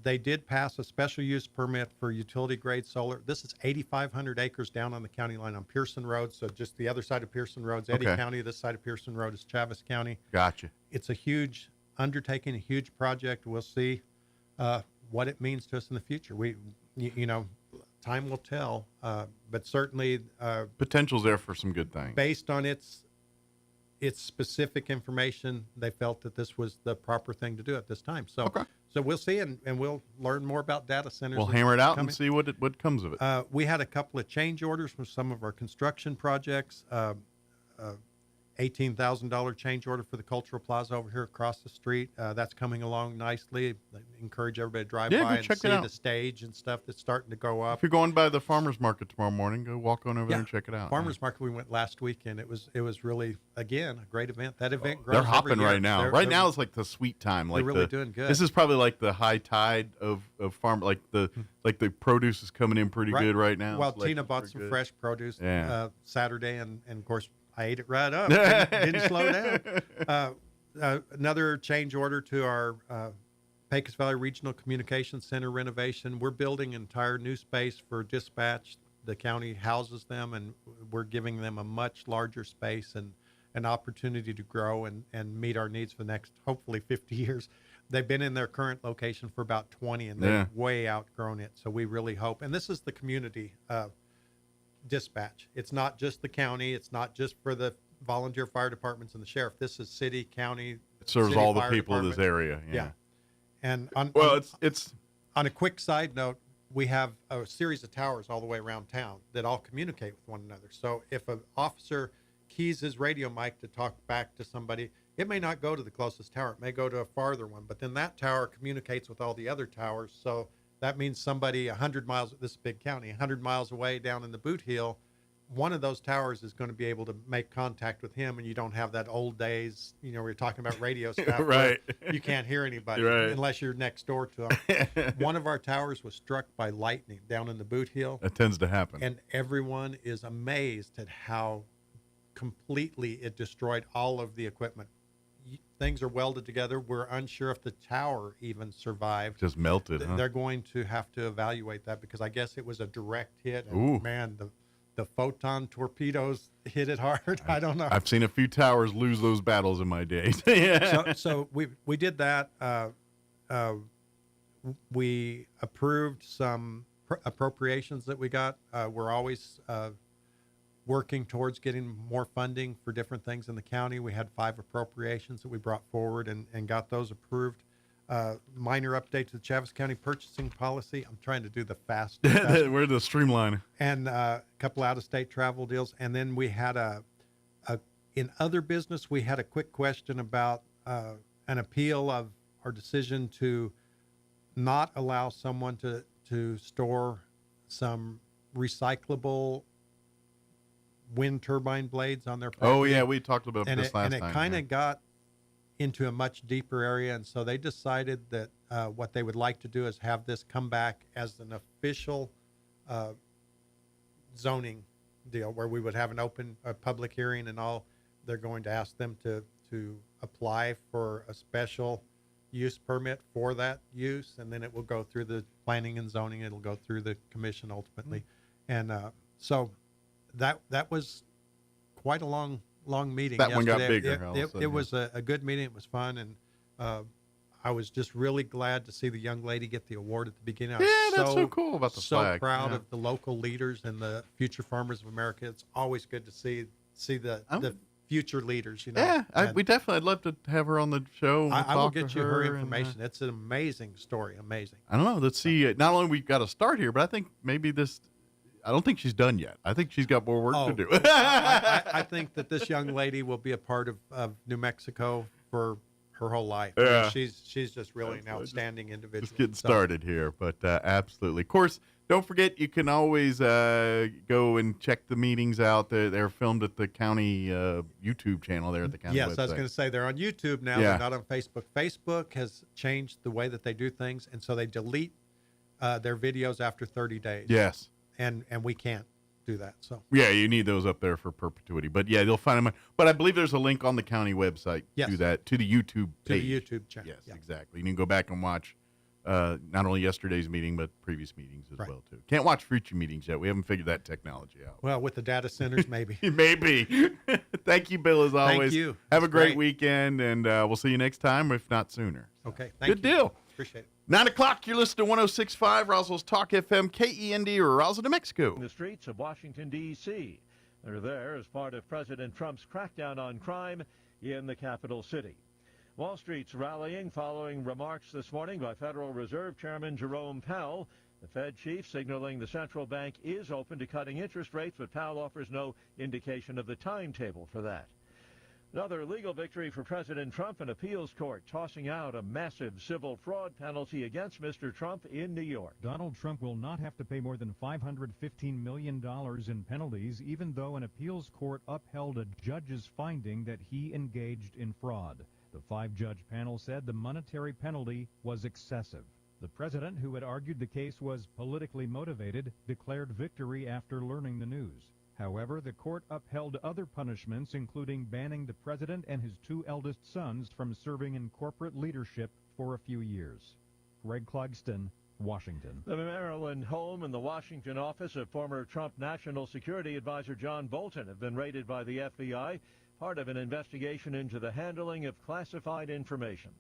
They did pass a special use permit for utility grade solar. This is 8,500 acres down on the county line on Pearson Road. So just the other side of Pearson Road is Eddy County. This side of Pearson Road is Chaves County. Gotcha. It's a huge undertaking, a huge project. We'll see what it means to us in the future. Time will tell, but certainly potential's there for some good things. Based on its specific information, they felt that this was the proper thing to do at this time. So, so we'll see, and we'll learn more about data centers. We'll hammer it out and see what comes of it. We had a couple of change orders for some of our construction projects. $18,000 change order for the Cultural Plaza over here across the street. That's coming along nicely. I encourage everybody to drive by and see the stage and stuff that's starting to go up. If you're going by the farmers market tomorrow morning, go walk on over there and check it out. Farmers market, we went last weekend. It was really, again, a great event. That event grows They're hopping every year. right now. Right now it's like the sweet time. They're really doing good. This is probably like the high tide of farm. Like the produce is coming in pretty good right now. Well, Tina bought some fresh produce Saturday, and of course, I ate it right up. Didn't slow down. Another change order to our Pecos Valley Regional Communications Center renovation. We're building an entire new space for dispatch. The county houses them, and we're giving them a much larger space and an opportunity to grow and meet our needs for the next, hopefully, 50 years. They've been in their current location for about 20, and they've way outgrown it. So we really hope. And this is the community dispatch. It's not just the county. It's not just for the volunteer fire departments and the sheriff. This is city, county. It serves all the people in this area. Yeah. And it's on a quick side note, we have a series of towers all the way around town that all communicate with one another. So if an officer keys his radio mic to talk back to somebody, it may not go to the closest tower. It may go to a farther one, but then that tower communicates with all the other towers. So that means somebody 100 miles, this is a big county, 100 miles away down in the Boot Hill, one of those towers is going to be able to make contact with him, and you don't have that old days, we were talking about radio stuff. Right. You can't hear anybody unless you're next door to them. One of our towers was struck by lightning down in the Boot Hill. That tends to happen. And everyone is amazed at how completely it destroyed all of the equipment. Things are welded together. We're unsure if the tower even survived. Just melted, huh? They're going to have to evaluate that because I guess it was a direct hit. And man, the photon torpedoes hit it hard. I don't know. I've seen a few towers lose those battles in my day. So we did that. We approved some appropriations that we got. We're always working towards getting more funding for different things in the county. We had 5 appropriations that we brought forward and got those approved. Minor update to the Chaves County purchasing policy. I'm trying to do the fast. We're the streamline. And a couple out-of-state travel deals. And then we had in other business, we had a quick question about an appeal of our decision to not allow someone to store some recyclable wind turbine blades on their property. Oh, yeah, we talked about this last time. And it kind of got into a much deeper area, and so they decided that what they would like to do is have this come back as an official zoning deal where we would have an open public hearing and all. They're going to ask them to apply for a special use permit for that use, and then it will go through the planning and zoning. It'll go through the commission ultimately. And So that was quite a long meeting. That one got yesterday. bigger. It was a good meeting. It was fun, and I was just really glad to see the young lady get the award at the beginning. That's so cool about the flag. So proud of the local leaders and the future farmers of America. It's always good to see the future leaders. We definitely. I'd love to have her on the show. I will get you her information. It's an amazing story. Amazing. I don't know. Let's see. Not only we've got to start here, but I think maybe this. I don't think she's done yet. I think she's got more work to do. I think that this young lady will be a part of New Mexico for her whole life. Yeah. I mean, she's just really an outstanding individual. Just getting started here, but absolutely. Of course, don't forget you can always go and check the meetings out. They're filmed at the county YouTube channel there at the county website. Yes, I was going to say they're on YouTube now. Yeah. They're not on Facebook. Facebook has changed the way that they do things, and so they delete their videos after 30 days. Yes. And we can't do that. So yeah, you need those up there for perpetuity. But yeah, they'll find them. But I believe there's a link on the county website to that, to the YouTube page. To the YouTube channel. Yes, exactly. You can go back and watch not only yesterday's meeting, but previous meetings as well, too. Can't watch future meetings yet. We haven't figured that technology out. Well, with the data centers, maybe. Maybe. Thank you, Bill, as always. Thank you. Have a great weekend, and we'll see you next time, if not sooner. Okay. Thank you. Good deal. Appreciate it. 9 o'clock, you're listening to 106.5 Roswell's Talk FM, KEND, or Roswell, New Mexico. In the streets of Washington, D.C. They're there as part of President Trump's crackdown on crime in the capital city. Wall Street's rallying following remarks this morning by Federal Reserve Chairman Jerome Powell. The Fed chief signaling the central bank is open to cutting interest rates, but Powell offers no indication of the timetable for that. Another legal victory for President Trump. An appeals court tossing out a massive civil fraud penalty against Mr. Trump in New York. Donald Trump will not have to pay more than $515 million in penalties, even though an appeals court upheld a judge's finding that he engaged in fraud. The 5-judge panel said the monetary penalty was excessive. The president, who had argued the case was politically motivated, declared victory after learning the news. However, the court upheld other punishments, including banning the president and his 2 eldest sons from serving in corporate leadership for a few years. Greg Clugston, Washington. The Maryland home and the Washington office of former Trump National Security Advisor John Bolton have been raided by the FBI, part of an investigation into the handling of classified information.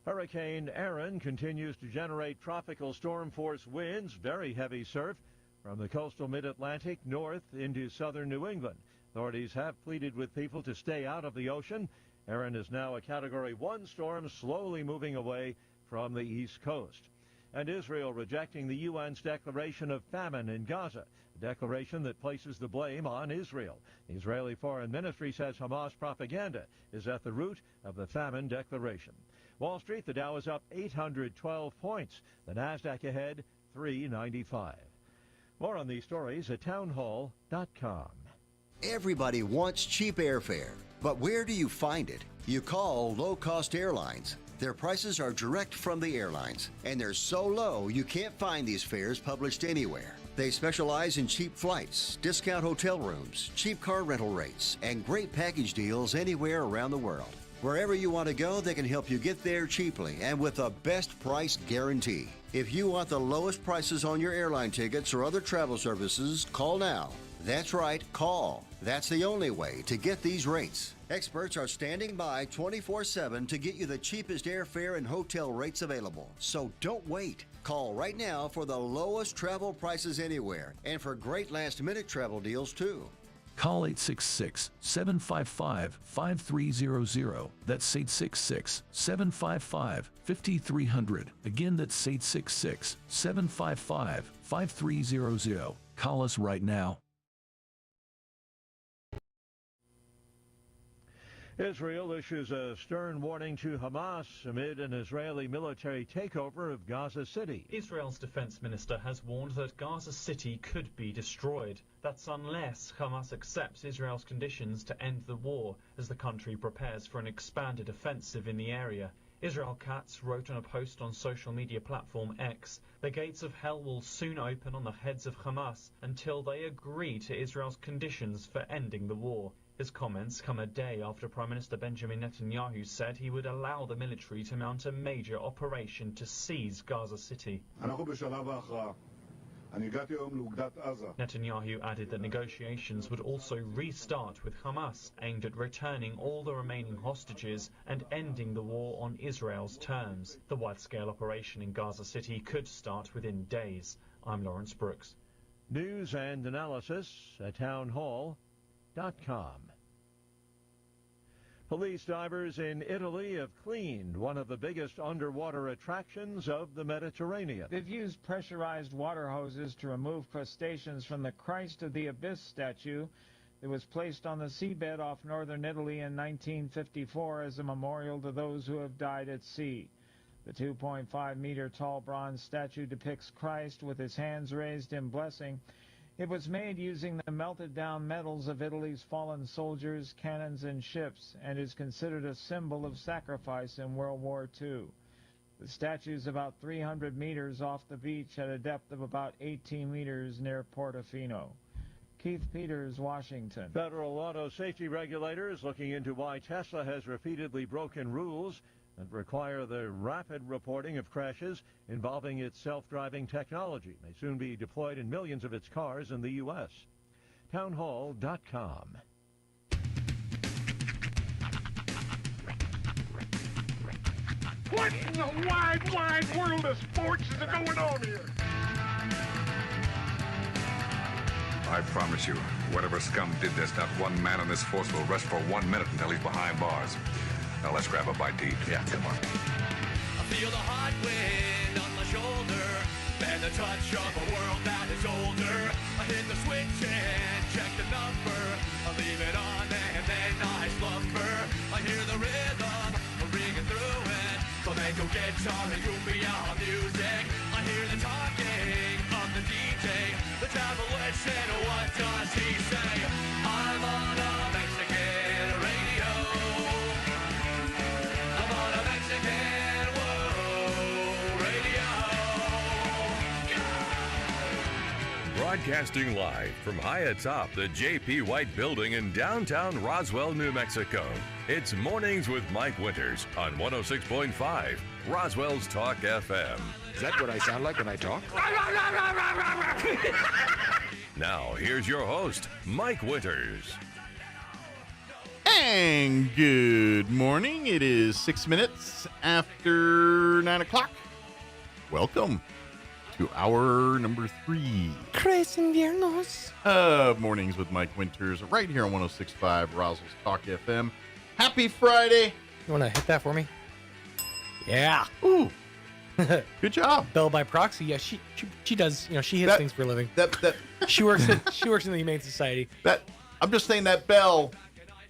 Hurricane Aaron continues to generate tropical storm force winds, very heavy surf, from the coastal mid-Atlantic north into southern New England. Authorities have pleaded with people to stay out of the ocean. Aaron is now a Category 1 storm, slowly moving away from the east coast. And Israel rejecting the UN's declaration of famine in Gaza, a declaration that places the blame on Israel. The Israeli Foreign Ministry says Hamas propaganda is at the root of the famine declaration. Wall Street, the Dow is up 812 points. The Nasdaq ahead, 395. More on these stories at townhall.com. Everybody wants cheap airfare, but where do you find it? You call low-cost airlines. Their prices are direct from the airlines, and they're so low you can't find these fares published anywhere. They specialize in cheap flights, discount hotel rooms, cheap car rental rates, and great package deals anywhere around the world. Wherever you want to go, they can help you get there cheaply and with a best price guarantee. If you want the lowest prices on your airline tickets or other travel services, call now. That's right, call. That's the only way to get these rates. Experts are standing by 24/7 to get you the cheapest airfare and hotel rates available. So don't wait. Call right now for the lowest travel prices anywhere and for great last-minute travel deals too. Call 866-755-5300. That's 866-755-5300. Again, that's 866-755-5300. Call us right now. Israel issues a stern warning to Hamas amid an Israeli military takeover of Gaza City. Israel's defense minister has warned that Gaza City could be destroyed. That's unless Hamas accepts Israel's conditions to end the war as the country prepares for an expanded offensive in the area. Israel Katz wrote on a post on social media platform X, "The gates of hell will soon open on the heads of Hamas until they agree to Israel's conditions for ending the war." His comments come a day after Prime Minister Benjamin Netanyahu said he would allow the military to mount a major operation to seize Gaza City. Netanyahu added that negotiations would also restart with Hamas, aimed at returning all the remaining hostages and ending the war on Israel's terms. The wide-scale operation in Gaza City could start within days. I'm Lawrence Brooks. News and analysis at townhall.com. Police divers in Italy have cleaned one of the biggest underwater attractions of the Mediterranean. They've used pressurized water hoses to remove crustaceans from the Christ of the Abyss statue that was placed on the seabed off northern Italy in 1954 as a memorial to those who have died at sea. The 2.5-meter tall bronze statue depicts Christ with his hands raised in blessing. It was made using the melted-down metals of Italy's fallen soldiers, cannons, and ships, and is considered a symbol of sacrifice in World War II. The statue is about 300 meters off the beach at a depth of about 18 meters near Portofino. Keith Peters, Washington. Federal auto safety regulators looking into why Tesla has repeatedly broken rules that require the rapid reporting of crashes involving its self-driving technology. May soon be deployed in millions of its cars in the U.S. Townhall.com. What in the wide, wide world of sports is going on here? I promise you, whatever scum did this, not one man on this force will rest for 1 minute until he's behind bars. Now let's grab a bite to eat. Yeah, come on. I feel the hot wind on my shoulder and the touch of a world that is older. I hit the switch and check the number. I leave it on and then I slumber. I hear the rhythm ringing through it. Flamenco guitar and cumbia music. I hear the talking of the DJ. The travel listen, what does he say? I'm on a Mexican radio. I'm on a Mexican world radio. Broadcasting live from high atop the J.P. White Building in downtown Roswell, New Mexico. It's Mornings with Mike Winters on 106.5 Roswell's Talk FM. Is that what I sound like when I talk? Now, here's your host, Mike Winters. And good morning. It is 6 minutes after 9 o'clock. Welcome to hour number 3. Tres inviernos. Mornings with Mike Winters right here on 106.5 Roswell's Talk FM. Happy Friday. You want to hit that for me? Yeah. Ooh. Good job. Bell by proxy. Yeah, she does. You know, she hits things for a living. She works in the Humane Society. I'm just saying that bell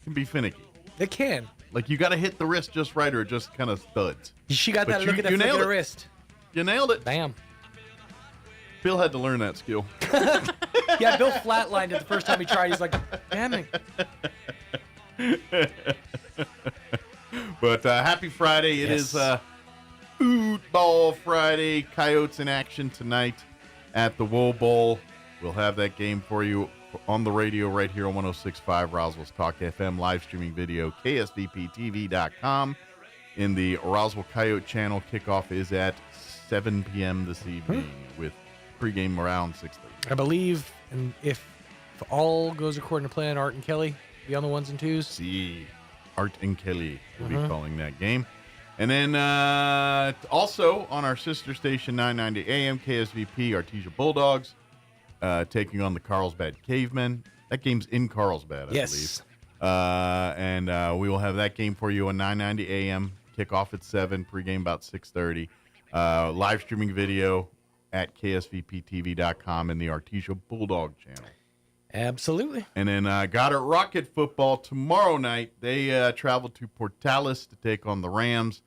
can be finicky. It can. Like you got to hit the wrist just right, or it just kind of studs. She got that look at that flick of the wrist. You nailed it. Bam. Bill had to learn that skill. Yeah, Bill flatlined it the first time he tried. He's like, damn it. But happy Friday. It is Football Friday. Coyotes in action tonight at the Wool Bowl. We'll have that game for you on the radio right here on 106.5 Roswell's Talk FM, live streaming video, ksvptv.com. In the Roswell Coyote channel, kickoff is at 7 p.m. this evening with pregame around 6:30. I believe, and if all goes according to plan, Art and Kelly be on the ones and twos. See, Art and Kelly will be calling that game. And then also on our sister station, 990 AM, KSVP, Artesia Bulldogs, taking on the Carlsbad Cavemen. That game's in Carlsbad, I believe. And we will have that game for you on 990 AM, kickoff at 7, pregame about 6:30. Live streaming video at ksvptv.com and the Artesia Bulldog channel. Absolutely. And then Goddard Rocket football tomorrow night. They travel to Portales to take on the Rams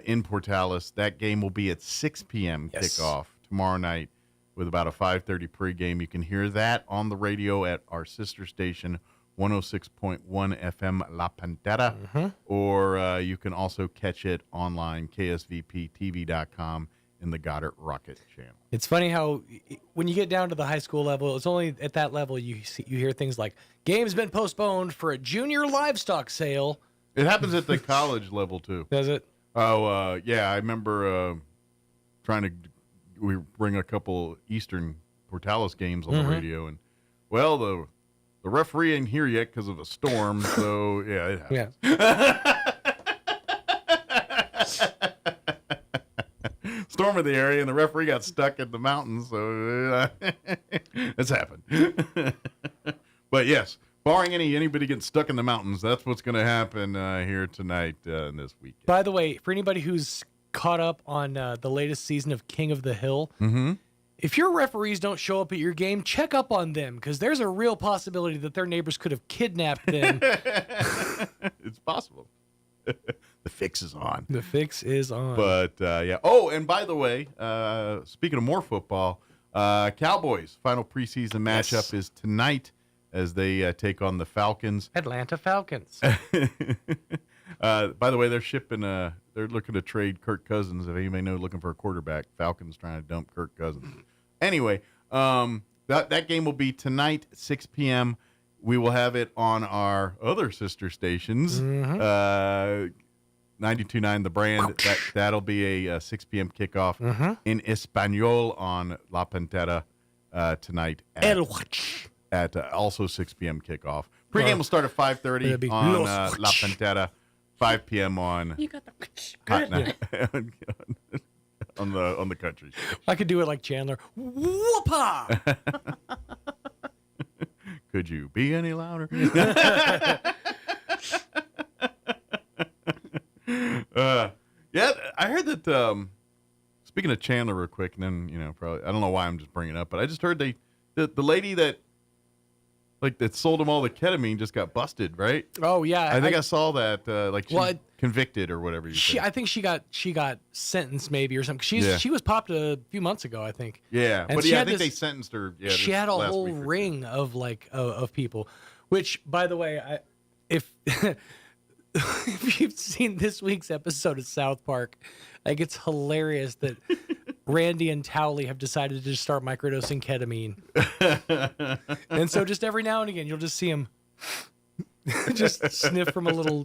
in Portales. That game will be at 6 p.m. kickoff tomorrow night with about a 5:30 pregame. You can hear that on the radio at our sister station, 106.1 FM La Pantera, or you can also catch it online, ksvptv.com. in the Goddard Rocket channel. It's funny how when you get down to the high school level, it's only at that level you hear things like, game's been postponed for a junior livestock sale. It happens at the college level, too. Does it? Oh, yeah. I remember we bring a couple Eastern Portales games on the radio, and well, the referee ain't here yet because of a storm, so yeah, it happens. Yeah. Storm of the area, and the referee got stuck in the mountains, so it's happened. But yes, barring anybody getting stuck in the mountains, that's what's going to happen here tonight and this weekend. By the way, for anybody who's caught up on the latest season of King of the Hill, if your referees don't show up at your game, check up on them, because there's a real possibility that their neighbors could have kidnapped them. It's possible. The fix is on. The fix is on. But, yeah. Oh, and by the way, speaking of more football, Cowboys' final preseason matchup is tonight as they take on the Falcons. Atlanta Falcons. By the way, they're shipping, they're looking to trade Kirk Cousins. If anybody knows, looking for a quarterback, Falcons trying to dump Kirk Cousins. Anyway, that game will be tonight, 6 p.m. We will have it on our other sister stations, 92.9 The Brand. That'll be a 6 p.m. kickoff in Espanol on La Pantera tonight at also 6 p.m. kickoff. Pregame will start at 5:30 on La Pantera, 5 p.m. on You got on the country. I could do it like Chandler. Whoopah! Could you be any louder? Yeah, I heard that. Speaking of Chandler, real quick, and then probably I don't know why I'm just bringing it up, but I just heard the lady that sold him all the ketamine just got busted, right? Oh yeah, I think I saw that. She's convicted or whatever. I think she got sentenced maybe or something. She was popped a few months ago, I think. Yeah, and but I think they sentenced her. Yeah, she had a whole ring of of people. Which, by the way, if if you've seen this week's episode of South Park, it's hilarious that Randy and Towley have decided to just start microdosing ketamine. And so just every now and again, you'll just see him just sniff from a little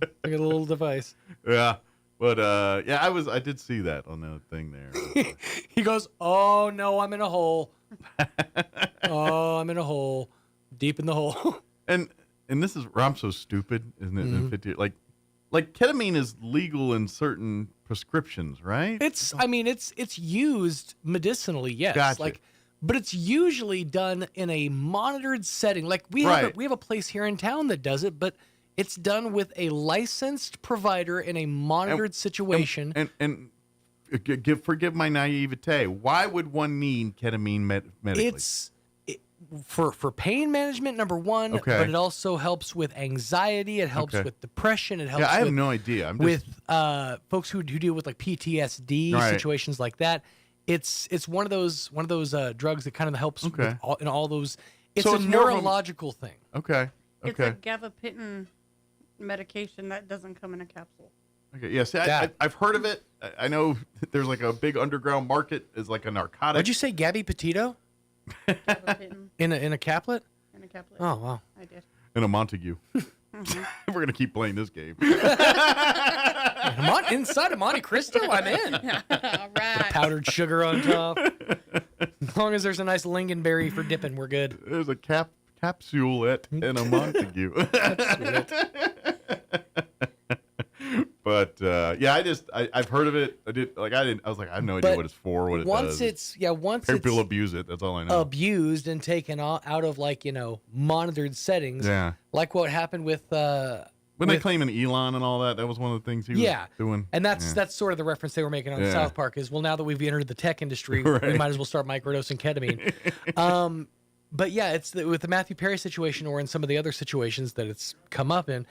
device. Yeah. But I did see that on the thing there. He goes, "Oh no, I'm in a hole. Oh, I'm in a hole. Deep in the hole." And this is where I'm so stupid, isn't it? Like ketamine is legal in certain prescriptions, right? It's used medicinally, yes. Gotcha. But it's usually done in a monitored setting. Like we have a place here in town that does it, but it's done with a licensed provider in a monitored situation. And forgive my naivete. Why would one need ketamine medically? It's for pain management, number one, but it also helps with anxiety. It helps with depression. It helps. I have no idea. With folks who deal with PTSD situations like that. It's one of those drugs that kind of helps with all those. It's a neurological thing. Okay. It's a gabapentin medication that doesn't come in a capsule. Okay. Yeah. See, I've heard of it. I know there's a big underground market is a narcotic. Did you say Gabby Petito? in a caplet? In a caplet. Oh wow. I did. In a Montague. We're gonna keep playing this game. Inside of Monte Cristo, I'm in. All right. Powdered sugar on top. As long as there's a nice lingonberry for dipping, we're good. There's a capsulette and a Montague. But I've heard of it. I was like, I have no idea what it's for, what it does. Once people abuse it, that's all I know. Abused and taken out of monitored settings. Yeah. Like what happened with when they claim an Elon and all that, that was one of the things he was doing. And that's sort of the reference they were making on South Park is, well, now that we've entered the tech industry, we might as well start microdosing ketamine. But yeah, it's with the Matthew Perry situation or in some of the other situations that it's come up in,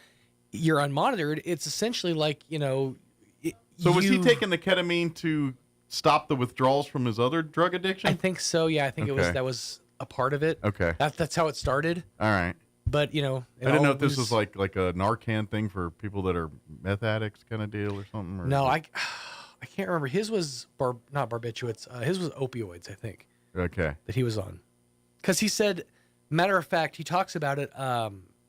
you're unmonitored. It's essentially So was he taking the ketamine to stop the withdrawals from his other drug addiction? I think so. Yeah, I think that was a part of it. Okay. That's how it started. All right. But I didn't know if this was like a Narcan thing for people that are meth addicts kind of deal or something. Or no, I can't remember. His was not barbiturates. His was opioids, I think. Okay. That he was on, because he said, matter of fact, he talks about it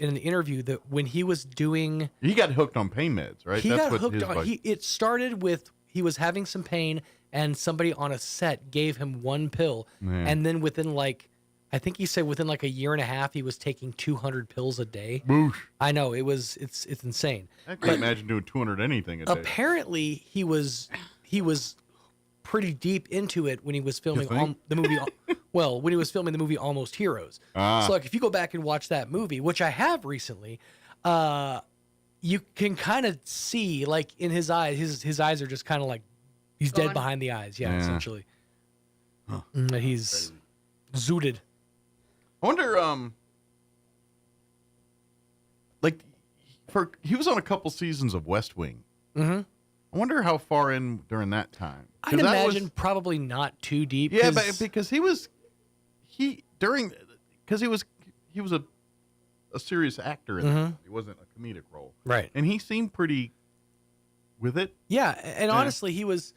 in an interview that when he was doing, he got hooked on pain meds, right? He got hooked on. It started with he was having some pain, and somebody on a set gave him one pill, and then within I think he said within like a year and a half, he was taking 200 pills a day. Boosh. I know it's insane. I can't imagine doing 200 anything a day. Apparently, he was pretty deep into it when he was filming the movie. Well, when he was filming the movie Almost Heroes. So, like, if you go back and watch that movie, which I have recently, you can kind of see, like, in his eyes, his eyes are just kind of like he's dead behind the eyes. Yeah. Essentially. Huh. He's zooted. I wonder, he was on a couple seasons of West Wing. Mm-hmm. I wonder how far in during that time. I'd imagine probably not too deep. Yeah, but because he was a serious actor in that. He wasn't a comedic role. Right. And he seemed pretty with it. Yeah, and honestly, he was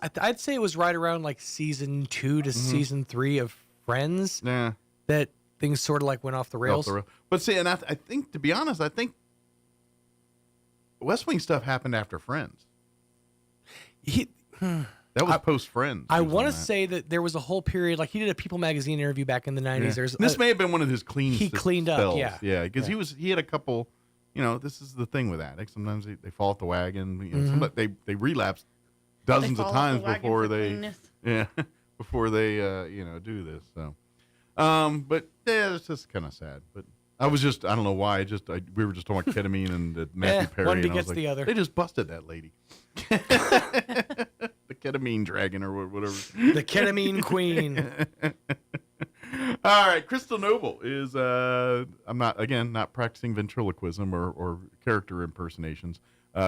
I'd say it was right around like season 2 to season 3 of Friends. Yeah. That things sort of like went off the rails. But see, and I think, to be honest, I think West Wing stuff happened after Friends. That was post Friends. I want to say that there was a whole period, like he did a People magazine interview back in the 90s. Yeah. This may have been one of his clean. He cleaned up, spells. Yeah, because he had a couple. This is the thing with addicts. Sometimes they fall off the wagon. Sometimes they relapse dozens of times before they before they do this. So, but yeah, it's just kind of sad. But I don't know why. We were just talking about ketamine and Matthew Perry. One and I was begets like, the other. They just busted that lady. The ketamine dragon or whatever. The ketamine queen. All right, Crystal Noble is. I'm not practicing ventriloquism or character impersonations.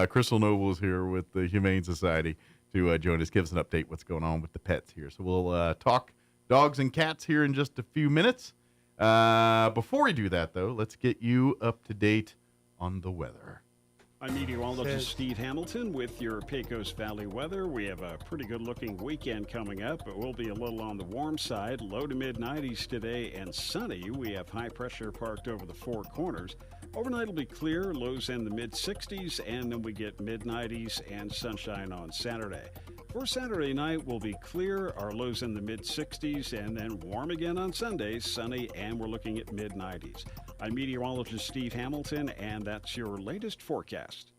Crystal Noble is here with the Humane Society to join us, give us an update what's going on with the pets here. So we'll talk dogs and cats here in just a few minutes. Before we do that, though, let's get you up to date on the weather. I'm meteorologist Steve Hamilton with your Pecos Valley weather. We have a pretty good-looking weekend coming up, but we'll be a little on the warm side. Low to mid-90s today and sunny. We have high pressure parked over the Four Corners. Overnight will be clear, lows in the mid-60s, and then we get mid-90s and sunshine on Saturday. For Saturday night, we'll be clear, our lows in the mid-60s, and then warm again on Sunday, sunny, and we're looking at mid-90s. I'm meteorologist Steve Hamilton, and that's your latest forecast.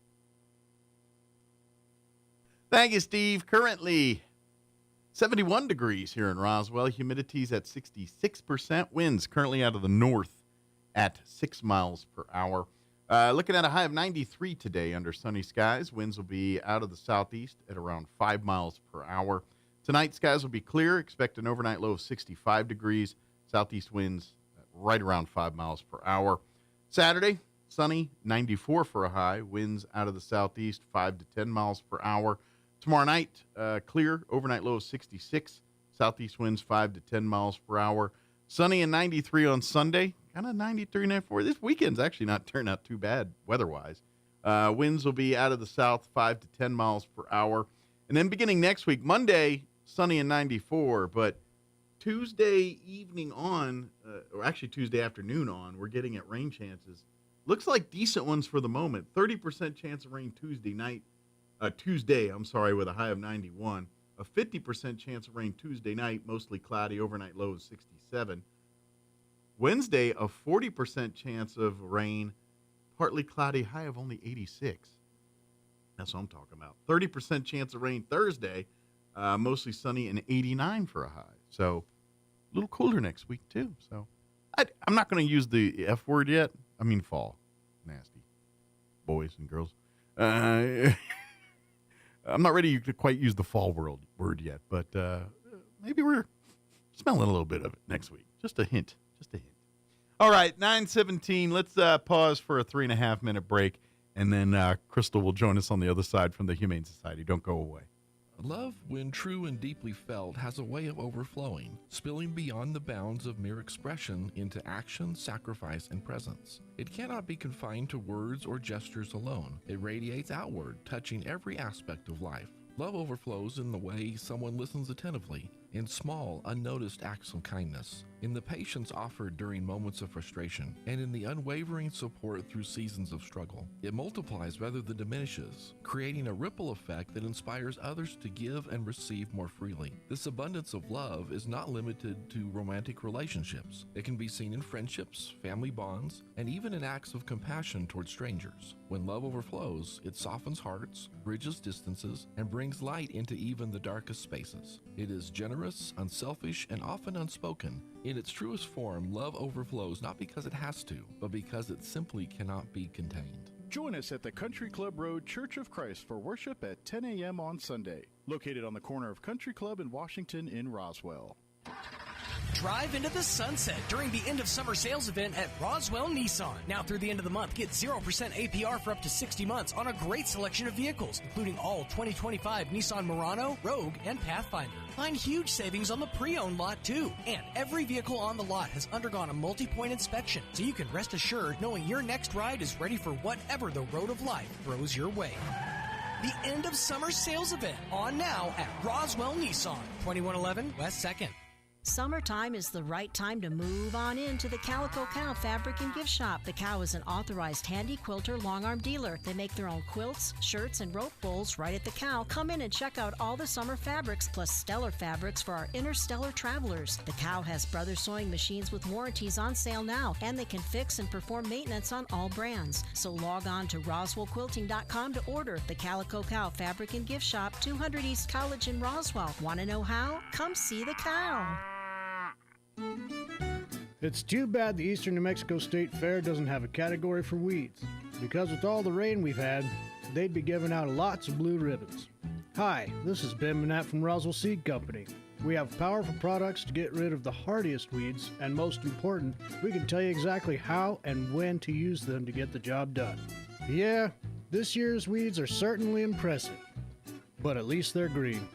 Thank you, Steve. Currently 71 degrees here in Roswell. Humidity's at 66%. Winds currently out of the north at 6 miles per hour. Looking at a high of 93 today under sunny skies. Winds will be out of the southeast at around 5 miles per hour. Tonight, skies will be clear. Expect an overnight low of 65 degrees. Southeast winds right around 5 miles per hour. Saturday, sunny, 94 for a high. Winds out of the southeast, 5 to 10 miles per hour. Tomorrow night, clear. Overnight low of 66. Southeast winds 5 to 10 miles per hour. Sunny and 93 on Sunday. Kind of 93, 94. This weekend's actually not turned out too bad weather-wise. Winds will be out of the south, 5 to 10 miles per hour. And then beginning next week, Monday, sunny and 94. But Tuesday evening on, or actually Tuesday afternoon on, we're getting at rain chances. Looks like decent ones for the moment. 30% chance of rain Tuesday, with a high of 91. A 50% chance of rain Tuesday night, mostly cloudy, overnight low of 67. Wednesday, a 40% chance of rain, partly cloudy, high of only 86. That's what I'm talking about. 30% chance of rain Thursday, mostly sunny and 89 for a high. So a little cooler next week, too. So I'm not going to use the F word yet. I mean fall. Nasty. Boys and girls. I'm not ready to quite use the fall word yet, but maybe we're smelling a little bit of it next week. Just a hint. All right, 9:17. Let's pause for a 3.5-minute break, and then Crystal will join us on the other side from the Humane Society. Don't go away. Love, when true and deeply felt, has a way of overflowing, spilling beyond the bounds of mere expression into action, sacrifice, and presence. It cannot be confined to words or gestures alone. It radiates outward, touching every aspect of life. Love overflows in the way someone listens attentively, in small, unnoticed acts of kindness. in the patience offered during moments of frustration, and in the unwavering support through seasons of struggle. It multiplies rather than diminishes, creating a ripple effect that inspires others to give and receive more freely. This abundance of love is not limited to romantic relationships. It can be seen in friendships, family bonds, and even in acts of compassion towards strangers. When love overflows, it softens hearts, bridges distances, and brings light into even the darkest spaces. It is generous, unselfish, and often unspoken. In its truest form, love overflows not because it has to, but because it simply cannot be contained. Join us at the Country Club Road Church of Christ for worship at 10 a.m. on Sunday, located on the corner of Country Club and Washington in Roswell. Drive into the sunset during the end of summer sales event at Roswell Nissan. Now through the end of the month, get 0% APR for up to 60 months on a great selection of vehicles, including all 2025 Nissan Murano, Rogue, and Pathfinder. Find huge savings on the pre-owned lot, too. And every vehicle on the lot has undergone a multi-point inspection, so you can rest assured knowing your next ride is ready for whatever the road of life throws your way. The end of summer sales event on now at Roswell Nissan, 2111 West 2nd. Summertime is the right time to move on into the Calico Cow Fabric and Gift Shop. The Cow is an authorized handy quilter long-arm dealer. They make their own quilts, shirts, and rope bowls right at the Cow. Come in and check out all the summer fabrics plus stellar fabrics for our interstellar travelers. The Cow has Brothers Sewing machines with warranties on sale now, and they can fix and perform maintenance on all brands. So log on to RoswellQuilting.com to order. The Calico Cow Fabric and Gift Shop, 200 East College in Roswell. Want to know how? Come see the Cow. It's too bad the Eastern New Mexico State Fair doesn't have a category for weeds, because with all the rain we've had, they'd be giving out lots of blue ribbons. Hi, this is Ben Manette from Roswell Seed Company. We have powerful products to get rid of the hardiest weeds, and most important, we can tell you exactly how and when to use them to get the job done. Yeah, this year's weeds are certainly impressive, but at least they're green.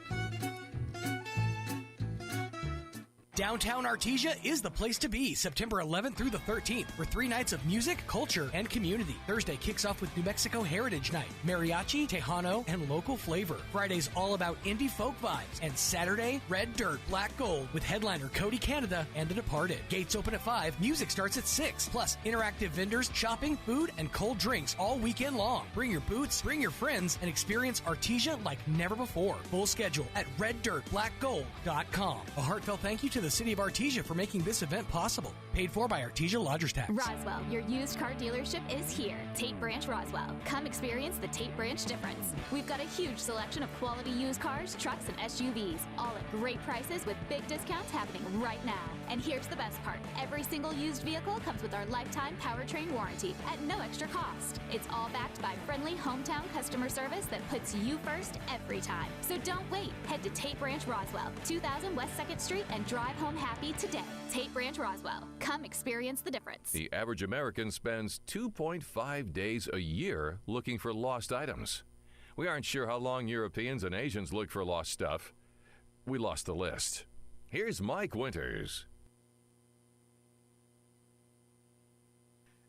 Downtown Artesia is the place to be September 11th through the 13th for 3 nights of music, culture, and community. Thursday kicks off with New Mexico Heritage Night, mariachi, tejano, and local flavor. Friday's all about indie folk vibes. And Saturday, Red Dirt, Black Gold with headliner Cody Canada and The Departed. Gates open at 5, music starts at 6. Plus, interactive vendors, shopping, food, and cold drinks all weekend long. Bring your boots, bring your friends, and experience Artesia like never before. Full schedule at reddirtblackgold.com. A heartfelt thank you to the City of Artesia for making this event possible. Paid for by Artesia Lodgers Tax. Roswell, your used car dealership is here. Tate Branch Roswell. Come experience the Tate Branch difference. We've got a huge selection of quality used cars, trucks, and SUVs, all at great prices with big discounts happening right now. And here's the best part. Every single used vehicle comes with our lifetime powertrain warranty at no extra cost. It's all backed by friendly hometown customer service that puts you first every time. So don't wait. Head to Tate Branch Roswell, 2000 West 2nd Street, and drive home happy today. Tate Branch Roswell. Come experience the difference. The average American spends 2.5 days a year looking for lost items. We aren't sure how long Europeans and Asians look for lost stuff. We lost the list. Here's Mike Winters.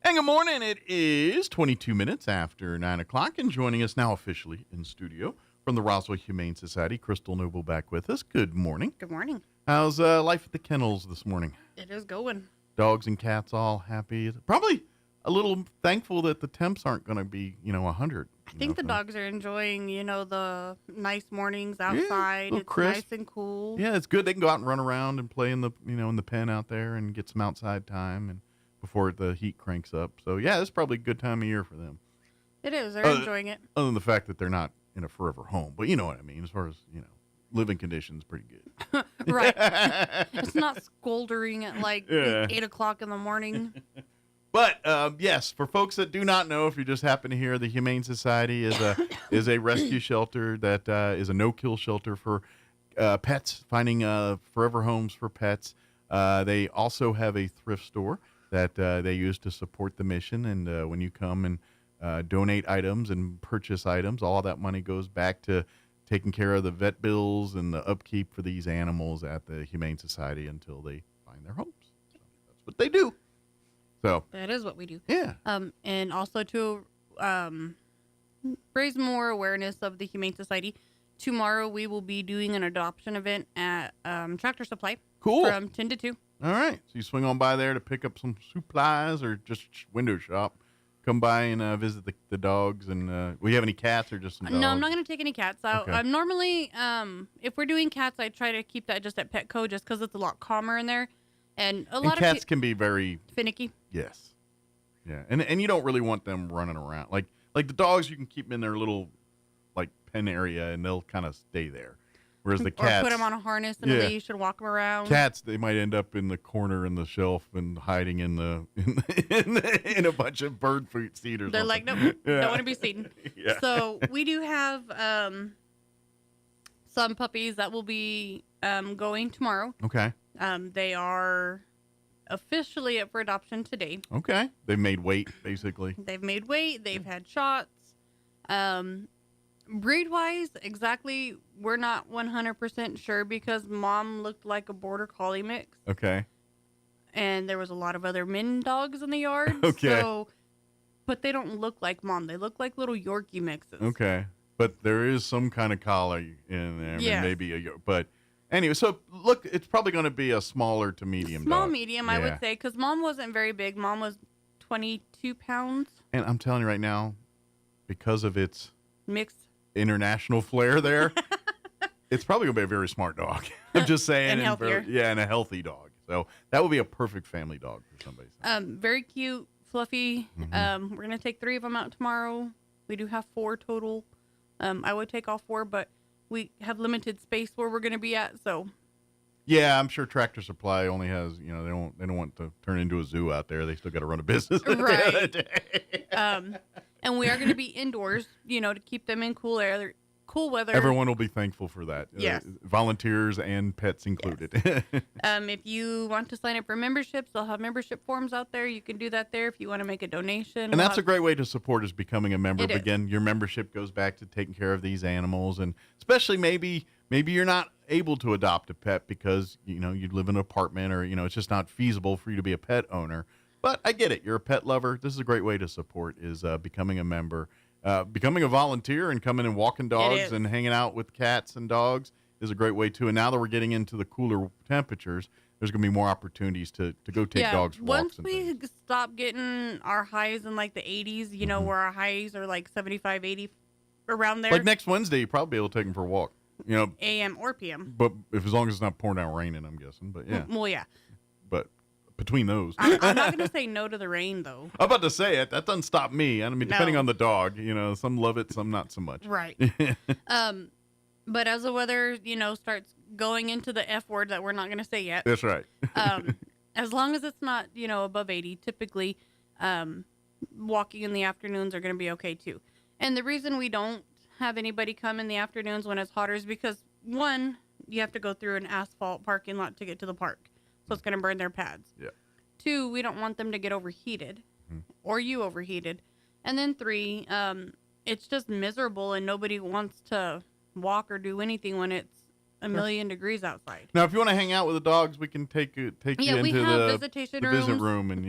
And good morning. It is 22 minutes after 9 o'clock, and joining us now officially in studio from the Roswell Humane Society, Crystal Noble back with us. Good morning. Good morning. How's life at the kennels this morning? It is going. Dogs and cats all happy? Probably a little thankful that the temps aren't going to be, 100. I think the dogs are enjoying, the nice mornings outside. Yeah, it's crisp. Nice and cool. Yeah, it's good. They can go out and run around and play in the, in the pen out there and get some outside time and before the heat cranks up. So, yeah, it's probably a good time of year for them. It is. They're enjoying it. Other than the fact that they're not in a forever home. But you know what I mean, as far as, living conditions, pretty good. Right. It's not scoldering at 8 o'clock in the morning. But yes, for folks that do not know, if you just happen to hear, the Humane Society is a rescue shelter that is a no-kill shelter for pets, finding forever homes for pets. They also have a thrift store that they use to support the mission. And when you come and donate items and purchase items, all that money goes back to taking care of the vet bills and the upkeep for these animals at the Humane Society until they find their homes. So that's what they do. So that is what we do. Yeah. And also to raise more awareness of the Humane Society, tomorrow we will be doing an adoption event at Tractor Supply. Cool. From 10 to 2. All right. So you swing on by there to pick up some supplies or just window shop. Come by and visit the dogs. And will you have any cats or just some dogs? No, I'm not going to take any cats out. Okay. Normally, if we're doing cats, I try to keep that just at Petco just because it's a lot calmer in there. And a lot of cats can be very finicky. Yes. Yeah. And you don't really want them running around. Like the dogs, you can keep them in their little like pen area and they'll kind of stay there. Whereas the cats, or put them on a harness and a leash and walk them around. Cats, they might end up in the corner in the shelf and hiding in a bunch of bird food seed or They're something. like, nope, don't want to be seen. Yeah. So we do have some puppies that will be going tomorrow. Okay. They are officially up for adoption today. Okay. They've made weight, basically. They've made weight. They've had shots. Breed-wise, exactly, we're not 100% sure because Mom looked like a Border Collie mix. Okay. And there was a lot of other min dogs in the yard. Okay. So, but they don't look like Mom. They look like little Yorkie mixes. Okay. But there is some kind of collie in there. Yes. Maybe but anyway, so look, it's probably going to be a smaller to medium Small, dog. medium, I would say, because Mom wasn't very big. Mom was 22 pounds. And I'm telling you right now, because of its Mixed. International flair there, it's probably going to be a very smart dog. I'm just saying. And healthier. And a healthy dog. So that would be a perfect family dog for somebody. Very cute, fluffy. Mm-hmm. We're going to take 3 of them out tomorrow. We do have 4 total. I would take all 4, but we have limited space where we're going to be at, so. Yeah, I'm sure Tractor Supply only has, they don't want to turn into a zoo out there. They still got to run a business. Right. And we are going to be indoors, to keep them in cool weather. Everyone will be thankful for that. Yes. Volunteers and pets included. Yes. If you want to sign up for memberships, they'll have membership forms out there. You can do that there if you want to make a donation. And that's a great way to support is becoming a member. It But is. again, your membership goes back to taking care of these animals. And especially maybe you're not able to adopt a pet because, you live in an apartment or, it's just not feasible for you to be a pet owner. But I get it. You're a pet lover. This is a great way to support is becoming a member. Becoming a volunteer and coming and walking dogs and hanging out with cats and dogs is a great way, too. And now that we're getting into the cooler temperatures, there's going to be more opportunities to go take dogs for walks. Once we stop getting our highs in like the 80s, where our highs are like 75, 80, around there. Like next Wednesday, you'll probably be able to take them for a walk. AM or PM. But as long as it's not pouring down raining, I'm guessing. But yeah. Well, yeah. But between those. I'm not going to say no to the rain, though. I'm about to say it. That doesn't stop me. I mean, depending No. on the dog, some love it, some not so much. Right. But as the weather, starts going into the F word that we're not going to say yet. That's right. As long as it's not, above 80, typically walking in the afternoons are going to be okay, too. And the reason we don't have anybody come in the afternoons when it's hotter is because, one, you have to go through an asphalt parking lot to get to the park. So it's going to burn their pads. Yeah. 2, we don't want them to get overheated or you overheated. And then 3, it's just miserable and nobody wants to walk or do anything when it's a million degrees outside. Now, if you want to hang out with the dogs, we can take you we into have the visitation visit rooms. room. And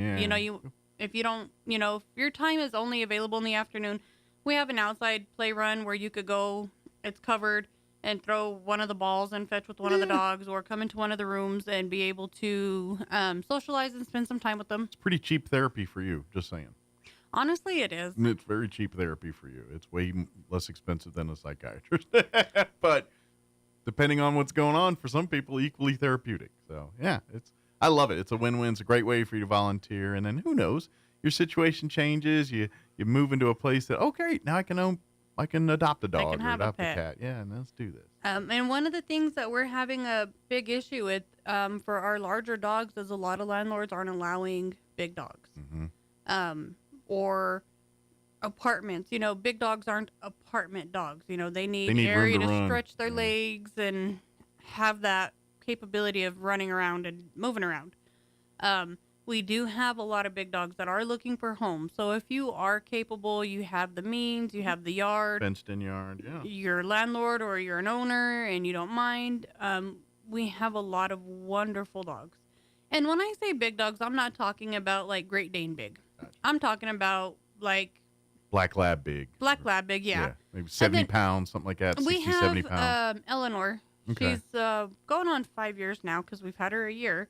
If you don't, if your time is only available in the afternoon, we have an outside play run where you could go, it's covered, and throw one of the balls and fetch with one of the dogs or come into one of the rooms and be able to socialize and spend some time with them. It's pretty cheap therapy for you, just saying. Honestly, it is. And it's very cheap therapy for you. It's way less expensive than a psychiatrist. But depending on what's going on, for some people, equally therapeutic. So, yeah, I love it. It's a win-win. It's a great way for you to volunteer. And then who knows? Your situation changes. You move into a place that, great, now I can adopt a dog or adopt a cat. Yeah, and let's do this. And one of the things that we're having a big issue with for our larger dogs is a lot of landlords aren't allowing big dogs. Or apartments. Big dogs aren't apartment dogs. They need area to stretch their legs and have that capability of running around and moving around. We do have a lot of big dogs that are looking for homes. So if you are capable, you have the means, you have the yard. Fenced-in yard, yeah. You're a landlord or you're an owner and you don't mind, we have a lot of wonderful dogs. And when I say big dogs, I'm not talking about like Great Dane big. Gotcha. I'm talking about like... Black Lab big. Black Lab big, yeah. Maybe 70 pounds, something like that, 60, 70 pounds. We have Eleanor. Okay. She's going on 5 years now because we've had her a year.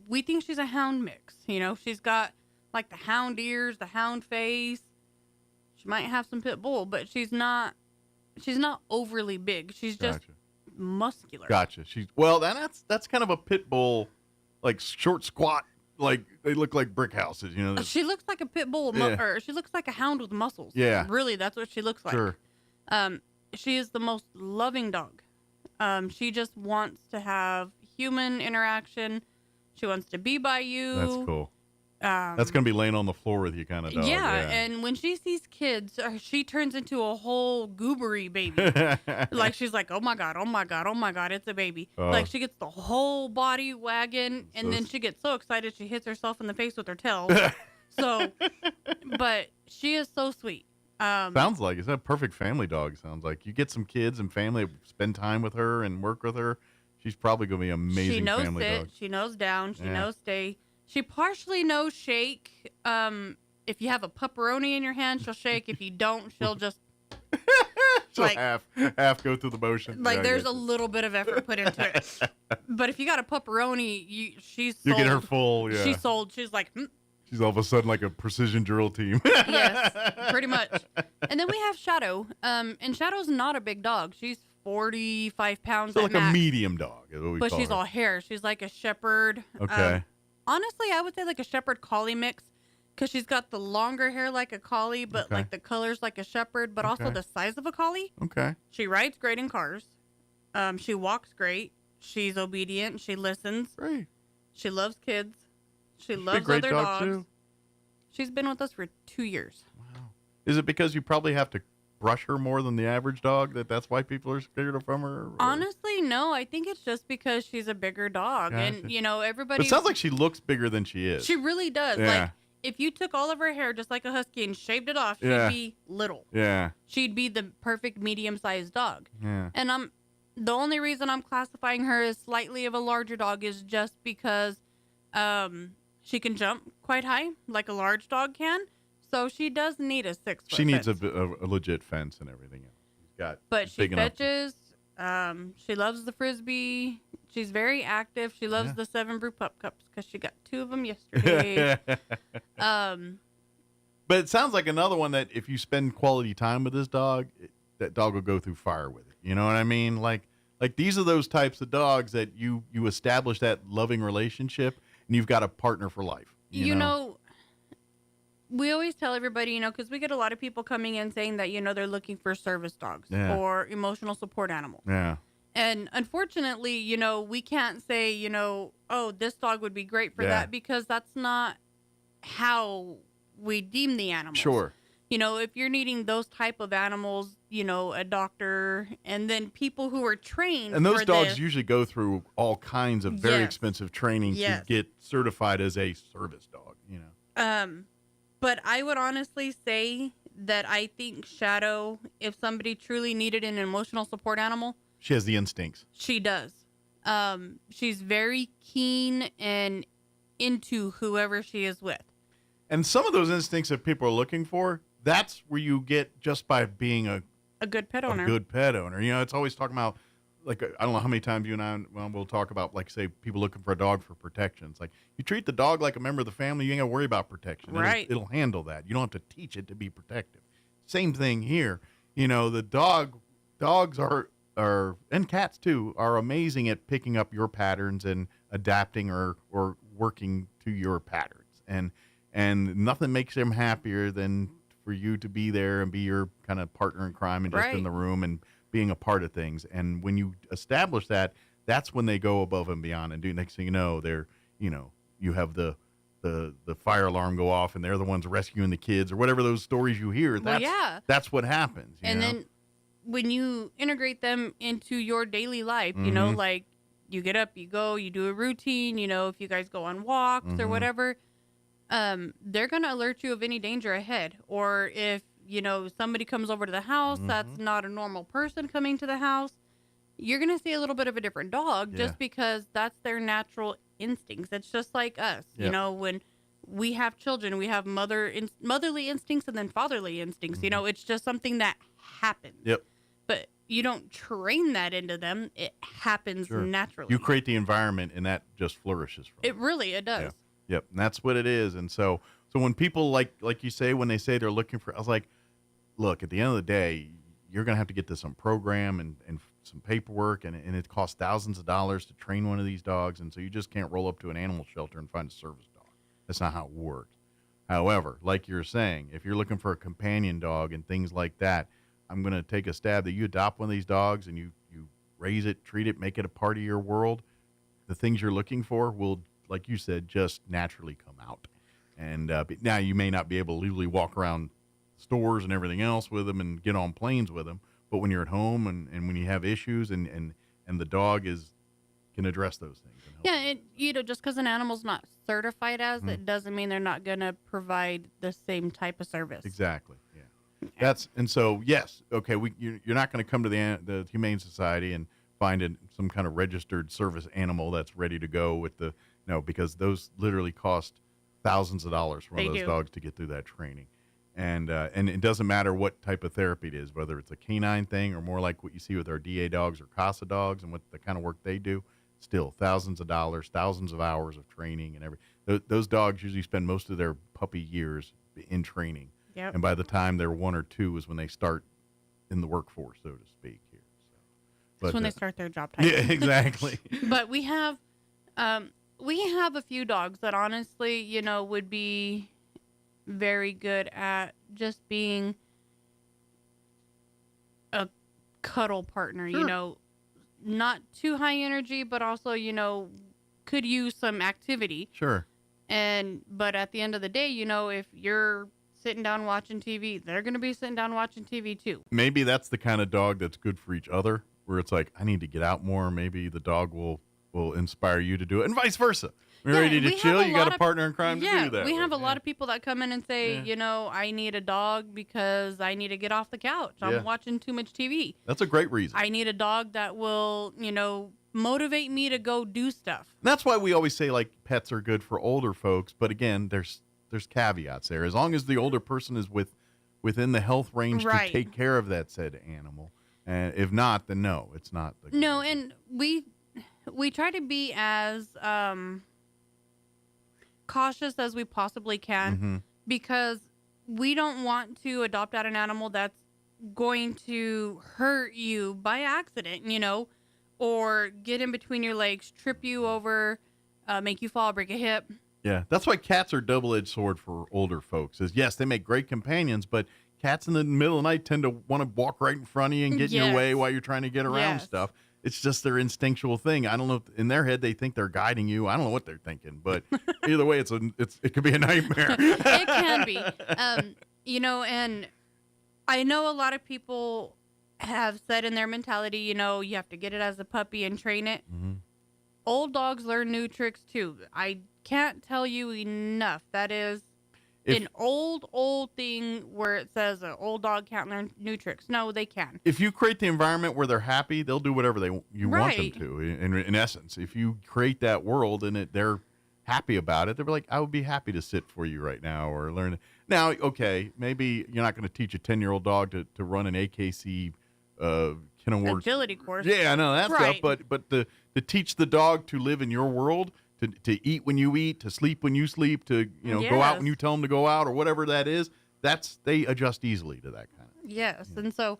We think she's a hound mix. You know, she's got like the hound ears, the hound face. She might have some pit bull, but she's not overly big. She's just muscular. Gotcha. That's kind of a pit bull, like short, squat, like they look like brick houses, you know. She looks like a pit bull, or she looks like a hound with muscles. Yeah. Really, that's what she looks like. Sure. She is the most loving dog. She just wants to have human interaction. She wants to be by you. That's cool. That's going to be laying on the floor with you kind of dog. Yeah, and when she sees kids, she turns into a whole goobery baby. Like, she's like, oh my God, oh my God, oh my God, it's a baby. Like, she gets the whole body wagging, and then she gets so excited she hits herself in the face with her tail. But she is so sweet. Sounds like it's a perfect family dog. Sounds like you get some kids and family, spend time with her and work with her. She's probably going to be an amazing family dog. She knows down. She knows stay. She partially knows shake. If you have a pepperoni in your hand, she'll shake. If you don't, she'll just she'll half go through the motion. Like, there's a little bit of effort put into it. But if you got a pepperoni, she's sold. You get her full. Yeah, she's sold. She's like. She's all of a sudden like a precision drill team. Yes, pretty much. And then we have Shadow. And Shadow's not a big dog. She's 45 pounds so at like max. A medium dog. But she's all hair. She's like a shepherd. Okay. Honestly, I would say like a shepherd collie mix, because she's got the longer hair like a collie, but like the colors like a shepherd, but also the size of a collie. Okay. She rides great in cars. She walks great. She's obedient. She listens. Great. She loves kids. She loves other dogs. Too. She's been with us for 2 years. Wow. Is it because you probably have to brush her more than the average dog that's why people are scared of her? Or? Honestly, no. I think it's just because she's a bigger dog. Gotcha. And, you know, everybody... But it sounds like she looks bigger than she is. She really does. Yeah. Like, if you took all of her hair just like a husky and shaved it off, she'd be little. Yeah. She'd be the perfect medium-sized dog. Yeah. And the only reason I'm classifying her as slightly of a larger dog is just because she can jump quite high, like a large dog can. So she does need a 6-foot She needs fence. a legit fence and everything else. But she fetches. She loves the Frisbee. She's very active. She loves the 7 brew pup cups because she got 2 of them yesterday. But it sounds like another one that if you spend quality time with this dog, that dog will go through fire with it. You know what I mean? Like these are those types of dogs that you establish that loving relationship and you've got a partner for life. You know, we always tell everybody, you know, because we get a lot of people coming in saying that, you know, they're looking for service dogs or emotional support animals. Yeah. And unfortunately, you know, we can't say, you know, oh, this dog would be great for that, because that's not how we deem the animals. Sure. You know, if you're needing those type of animals, you know, a doctor, and then people who are trained. And those dogs usually go through all kinds of very expensive training to get certified as a service dog, you know. But I would honestly say that I think Shadow, if somebody truly needed an emotional support animal, she has the instincts. She does. She's very keen and into whoever she is with. And some of those instincts that people are looking for, that's where you get just by being a good pet owner. A good pet owner. You know, it's always talking about, like, I don't know how many times you and I will talk about, like, say, people looking for a dog for protection. It's like, you treat the dog like a member of the family, you ain't got to worry about protection. Right. It'll handle that. You don't have to teach it to be protective. Same thing here. You know, the dogs are, and cats too, are amazing at picking up your patterns and adapting or working to your patterns. And nothing makes them happier than for you to be there and be your kind of partner in crime and just in the room and being a part of things. And when you establish that, that's when they go above and beyond and do. Next thing you know, you have the fire alarm go off and they're the ones rescuing the kids or whatever those stories you hear. That's what happens. And then when you integrate them into your daily life, you know, like you get up, you go, you do a routine, you know, if you guys go on walks or whatever, they're going to alert you of any danger ahead. Or if, you know, somebody comes over to the house that's not a normal person coming to the house, you're going to see a little bit of a different dog just because that's their natural instincts. It's just like us. You know, when we have children, we have motherly instincts and then fatherly instincts. You know, it's just something that happens. Yep. But you don't train that into them. It happens naturally. You create the environment, and that just flourishes from It does. Yeah. Yep, and that's what it is. And so when people like you say, when they say they're looking for, I was like, look, at the end of the day, you're going to have to get this on program and some paperwork, and it costs thousands of dollars to train one of these dogs, and so you just can't roll up to an animal shelter and find a service dog. That's not how it works. However, like you're saying, if you're looking for a companion dog and things like that, I'm going to take a stab that you adopt one of these dogs and you raise it, treat it, make it a part of your world. The things you're looking for will, like you said, just naturally come out. And now you may not be able to legally walk around stores and everything else with them and get on planes with them, but when you're at home and when you have issues and the dog can address those things. And just because an animal's not certified as it doesn't mean they're not going to provide the same type of service. Exactly. Yeah. Yes. Okay. You're not going to come to the Humane Society and find some kind of registered service animal that's ready to go with because those literally cost thousands of dollars for one of those dogs to get through that training. And it doesn't matter what type of therapy it is, whether it's a canine thing or more like what you see with our DA dogs or CASA dogs and what the kind of work they do. Still thousands of dollars, thousands of hours of training and everything. Those dogs usually spend most of their puppy years in training. Yep. And by the time they're 1 or 2 is when they start in the workforce, so to speak. Here, that's when they start their job title. Yeah, exactly. But we have a few dogs that honestly, would be very good at just being a cuddle partner. Sure. Not too high energy, but also, could use some activity. Sure. But at the end of the day, if you're sitting down watching TV, they're going to be sitting down watching TV too. Maybe that's the kind of dog that's good for each other, where it's like, I need to get out more. Maybe the dog will inspire you to do it, and vice versa. You're ready to chill, you got a partner in crime to do that. We have a lot of people that come in and say, I need a dog because I need to get off the couch. I'm watching too much TV. That's a great reason. I need a dog that will, motivate me to go do stuff. That's why we always say, like, pets are good for older folks. But again, there's caveats there. As long as the older person is within the health range to take care of that said animal. And if not, then no, it's not. No, and we try to be as cautious as we possibly can because we don't want to adopt out an animal that's going to hurt you by accident, or get in between your legs, trip you over, make you fall, break a hip. Yeah, that's why cats are double-edged sword for older folks. Is yes, they make great companions, but cats in the middle of the night tend to want to walk right in front of you and get in your way while you're trying to get around stuff. It's just their instinctual thing. I don't know. In their head, they think they're guiding you. I don't know what they're thinking, but either way, it could be a nightmare. It can be. And I know a lot of people have said in their mentality, you have to get it as a puppy and train it. Old dogs learn new tricks too. I can't tell you enough. That is an old thing where it says an old dog can't learn new tricks. No, they can. If you create the environment where they're happy, they'll do whatever you want them to. In essence, if you create that world and they're happy about it, they're like, I would be happy to sit for you right now or learn. Now, okay, maybe you're not going to teach a 10-year-old dog to run an AKC agility course. Yeah, I know that stuff. But to teach the dog to live in your world. To eat when you eat, to sleep when you sleep, to go out when you tell them to go out, or whatever that is. They adjust easily to that kind of. Yes, and so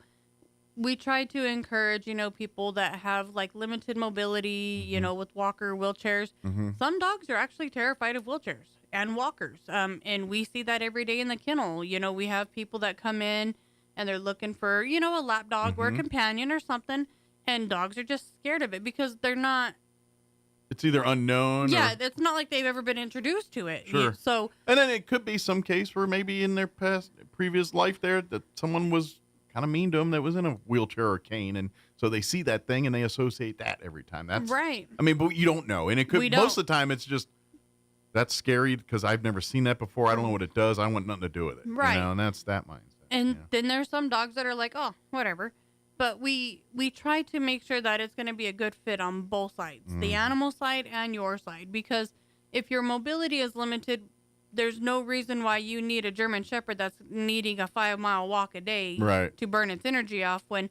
we try to encourage people that have like limited mobility, with walker wheelchairs. Some dogs are actually terrified of wheelchairs and walkers, and we see that every day in the kennel. We have people that come in and they're looking for a lap dog or a companion or something, and dogs are just scared of it because they're not. It's either unknown. Yeah, it's not like they've ever been introduced to it. Sure. And then it could be some case where maybe in their previous life there that someone was kind of mean to them that was in a wheelchair or cane, and so they see that thing and they associate that every time. That's right. I mean, but you don't know, and it could most of the time it's just that's scary because I've never seen that before. I don't know what it does. I want nothing to do with it. Right. And that's that mindset. And then there's some dogs that are like, oh, whatever. But we try to make sure that it's going to be a good fit on both sides, the animal side and your side. Because if your mobility is limited, there's no reason why you need a German Shepherd that's needing a 5-mile walk a day to burn its energy off when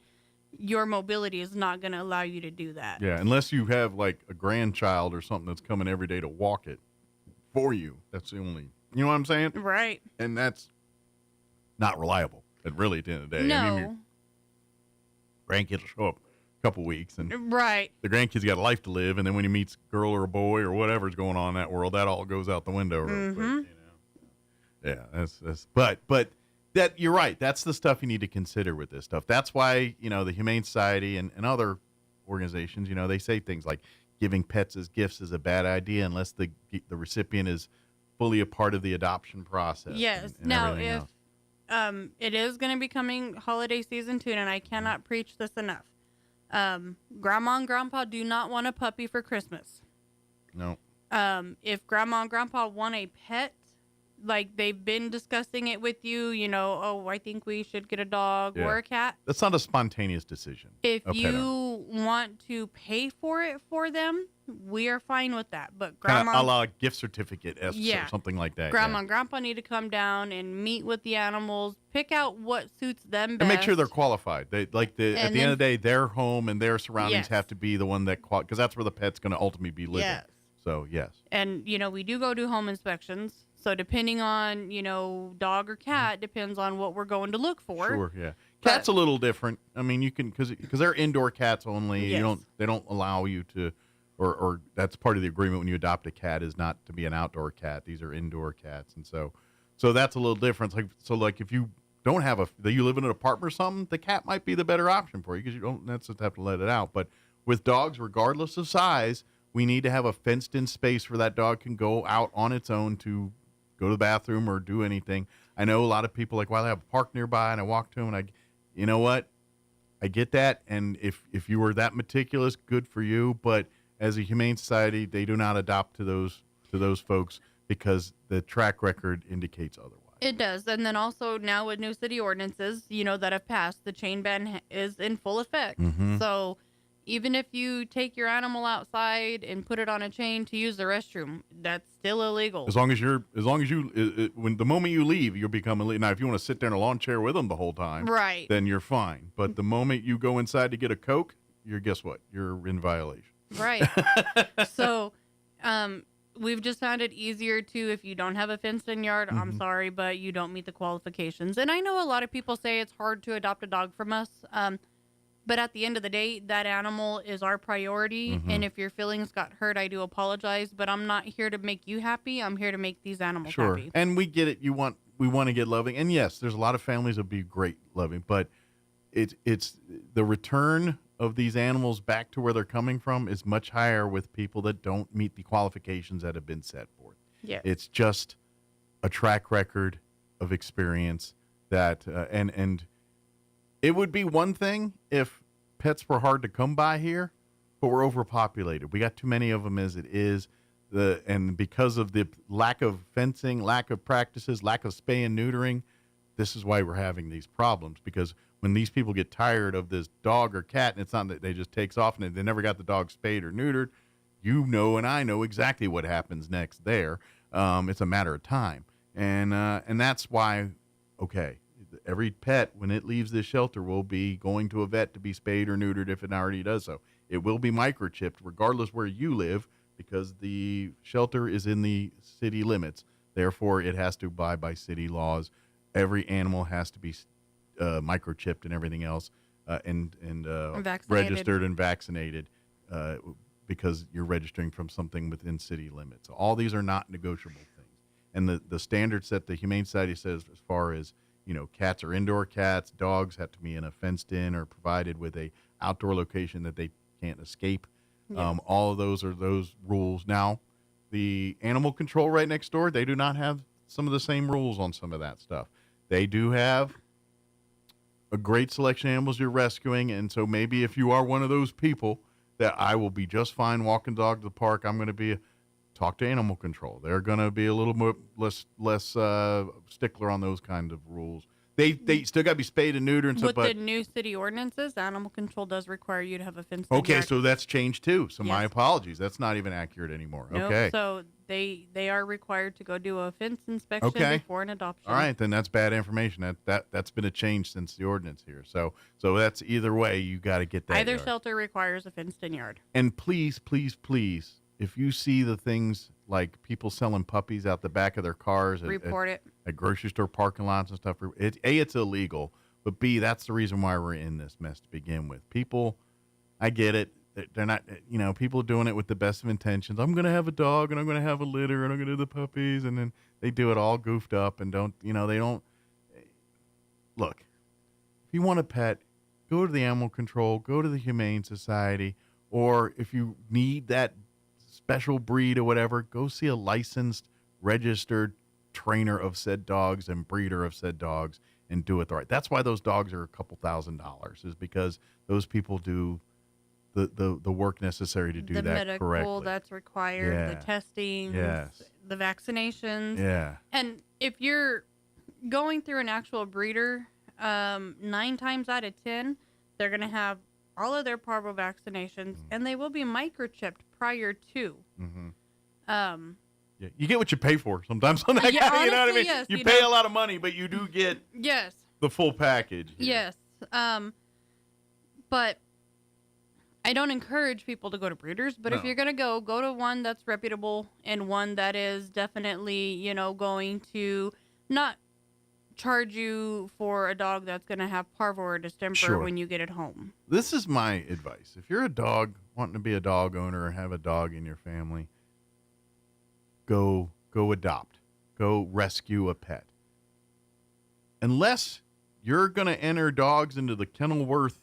your mobility is not going to allow you to do that. Yeah, unless you have like a grandchild or something that's coming every day to walk it for you. That's the only, you know what I'm saying? Right. And that's not reliable. But really, at the end of the day, No. I mean, your grandkids will show up a couple weeks, and right. the grandkids got a life to live, and then when he meets a girl or a boy or whatever's going on in that world, that all goes out the window real quick. You know? Yeah, that's but that you're right. That's the stuff you need to consider with this stuff. That's why, you know, the Humane Society and other organizations, you know, they say things like giving pets as gifts is a bad idea unless the recipient is fully a part of the adoption process. Yes. And now, everything if else. it is going to be coming holiday season too, and I cannot preach this enough. Grandma and Grandpa do not want a puppy for Christmas. No. If Grandma and Grandpa want a pet, like they've been discussing it with you, you know, oh, I think we should get a dog or a cat. That's not a spontaneous decision. If you want to pay for it for them, we are fine with that. But Grandma, a la gift certificate or something like that. Grandma and Grandpa need to come down and meet with the animals, pick out what suits them best, and make sure they're qualified. They at the end of the day, their home and their surroundings have to be the one that because that's where the pet's going to ultimately be living. Yes. So yes. And you know, we do go do home inspections. So depending on, you know, dog or cat, depends on what we're going to look for. Sure, yeah. Cat's a little different. I mean, you can because they're indoor cats only. Yes. They don't allow you to, or that's part of the agreement when you adopt a cat is not to be an outdoor cat. These are indoor cats, and so that's a little different. Like if you don't have you live in an apartment or something, the cat might be the better option for you because you don't necessarily have to let it out. But with dogs, regardless of size, we need to have a fenced-in space where that dog can go out on its own to go to the bathroom or do anything. I know a lot of people like, well, I have a park nearby, and I walk to them, and you know what? I get that, and if you were that meticulous, good for you. But as a Humane Society, they do not adopt to those folks because the track record indicates otherwise. It does, and then also now with new city ordinances, you know, that have passed, the chain ban is in full effect. Mm-hmm. So even if you take your animal outside and put it on a chain to use the restroom, that's still illegal. As long as you, when the moment you leave, you'll become illegal. Now, if you want to sit there in a lawn chair with them the whole time, right, then you're fine. But the moment you go inside to get a Coke, guess what? You're in violation. Right. So, we've just found it easier to, if you don't have a fenced-in yard, I'm sorry, but you don't meet the qualifications. And I know a lot of people say it's hard to adopt a dog from us. But at the end of the day, that animal is our priority. Mm-hmm. And if your feelings got hurt, I do apologize. But I'm not here to make you happy. I'm here to make these animals happy. And we get it. We want to get loving. And yes, there's a lot of families that would be great loving. But it's the return of these animals back to where they're coming from is much higher with people that don't meet the qualifications that have been set forth. Yeah. It's just a track record of experience that and it would be one thing if pets were hard to come by here, but we're overpopulated. We got too many of them as it is. And because of the lack of fencing, lack of practices, lack of spay and neutering, this is why we're having these problems. Because when these people get tired of this dog or cat, and it's not that they just takes off and they never got the dog spayed or neutered, you know and I know exactly what happens next there. It's a matter of time. And that's why, okay, every pet, when it leaves this shelter, will be going to a vet to be spayed or neutered if it already does so. It will be microchipped regardless where you live because the shelter is in the city limits. Therefore, it has to abide by city laws. Every animal has to be microchipped and everything else and registered and vaccinated because you're registering from something within city limits. So all these are not negotiable things. And the standards that the Humane Society says as far as, you know, cats are indoor cats, dogs have to be in a fenced in or provided with a outdoor location that they can't escape. Yes. All of those are those rules. Now, the animal control right next door, they do not have some of the same rules on some of that stuff. They do have a great selection of animals you're rescuing, and so maybe if you are one of those people that I will be just fine walking dog to the park, I'm going to talk to animal control. They're going to be a little more less stickler on those kind of rules They still got to be spayed and neutered and stuff. With the new city ordinances, animal control does require you to have a fenced Okay, yard. so that's changed too. So Yes. my apologies. That's not even accurate anymore. Nope. Okay. So they are required to go do a fence inspection before an adoption. All right, then that's bad information. That's been a change since the ordinance here. So that's either way, you got to get that. Either yard. shelter requires a fenced-in yard. And please, please, please, if you see the things like people selling puppies out the back of their cars, Report it. at grocery store parking lots and stuff, it's illegal. But B, that's the reason why we're in this mess to begin with. People, I get it. They're not, people are doing it with the best of intentions. I'm going to have a dog and I'm going to have a litter and I'm going to do the puppies. And then they do it all goofed up and don't. Look, if you want a pet, go to the animal control, go to the Humane Society, or if you need that special breed or whatever, go see a licensed, registered trainer of said dogs and breeder of said dogs and do it right. That's why those dogs are a couple $1,000s, is because those people do the work necessary to do the that medical correctly. That's required, the testing, the vaccinations. Yeah. And if you're going through an actual breeder, 9 times out of 10, they're going to have all of their parvo vaccinations, and they will be microchipped prior to. Mm-hmm. Yeah, you get what you pay for sometimes on that Yeah, guy. You know what I honestly, mean? yes, you you pay know. a lot of money, but you do get Yes. the full package. Yes. But I don't encourage people to go to breeders, but if No. you're going to go to one that's reputable and one that is definitely, going to not charge you for a dog that's going to have parvo or distemper Sure. when you get it home. This is my advice. If you're a dog, wanting to be a dog owner or have a dog in your family, go adopt. Go rescue a pet. Unless you're going to enter dogs into the Kenilworth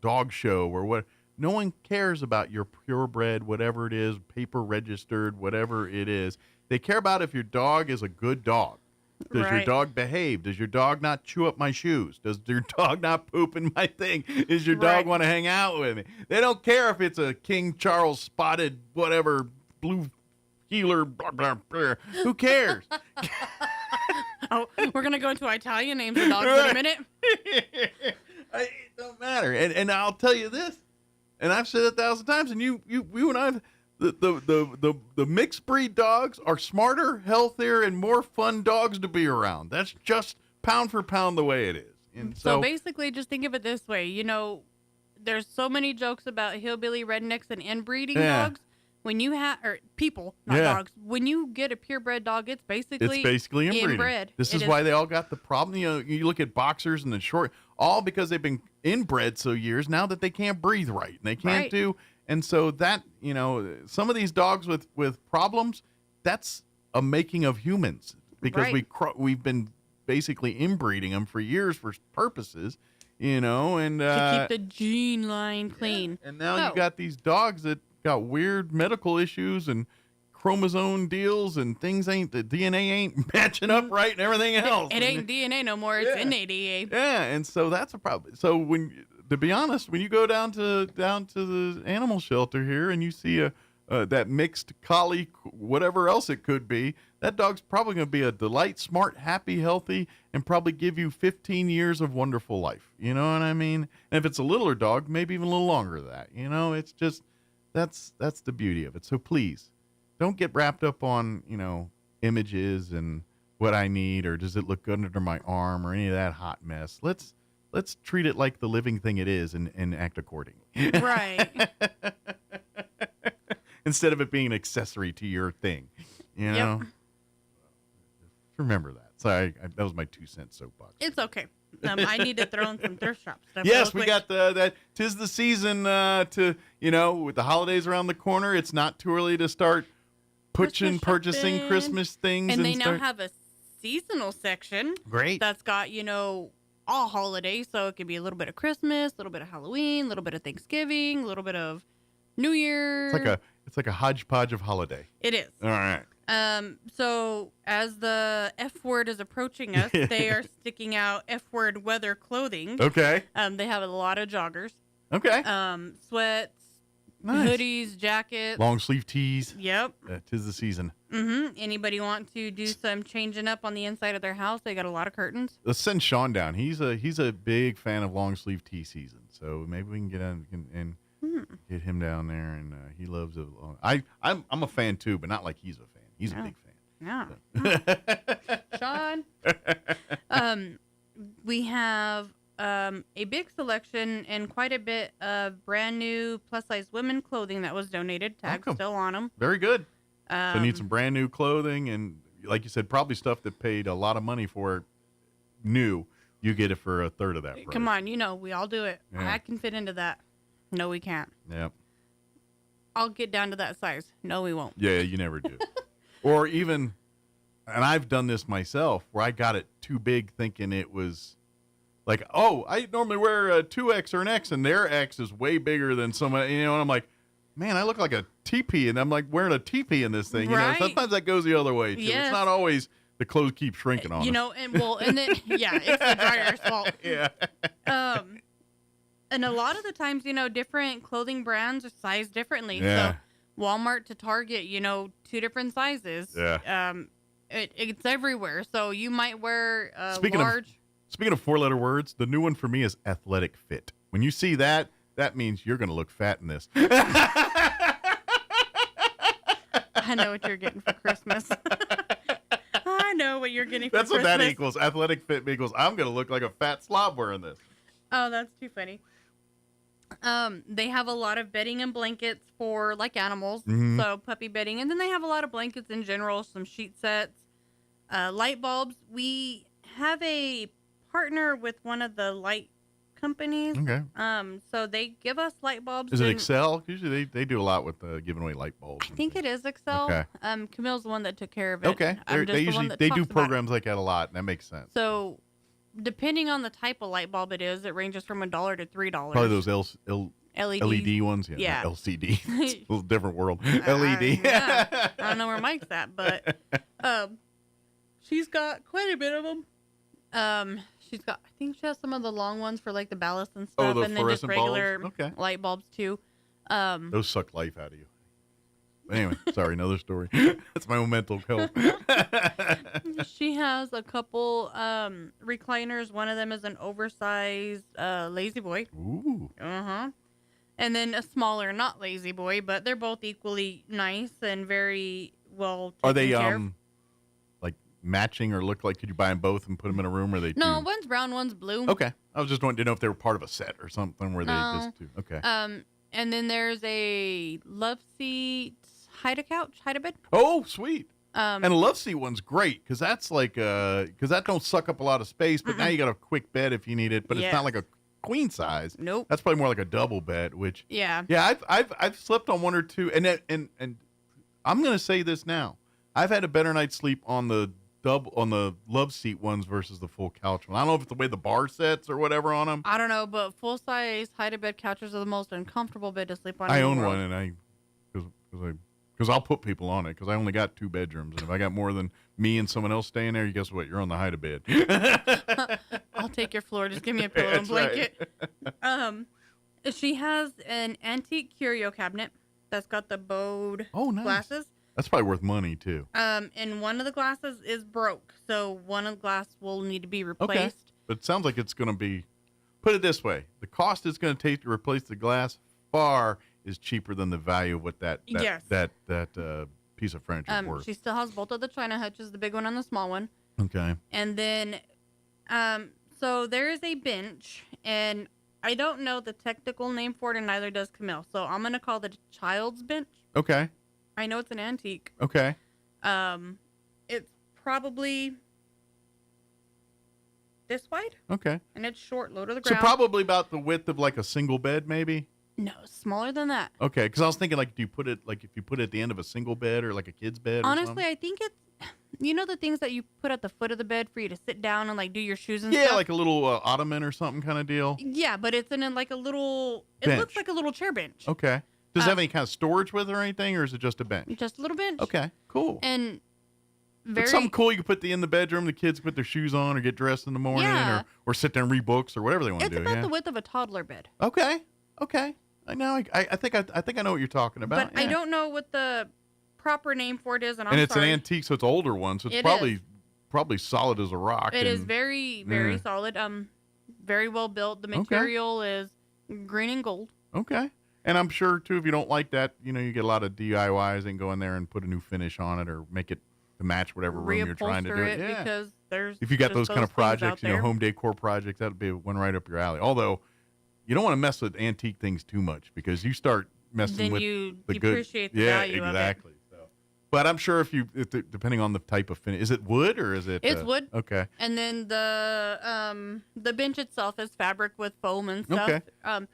dog show or what, no one cares about your purebred, whatever it is, paper registered, whatever it is. They care about if your dog is a good dog. Does your Right. dog behave? Does your dog not chew up my shoes? Does your dog not poop in my thing? Does your dog Right. want to hang out with me? They don't care if it's a King Charles spotted, whatever, blue heeler, blah, blah, blah. Who cares? Oh, we're going to go into Italian names of dogs in a minute. It don't matter. And I'll tell you this, and I've said it 1,000 times, and you and I've, the mixed breed dogs are smarter, healthier, and more fun dogs to be around. That's just pound for pound the way it is. And So basically, just think of it this way. There's so many jokes about hillbilly rednecks and inbreeding dogs. When you have, or people, not dogs, when you get a purebred dog, it's basically inbred. This is why they all got the problem. You look at boxers and the short, all because they've been inbred so years now that they can't breathe right and they can't do. And so that, some of these dogs with problems, that's a making of humans because we've been basically inbreeding them for years for purposes, and to keep the gene line clean. And now you got these dogs that got weird medical issues and chromosome deals and the DNA ain't matching up right and everything else. It ain't DNA no more. It's NADA. Yeah, and so that's a problem. So to be honest, when you go down to the animal shelter here and you see that mixed collie, whatever else it could be, that dog's probably going to be a delight, smart, happy, healthy, and probably give you 15 years of wonderful life. You know what I mean? And if it's a littler dog, maybe even a little longer than that. It's just that's the beauty of it. So please, don't get wrapped up on images and what I need or does it look good under my arm or any of that hot mess. Let's treat it like the living thing it is and act accordingly. Right. Instead of it being an accessory to your thing, Yep. Remember that. Sorry, that was my 2 cents soapbox. It's okay. I need to throw in some thrift shop stuff. Yes, we got that. 'Tis the season to with the holidays around the corner. It's not too early to start purchasing Christmas things. And they now have a seasonal section. Great. That's got all holidays, so it could be a little bit of Christmas, a little bit of Halloween, a little bit of Thanksgiving, a little bit of New Year. It's like a hodgepodge of holiday. It is. All right. So as the F word is approaching us, they are sticking out F word weather clothing. Okay. They have a lot of joggers. Okay. Sweats, Nice. Hoodies, jackets. Long sleeve tees. Yep. 'Tis the season. Anybody want to do some changing up on the inside of their house? They got a lot of curtains. Let's send Sean down. He's a big fan of long sleeve tee season. So maybe we can get on and get him down there. And he loves it. I'm a fan too, but not like he's a fan. He's a big fan. Yeah. Sean. We have a big selection and quite a bit of brand new plus size women clothing that was donated. Tags still on them. Very good. So need some brand new clothing, and like you said, probably stuff that paid a lot of money for new. You get it for a third of that price. Come on, we all do it. Yeah. I can fit into that. No, we can't. Yep. I'll get down to that size. No, we won't. Yeah, you never do. Or even, and I've done this myself, where I got it too big thinking it was like, oh, I normally wear a 2X or an X, and their X is way bigger than someone, and I'm like, man, I look like a teepee, and I'm like wearing a teepee in this thing. Right. Sometimes that goes the other way, too. Yes. It's not always the clothes keep shrinking on us. And then, yeah, it's the dryer's fault. Yeah. And a lot of the times, different clothing brands are sized differently. Yeah. So Walmart to Target, 2 different sizes. Yeah. It's everywhere. So you might wear Speaking of 4-letter words, the new one for me is athletic fit. When you see that, that means you're going to look fat in this. I know what you're getting for Christmas. I know what you're getting for That's Christmas. what that equals. Athletic fit equals I'm going to look like a fat slob wearing this. Oh, that's too funny. They have a lot of bedding and blankets for like animals, so puppy bedding, and then they have a lot of blankets in general, some sheet sets, light bulbs. We have a partner with one of the light companies. Okay. So they give us light bulbs. Is it Excel? Usually they do a lot with giving away light bulbs. I think it is Excel. Okay. Camille's the one that took care of it. Okay. They do programs like that a lot, and that makes sense. So depending on the type of light bulb it is, it ranges from $1 to $3. Probably those LED ones. Yeah. Not LCD. It's a little different world. LED. Yeah. I don't know where Mike's at, but she's got quite a bit of them. I think she has some of the long ones for like the ballast and stuff, the and then just regular bulbs? Okay. light bulbs too. Those suck life out of you. Anyway, sorry, another story. That's my own mental health. She has a couple recliners. One of them is an oversized lazy boy. Ooh. And then a smaller, not lazy boy, but they're both equally nice and very well taken Are they care of. like matching or look like? Could you buy them both and put them in a room? Or are they? No, one's brown, one's blue. Okay, I was just wanting to know if they were part of a set or something where they just two. Okay. And then there's a love seat, hide-a-bed. Oh, sweet. And a love seat one's great because that's like because that don't suck up a lot of space, but now you got a quick bed if you need it, but it's not like a queen size. Nope. That's probably more like a double bed, which yeah. I've slept on one or two, and I'm gonna say this now. I've had a better night's sleep on the love seat ones versus the full couch one. I don't know if it's the way the bar sets or whatever on them. I don't know, but full size hide-a-bed couches are the most uncomfortable bed to sleep on. I own one, and because I'll put people on it because I only got 2 bedrooms, and if I got more than me and someone else staying there, you guess what? You're on the hide-a-bed. I'll take your floor. Just give me a pillow and blanket. Right. She has an antique curio cabinet that's got the bowed glasses. That's probably worth money too. And one of the glasses is broke, so one of the glass will need to be replaced. Okay. But it sounds like it's going to be. Put it this way: the cost it's going to take to replace the glass is cheaper than the value of what that piece of furniture is worth. She still has both of the china hutches, the big one and the small one. Okay. And then, so there is a bench, and I don't know the technical name for it, and neither does Camille. So I'm gonna call it a child's bench. Okay. I know it's an antique. Okay. It's probably this wide. Okay. And it's short, low to the ground. So probably about the width of like a single bed, maybe. No, smaller than that. Okay, because I was thinking like, do you put it like if you put it at the end of a single bed or like a kid's bed? Honestly, I think it's the things that you put at the foot of the bed for you to sit down and like do your shoes and stuff. Yeah, like a little ottoman or something kind of deal. Yeah, but it's in like a little. It bench. looks like a little chair bench. Okay. Does it have any kind of storage with it or anything, or is it just a bench? Just a little bench. Okay, cool. And it's something cool you can put in the bedroom. The kids put their shoes on or get dressed in the morning, or sit there and read books or whatever they want to do. It's about the width of a toddler bed. Okay. I think I know what you're talking about. But I don't know what the proper name for it is, and it's an antique, so it's an older one, so it's probably solid as a rock. It is very, very solid. Very well built. The material is green and gold. Okay. And I'm sure, too, if you don't like that, you get a lot of DIYs and go in there and put a new finish on it or make it to match whatever room you're trying to do. Because there's if you got those kind of projects, home decor projects, that would be one right up your alley. Although, you don't want to mess with antique things too much because you start messing with you the good. Appreciate the value exactly. Of it. So, but I'm sure if depending on the type of finish, is it wood or is it? It's wood. Okay. And then the bench itself is fabric with foam and stuff. Okay.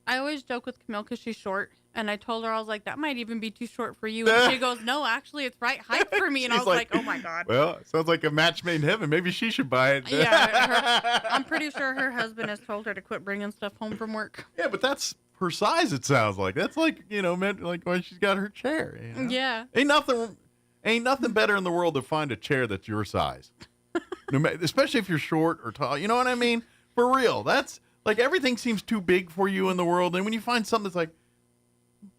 I always joke with Camille because she's short, and I told her, I was like, that might even be too short for you. And she goes, no, actually, it's right height for me. And I was like, oh, my God. Well, it sounds like a match made in heaven. Maybe she should buy it. Yeah, I'm pretty sure her husband has told her to quit bringing stuff home from work. Yeah, but that's her size, it sounds like. That's like, meant like when she's got her chair. Yeah. Ain't nothing better in the world to find a chair that's your size. Especially if you're short or tall. You know what I mean? For real. That's... Like, everything seems too big for you in the world. And when you find something that's like,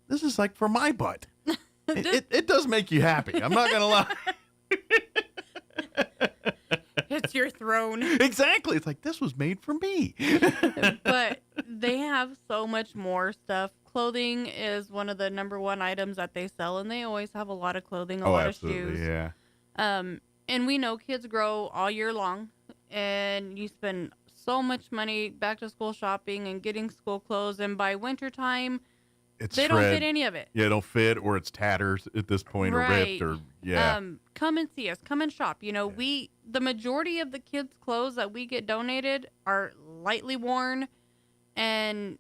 this is like for my butt, it does make you happy. I'm not going to lie. It's your throne. Exactly. It's like, this was made for me. But they have so much more stuff. Clothing is one of the number one items that they sell, and they always have a lot of clothing, a lot of shoes. Yeah. And we know kids grow all year long, and you spend so much money back to school shopping and getting school clothes, and by winter time they don't fit any of it. Yeah, don't fit, or it's tatters at this point, or ripped, or come and see us, come and shop. The majority of the kids' clothes that we get donated are lightly worn and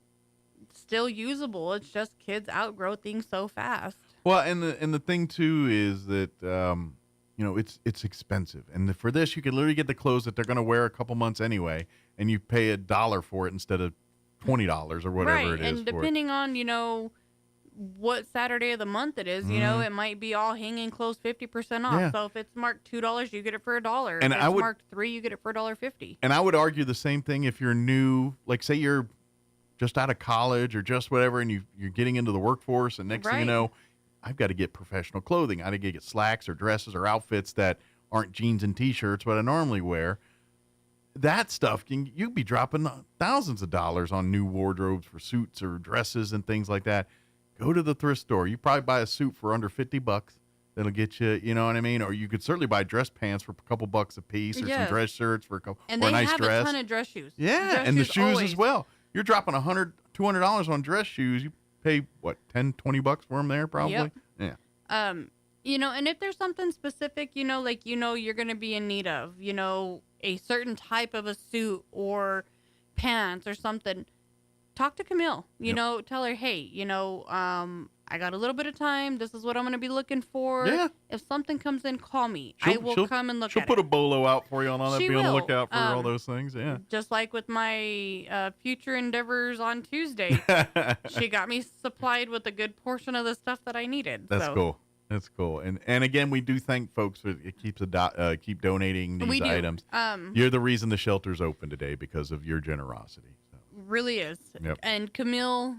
still usable. It's just kids outgrow things so fast. Well, and the thing too is that it's expensive, and for this you can literally get the clothes that they're going to wear a couple months anyway, and you pay $1 for it instead of $20 or whatever it is. And depending on what Saturday of the month it is, it might be all hanging clothes 50% off. Yeah. So if it's marked $2, you get it for $1. And if it's marked $3, you get it for $1.50. And I would argue the same thing if you're new, like say you're just out of college or just whatever, and you're getting into the workforce, and next thing you know, I've got to get professional clothing. I got to get slacks or dresses or outfits that aren't jeans and T-shirts, what I normally wear. That stuff, you'd be dropping thousands of dollars on new wardrobes for suits or dresses and things like that. Go to the thrift store. You probably buy a suit for under $50. That'll get you, you know what I mean? Or you could certainly buy dress pants for a couple bucks a piece, or some dress shirts for a couple, and or a they nice have dress. A ton of dress shoes. Yeah, and the shoes as well. You're dropping $100, $200 on dress shoes. You pay what, $10, $20 for them there probably? Yep. Yeah. And if there's something specific, you're going to be in need of, a certain type of a suit or pants or something, talk to Camille, tell her, hey, I got a little bit of time. This is what I'm going to be looking for. Yeah. If something comes in, call me. I will come and look at it. She'll put a bolo out for you on that. She Be on the will. lookout for all those things. Yeah. Just like with my future endeavors on Tuesday, she got me supplied with a good portion of the stuff that I needed. That's cool. That's cool. And again, we do thank folks for keep donating these items. You're the reason the shelter's open today because of your generosity. So. Really is. Yep. And Camille,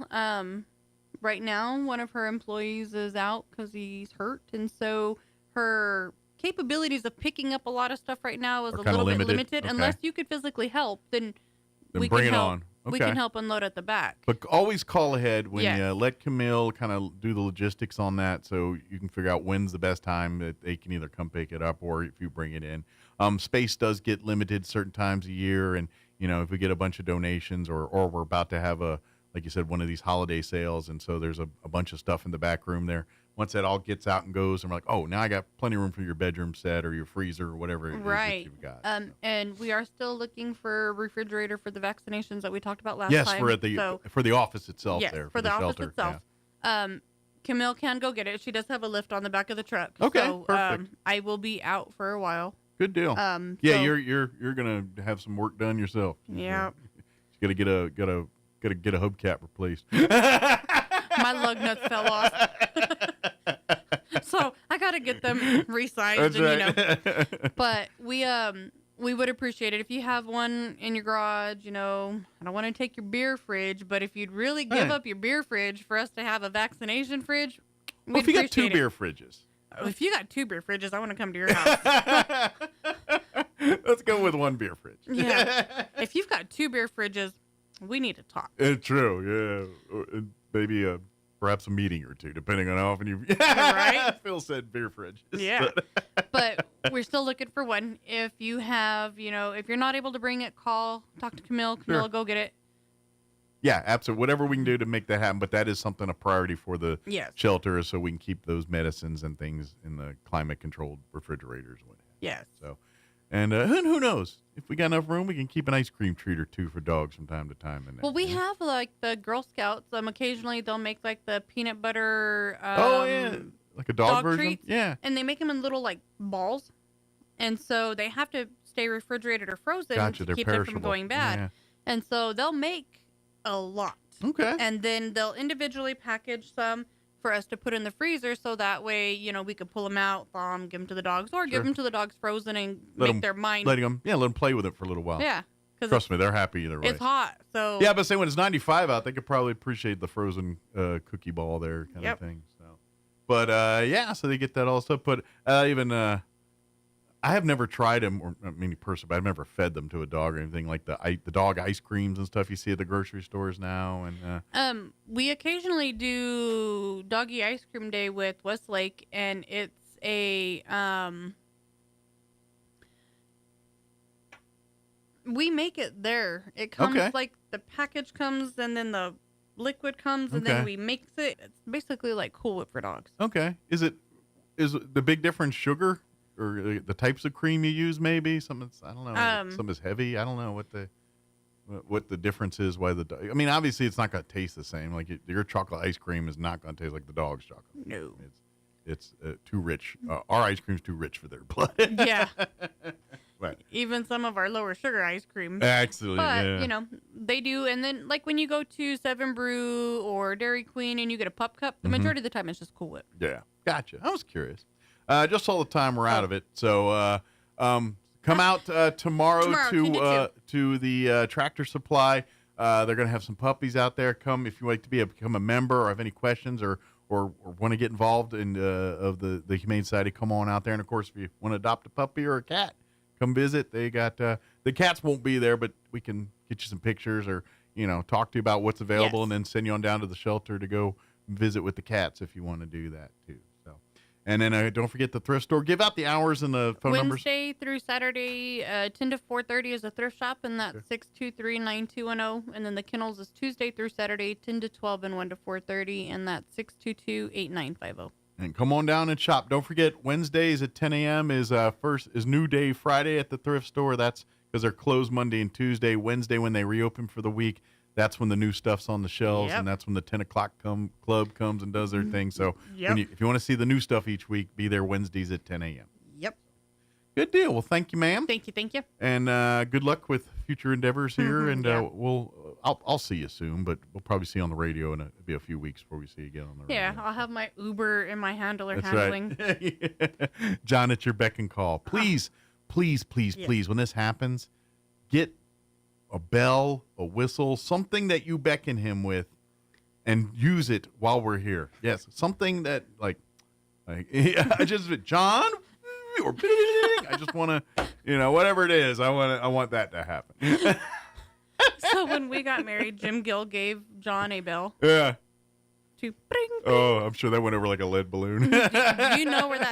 right now, one of her employees is out because he's hurt. And so her capabilities of picking up a lot of stuff right now is a little bit limited. Okay. Unless you could physically help, then we bring can it help. on. Okay. We can help unload at the back. But always call ahead when Yes. you let Camille kind of do the logistics on that, so you can figure out when's the best time that they can either come pick it up or if you bring it in. Space does get limited certain times a year, and if we get a bunch of donations or we're about to have like you said, one of these holiday sales, and so there's a bunch of stuff in the back room there. Once that all gets out and goes, and we're like, oh, now I got plenty of room for your bedroom set or your freezer or whatever it is that you've got. And we are still looking for a refrigerator for the vaccinations that we talked about last yes, time. for the office itself. Yes, there for the office shelter. itself. Yeah. Camille can go get it. She does have a lift on the back of the truck. Okay, so, perfect. I will be out for a while. Good deal. So, you're gonna have some work done yourself. Yeah. You gotta get a hubcap replaced. My lug nuts fell off. So I gotta get them resized. That's right. But we we would appreciate it if you have one in your garage. I don't want to take your beer fridge, but if you'd really give up your beer fridge for us to have a vaccination fridge, well, if you got 2 beer fridges. If you got 2 beer fridges, I want to come to your house. Let's go with 1 beer fridge. Yeah. If you've got 2 beer fridges, we need to talk. It's true, yeah. Maybe perhaps a meeting or 2, depending on how often you... Right? Phil said beer fridge. Yeah. But we're still looking for one. If you have, if you're not able to bring it, talk to Camille. Camille will go get it. Yeah, absolutely. Whatever we can do to make that happen, but that is something, a priority for the shelter, so we can keep those medicines and things in the climate-controlled refrigerators. Yes. So, and who knows? If we got enough room, we can keep an ice cream treat or 2 for dogs from time to time. In there. Well, we have, like, the Girl Scouts. Occasionally, they'll make, like, the peanut butter... like a dog version? Treats. Yeah. And they make them in little, like, balls. And so they have to stay refrigerated or frozen to keep them from going bad. Yeah. And so they'll make a lot. Okay. And then they'll individually package some for us to put in the freezer, so that way, we could pull them out, thaw them, give them to the dogs, or give them to the dogs frozen and make their mind. Let them play with it for a little while. Yeah. Trust me, they're happy either way. It's hot, so. Yeah, but say when it's 95 out, they could probably appreciate the frozen cookie ball there kind of thing. So, but so they get that all stuff. But I have never tried them, or not many person, but I've never fed them to a dog or anything like the dog ice creams and stuff you see at the grocery stores now. And we occasionally do doggy ice cream day with Westlake, and it's a we make it there. It comes like the package comes, and then the liquid comes, and then we mix it. It's basically like Cool Whip for dogs. Okay, is the big difference sugar? Or the types of cream you use, maybe some. I don't know. Some is heavy. I don't know what the difference is. Why obviously it's not going to taste the same. Like your chocolate ice cream is not going to taste like the dog's chocolate. No, it's too rich. Our ice cream's too rich for their blood. Yeah. Right. Even some of our lower sugar ice cream. Absolutely. But they do. And then like when you go to 7 Brew or Dairy Queen and you get a pup cup, the majority of the time it's just Cool Whip. Yeah. Gotcha. I was curious. Just all the time we're out of it. So come out tomorrow to the Tractor Supply. They're going to have some puppies out there. Come if you like to become a member or have any questions or want to get involved in of the Humane Society. Come on out there. And of course, if you want to adopt a puppy or a cat, come visit. They got the cats won't be there, but we can get you some pictures or talk to you about what's available, and then send you on down to the shelter to go visit with the cats if you want to do that too. And then don't forget the thrift store. Give out the hours and the phone numbers. Wednesday through Saturday, 10 to 4:30 is a thrift shop, and that's 623-9210. And then the kennels is Tuesday through Saturday, 10 to 12 and 1 to 4:30, and that's 622-8950. And come on down and shop. Don't forget, Wednesdays at 10 a.m. is New Day Friday at the thrift store. That's because they're closed Monday and Tuesday. Wednesday, when they reopen for the week, that's when the new stuff's on the shelves, and that's when the 10 o'clock club comes and does their thing. So if you want to see the new stuff each week, be there Wednesdays at 10 a.m. Yep. Good deal. Well, thank you, ma'am. Thank you. And good luck with future endeavors here. And I'll see you soon, but we'll probably see you on the radio, and it'll be a few weeks before we see you again on the radio. Yeah, I'll have my Uber and my handler That's handling. Right. John, at your beck and call. Please, please, when this happens, get a bell, a whistle, something that you beckon him with, and use it while we're here. Yes, something that like I just John, or I just want to, whatever it is, I want that to happen. So when we got married, Jim Gill gave John a bell. Yeah. To bring. Oh, I'm sure that went over like a lead balloon. Do you know where that